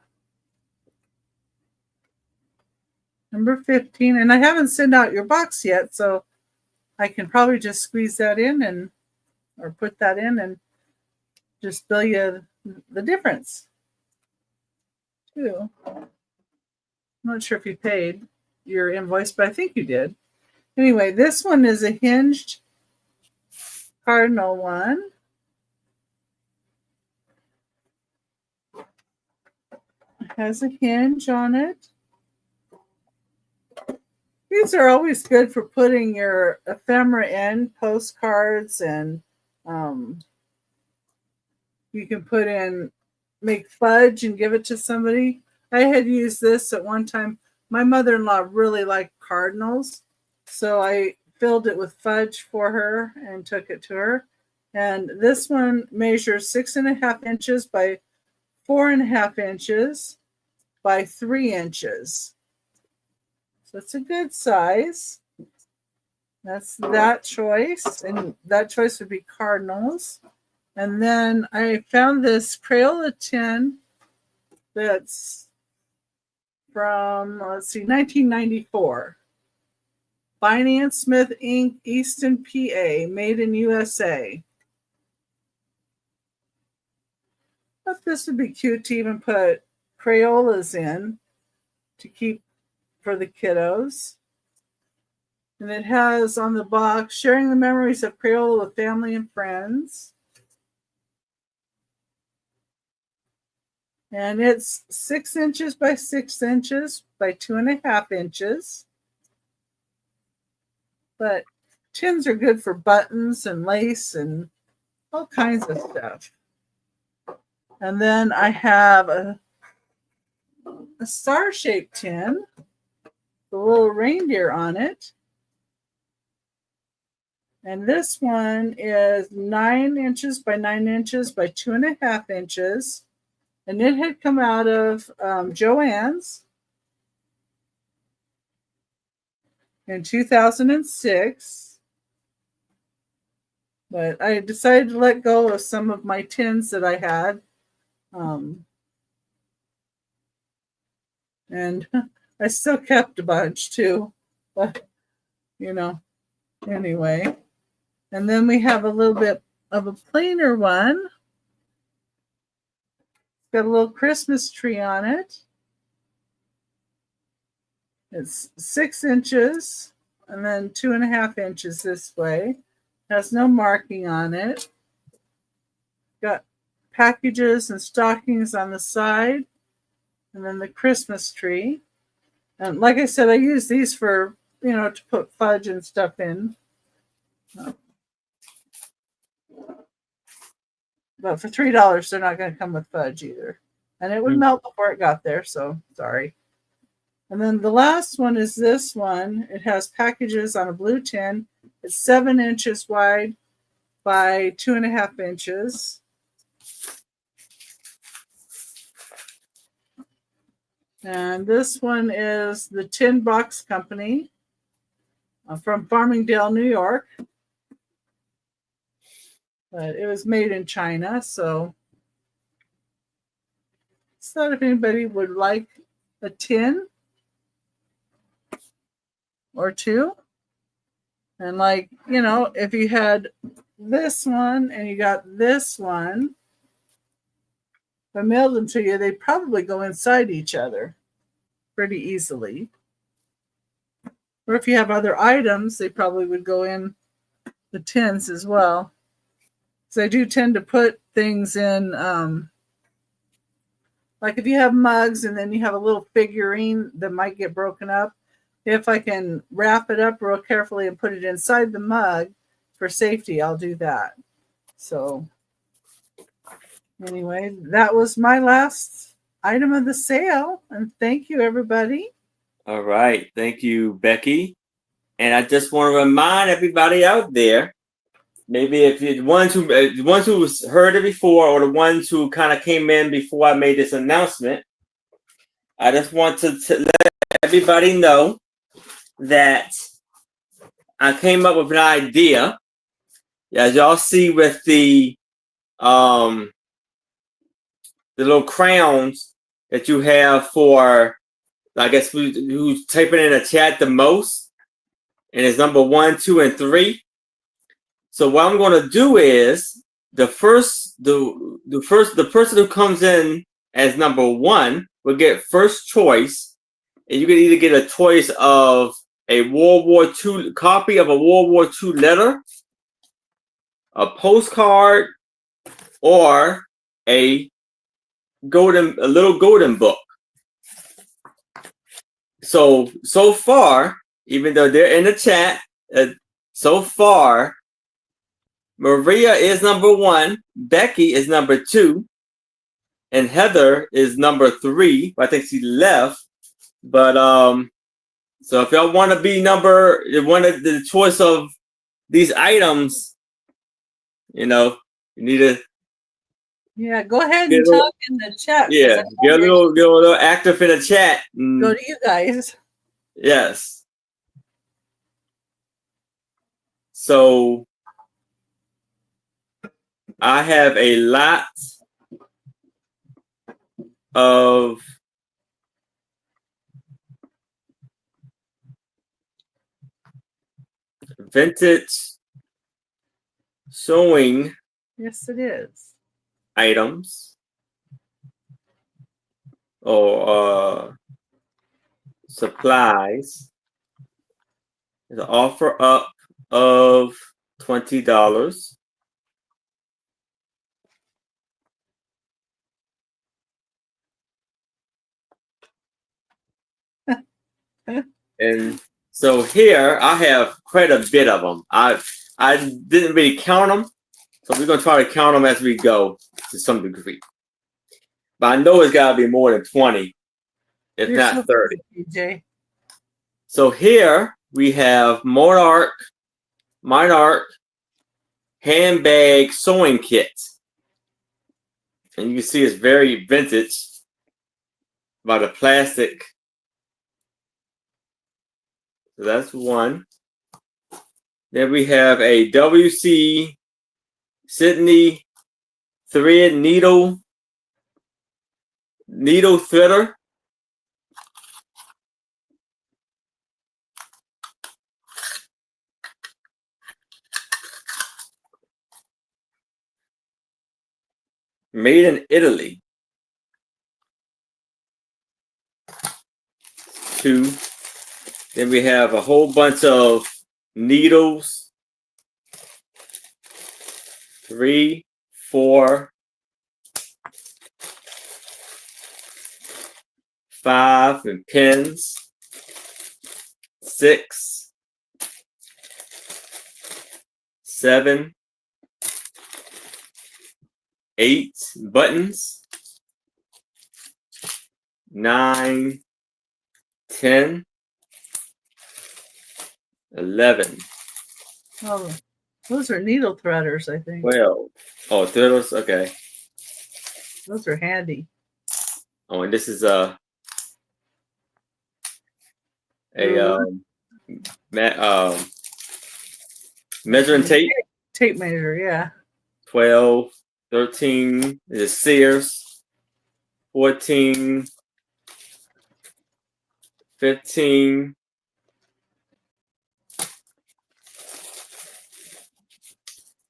number 15, and I haven't sent out your box yet, so I can probably just squeeze that in or put that in and just bill you the difference too. I'm not sure if you paid your invoice, but I think you did. Anyway, this one is a hinged cardinal one. It has a hinge on it. These are always good for putting your ephemera in, postcards, and you can put in, make fudge and give it to somebody. I had used this at one time. My mother-in-law really liked cardinals, so I filled it with fudge for her and took it to her. And this one measures 6.5 inches by 4.5 inches by 3 inches. So it's a good size. That's that choice. And that choice would be cardinals. And then I found this Crayola tin that's from, 1994. Finance Smith Inc., Easton, PA, made in USA. I thought this would be cute to even put Crayolas in to keep for the kiddos. And it has on the box, sharing the memories of Crayola with family and friends. And it's 6 inches by 6 inches by 2.5 inches. But tins are good for buttons and lace and all kinds of stuff. And then I have a star-shaped tin, the little reindeer on it. And this one is 9 inches by 9 inches by 2.5 inches. And it had come out of Joann's in 2006. But I decided to let go of some of my tins that I had. And I still kept a bunch too. But, anyway. And then we have a little bit of a plainer one. It's got a little Christmas tree on it. It's 6 inches and then 2.5 inches this way. Has no marking on it. Got packages and stockings on the side. And then the Christmas tree. And like I said, I use these for, to put fudge and stuff in. But for $3, they're not going to come with fudge either. And it would melt before it got there, so sorry. And then the last one is this one. It has packages on a blue tin. It's 7 inches wide by 2.5 inches. And this one is the Tin Box Company from Farmingdale, New York. But it was made in China, so I thought if anybody would like a tin or two. And if you had this one and you got this one, if I mailed them to you, they'd probably go inside each other pretty easily. Or if you have other items, they probably would go in the tins as well. So I do tend to put things in, like if you have mugs and then you have a little figurine that might get broken up, if I can wrap it up real carefully and put it inside the mug for safety, I'll do that. So anyway, that was my last item of the sale. And thank you, everybody. All right. Thank you, Becky. And I just want to remind everybody out there, maybe if you're the ones who heard it before or the ones who kind of came in before I made this announcement, I just want to let everybody know that I came up with an idea. As y'all see with the little crowns that you have for, I guess, who's typing in a chat the most, and it's number 1, 2, and 3. So what I'm going to do is the person who comes in as number 1 will get first choice, and you can either get a choice of a World War II copy of a World War II letter, a postcard, or a little golden book. So far, even though they're in the chat, so far, Maria is number 1, Becky is number 2, and Heather is number 3. I think she left. But so if y'all want to be the choice of these items, you need to go ahead and talk in the chat. Yeah, get a little active in the chat. Go to you guys. Yes. So I have a lot of vintage sewing. Yes, it is. Items or supplies. There's an offer up of $20. And so here I have quite a bit of them. I didn't really count them, so we're gonna try to count them as we go to some degree. But I know it's got to be more than 20, if You're not so 30. funny, PJ. So here we have Monarch handbag sewing kit. And you can see it's very vintage by the plastic. So that's one. Then we have a WC Sydney thread needle threader. Made in Italy. 2. Then we have a whole bunch of needles. 3, 4, 5, and pins. 6, 7, 8 buttons. 9, 10, 11, Oh, those are needle threaders, I think. 12. Oh, threaders. Okay. Those are handy. Oh, and this is a measuring tape. Tape measure, yeah. 12, 13 is Sears. 14, 15,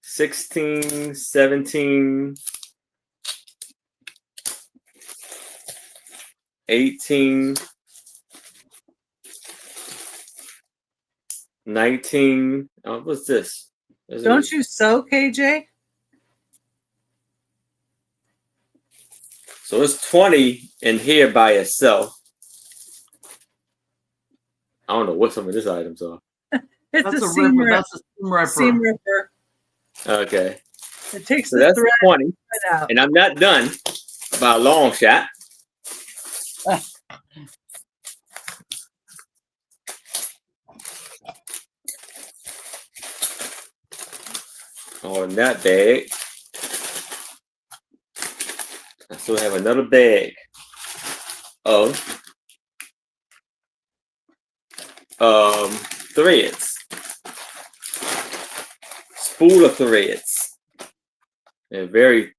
16, 17, 18, 19. Oh, what's this? Don't you sew, KJ? So it's 20 in here by itself. I don't know what some of these items are. It's That's a a seam ripper. ripper. That's a seam ripper. Seam ripper. Okay. It takes So the that's thread 20. out. And I'm not done by a long shot. On that bag, I still have another bag of threads, spool of threads, and very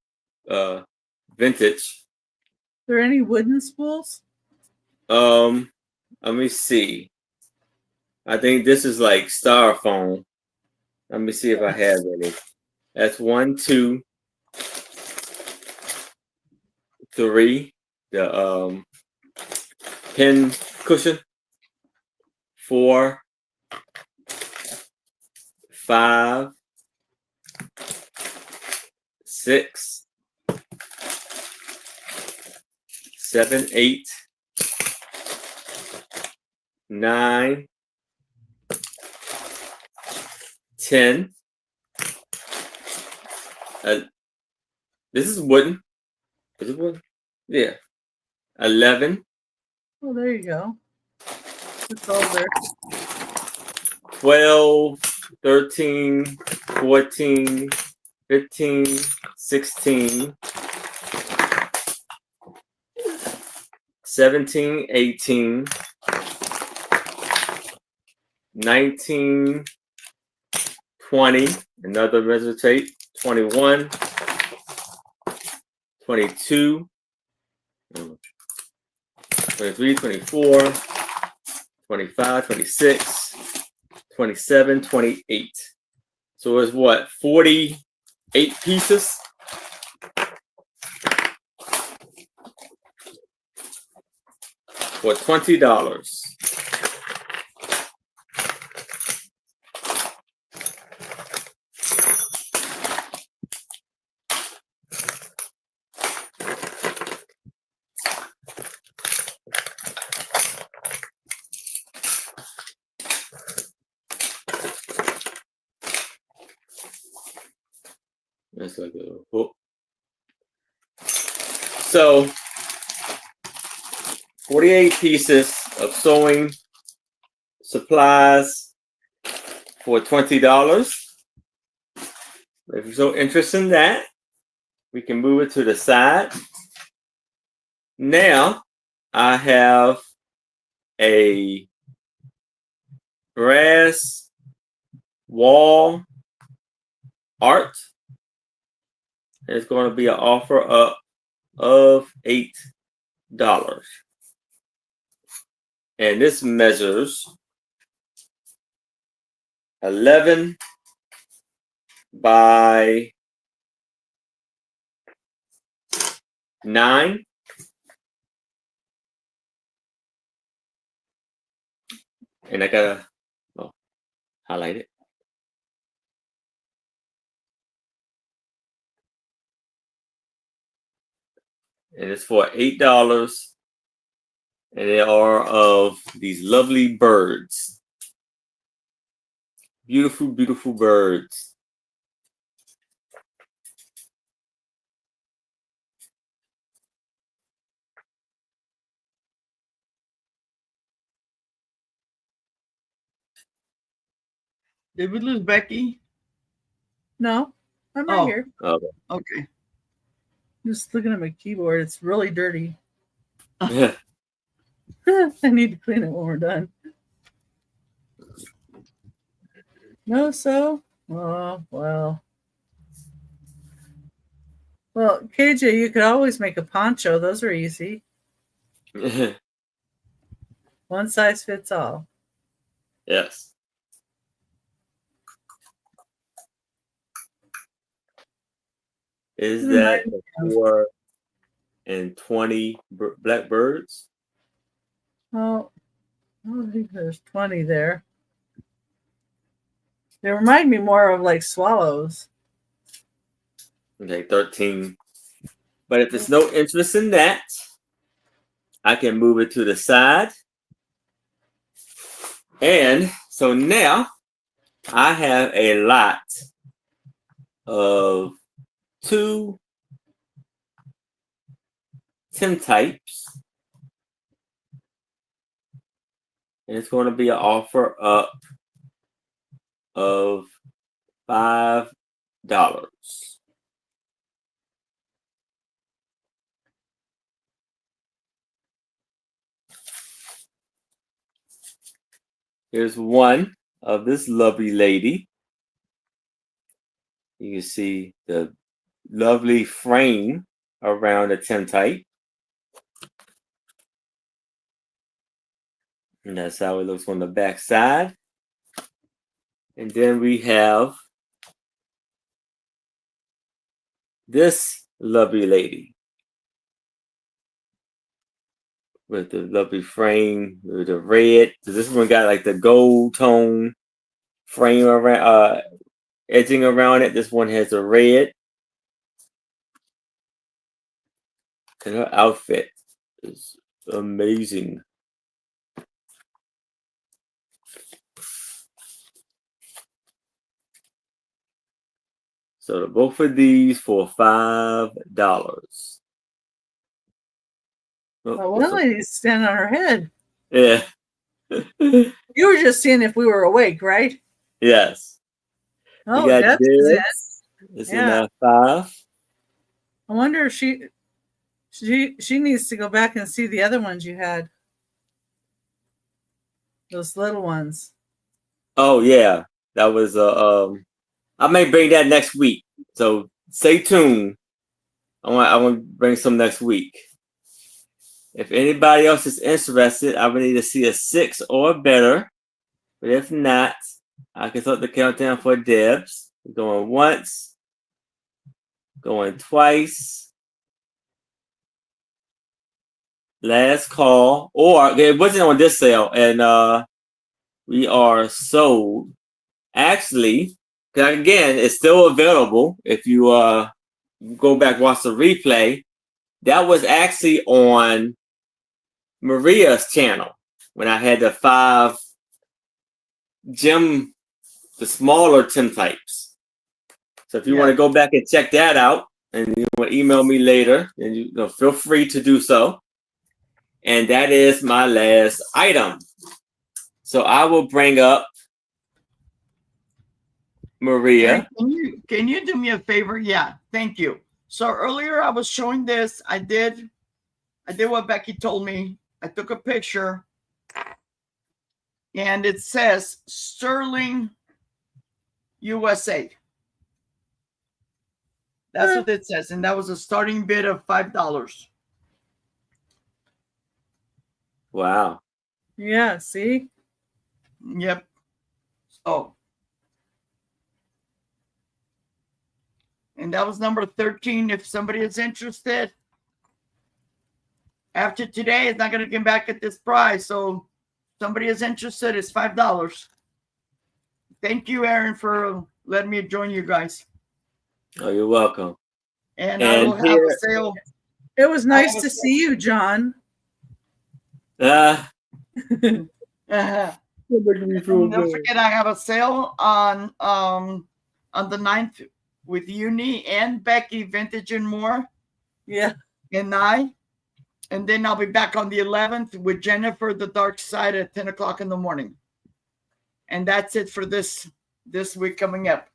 vintage. Are there any wooden spools? Let me see. I think this is like styrofoam. Let me see if I have any. That's 1, 2, 3. The pin cushion. 4, 5, 6, 7, 8, 9, 10. This is wooden. Is it wooden? Yeah. 11, Oh, there you go. It's older. 12, 13, 14, 15, 16, 17, 18, 19, 20, another measure tape, 21, 22, 23, 24, 25, 26, 27, 28. So it's what, 48 pieces? For $20. looks like a hook. So 48 pieces of sewing supplies for $20. If you're so interested in that, we can move it to the side. Now I have a brass wall art. It's going to be an offer up of $8. And this measures 11 by 9. And I gotta highlight it. And it's for $8. And they are of these lovely birds. Beautiful, beautiful birds. Did we lose Becky? No, I'm right here. Okay. Just looking at my keyboard. It's really dirty. Yeah. I need to clean it when we're done. No, so? Oh, well. Well, KJ, you could always make a poncho. Those are easy. One size fits all. Yes. Is that 4 and 20 blackbirds? Oh, I don't think there's 20 there. They remind me more of like swallows. Okay, 13. But if there's no interest in that, I can move it to the side. And so now I have a lot of 2 tintypes. And it's going to be an offer up of $5. Here's one of this lovely lady. You can see the lovely frame around the tintype. And that's how it looks on the back side. And then we have this lovely lady with the lovely frame with the red. So this one got like the gold tone frame around, edging around it. This one has a red. And her outfit is amazing. So both of these for $5. Well, one lady's standing on her head. Yeah. You were just seeing if we were awake, right? Yes. Oh, we got Deb's is in. It's Yeah. in 5. I wonder if she needs to go back and see the other ones you had. Those little ones. Oh yeah, that was I may bring that next week. So stay tuned. I want to bring some next week. If anybody else is interested, I would need to see a 6 or better. But if not, I can start the countdown for Debs. Going once, going twice. Last call, or it wasn't on this sale, and we are sold. Actually, again, it's still available. If you go back watch the replay, that was actually on Maria's channel when I had the 5 the smaller tintypes. So if you want to go back and check that out, and you want to email me later, then you know, feel free to do so. And that is my last item. So I will bring up Maria. Aaron, can you do me a favor? Yeah, thank you. So earlier I was showing this. I did what Becky told me. I took a picture, and it says Sterling, USA. That's what it says, and that was a starting bid of $5. Wow. Yeah, see? Yep. So, and that was number 13. If somebody is interested, after today, it's not going to come back at this price. So, if somebody is interested, it's $5. Thank you, Aaron, for letting me join you guys. Oh, you're welcome. And I will have a sale. It was nice to see you, John. And don't forget, I have a sale on the 9th with Uni and Becky, Vintage and More. Yeah. And then I'll be back on the 11th with Jennifer, The Dark Side, at 10 o'clock in the morning. And that's it for this week coming up.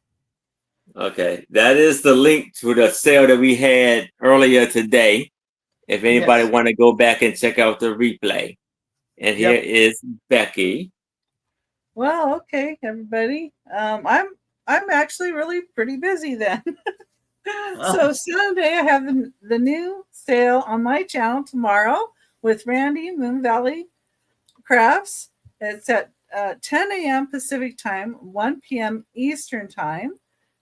Okay, that is the link to the sale that we had earlier today. If anybody want to go back and check out the replay. And here is Becky. Well, okay, everybody. I'm actually really pretty busy then. So Sunday I have the new sale on my channel tomorrow with Randy, Moon Valley Crafts. It's at 10 a.m. Pacific time, 1 p.m. Eastern time.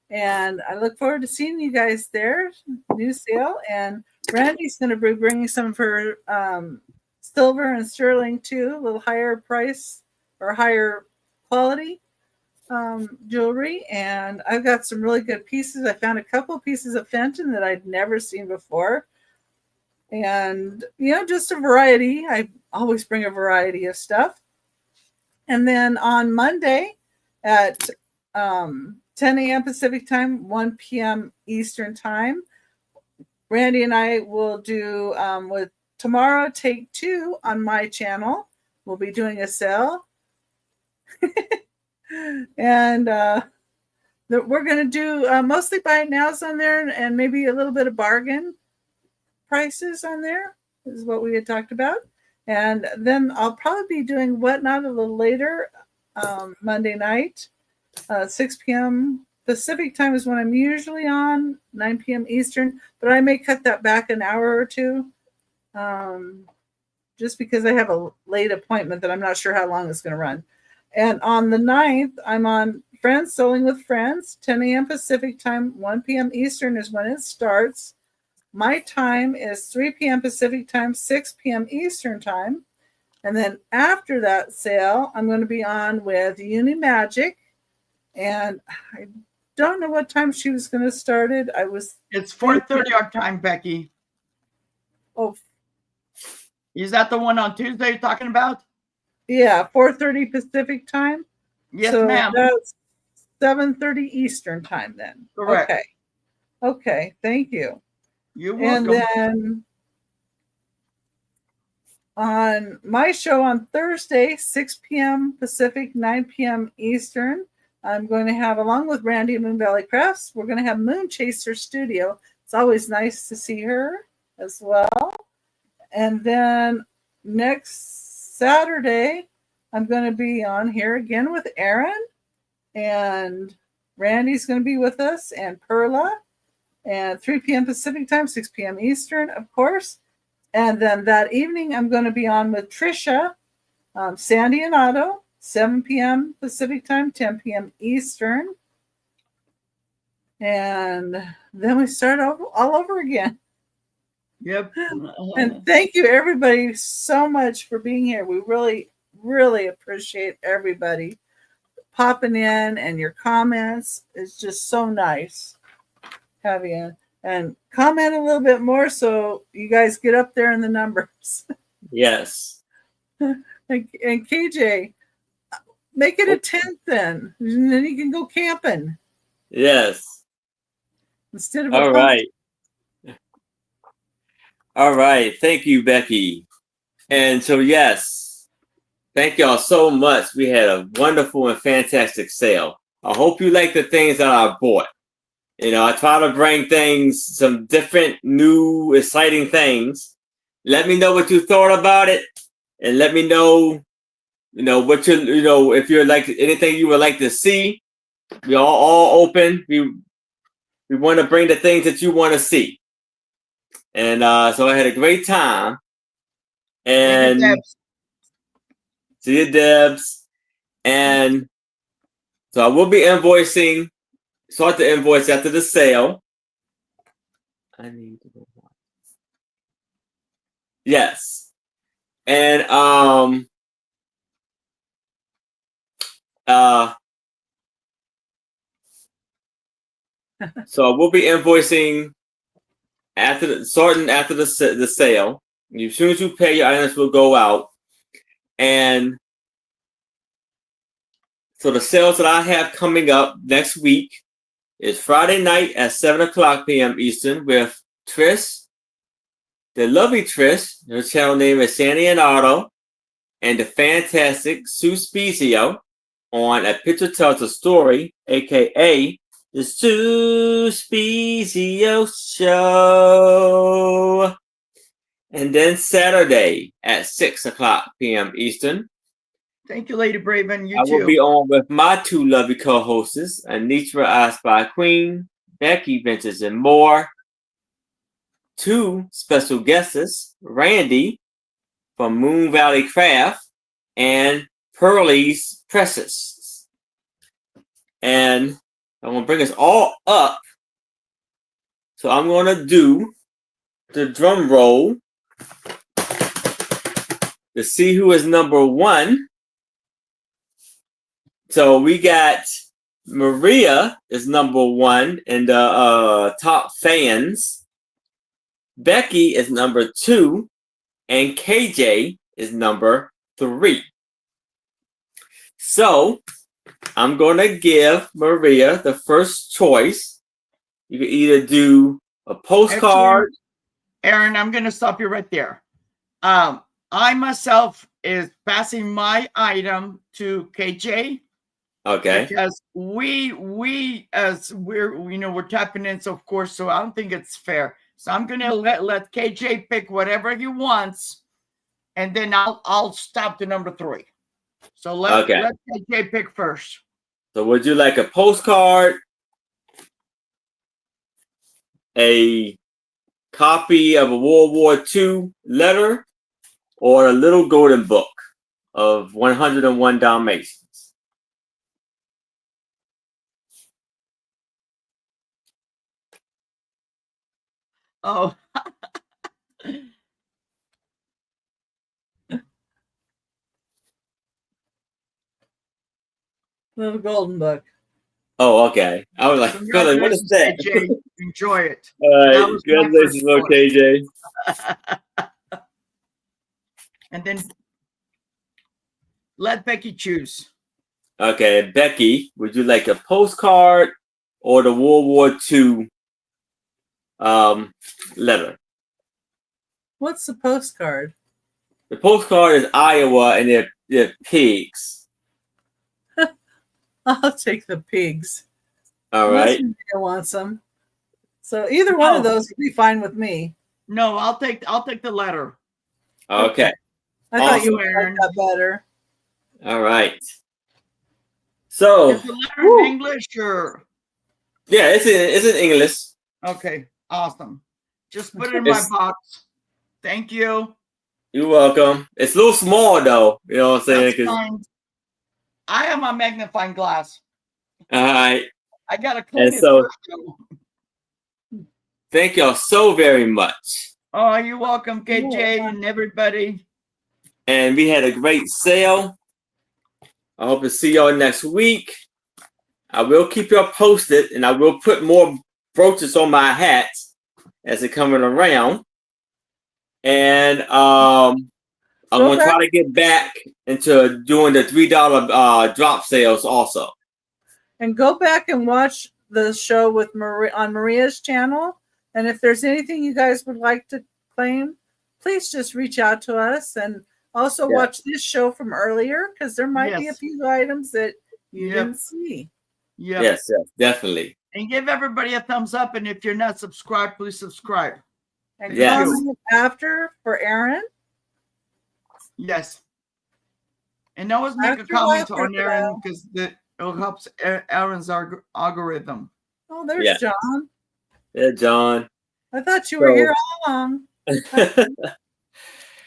And I look forward to seeing you guys there. New sale. And Randy's going to be bringing some for silver and sterling too, a little higher price or higher quality jewelry. And I've got some really good pieces. I found a couple pieces of Fenton that I'd never seen before. And, you know, just a variety. I always bring a variety of stuff. And then on Monday at 10 a.m. Pacific time, 1 p.m. Eastern time, Randy and I will do with tomorrow take 2 on my channel. We'll be doing a sale. And we're going to do mostly buy nows on there and maybe a little bit of bargain prices on there is what we had talked about. And then I'll probably be doing Whatnot a little later Monday night. 6 p.m. Pacific time is when I'm usually on, 9 p.m. Eastern, but I may cut that back an hour or two just because I have a late appointment that I'm not sure how long it's going to run. And on the 9th, I'm on Friends Sewing with Friends, 10 a.m. Pacific time, 1 p.m. Eastern is when it starts. My time is 3 p.m. Pacific time, 6 p.m. Eastern time. And then after that sale, I'm going to be on with Uni Magic. And I don't know what time she was going to start it. It's 4:30 our time, Becky. Oh, is that the one on Tuesday you're talking about? Yeah, 4:30 Pacific time. Yes, so ma'am. That's 7:30 Eastern time then. Correct. Okay. Thank you. You're welcome. And then on my show on Thursday, 6 p.m. Pacific, 9 p.m. Eastern, I'm going to have, along with Randy Moon Valley Crafts, we're going to have Moon Chaser Studio. It's always nice to see her as well. And then next Saturday, I'm going to be on here again with Aaron. And Randy's going to be with us, and Perla. And 3 p.m. Pacific time, 6 p.m. Eastern, of course. And then that evening, I'm going to be on with Trisha, Sandy and Otto, 7 p.m. Pacific time, 10 p.m. Eastern. And then we start all over again. Yep. And thank you, everybody, so much for being here. We really, really appreciate everybody popping in, and your comments. It's just so nice have you. And comment a little bit more so you guys get up there in the numbers. Yes. And KJ, make it a 10th then. And then you can go camping. Yes. instead of a All post. right. All right. Thank you, Becky. And so, yes, thank y'all so much. We had a wonderful and fantastic sale. I hope you like the things that I bought. You know, I try to bring things, some different, new, exciting things. Let me know what you thought about it, and let me know, what if you're like anything you would like to see. We are all open. We want to bring the things that you want to see. And so I had a great time. And see you, Debs. And so I will be start the invoice after the sale. I need to go. Yes. And so we'll be invoicing starting after the sale. As soon as you pay, your items will go out. And so the sales that I have coming up next week is Friday night at 7:00 p.m. Eastern with Trish, the lovely Trish. Her channel name is Sandy and Otto, and the fantastic Sue Spezio on A Picture Tells a Story, aka the Sue Spezio Show. And then Saturday at 6:00 p.m. Eastern. Thank you, Lady Braven. You I too. will be on with my two lovely co-hosts, Anitra, I Spy Queen, Becky, Ventures and More. Two special guests, Randy from Moon Valley Craft and Pearly's Precious. And I'm going to bring us all up. So I'm going to do the drum roll to see who is number one. So we got Maria is number one in the top fans. Becky is number two, and KJ is number three. So I'm going to give Maria the first choice. You can either do a postcard. Aaron, I'm going to stop you right there. I myself is passing my item to KJ. Okay. Because we as we're tapping in, so of course, so I don't think it's fair. So I'm gonna let KJ pick whatever he wants, and then I'll stop to number three. So let KJ pick first. So would you like a postcard, a copy of a World War II letter, or a little golden book of 101 Dalmatians? Oh. Little golden book. Oh, okay. I was like, what is that? KJ, enjoy it. All right. Congratulations, KJ. And then let Becky choose. Okay, Becky, would you like a postcard or the World War II letter? What's the postcard? The postcard is Iowa, and they're pigs. I'll take the pigs. All right. I want some. So either one of those would be fine with me. No, I'll take the letter. Okay. I thought you would like that better. All right. So is the letter in English or? Yeah, it's in English. Okay, awesome. Just put it in my box. Thank you. You're welcome. It's a little small though. You know what I'm saying? That's fine. I have my magnifying glass. All right. I gotta clean it so, first. Thank y'all so very much. Oh, you're welcome, KJ and everybody. And we had a great sale. I hope to see y'all next week. I will keep y'all posted, and I will put more brooches on my hats as they're coming around. And I'm going to try to get back into doing the $3 drop sales also. And go back and watch the show with Maria on Maria's channel. And if there's anything you guys would like to claim, please just reach out to us, and also watch this show from earlier, because there might be a few items that you didn't see. Yes, definitely. And give everybody a thumbs up. And if you're not subscribed, please subscribe. And comment after for Aaron. Yes. And always make a comment on Aaron, because it helps Aaron's algorithm. Oh, there's John. Yeah, John. I thought you were here all along.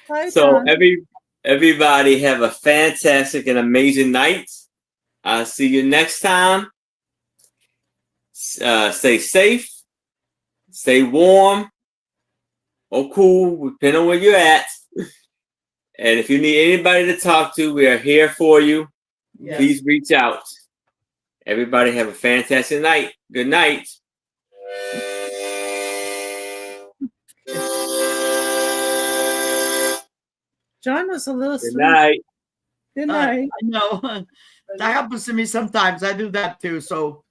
Hi, so John. everybody have a fantastic and amazing night. I'll see you next time. Stay safe, stay warm or cool, depending on where you're at. And if you need anybody to talk to, we are here for you. Yes. Please reach out. Everybody have a fantastic night. Good night. John was a little Good night. Good night. I know. That happens to me sometimes. I do that too. So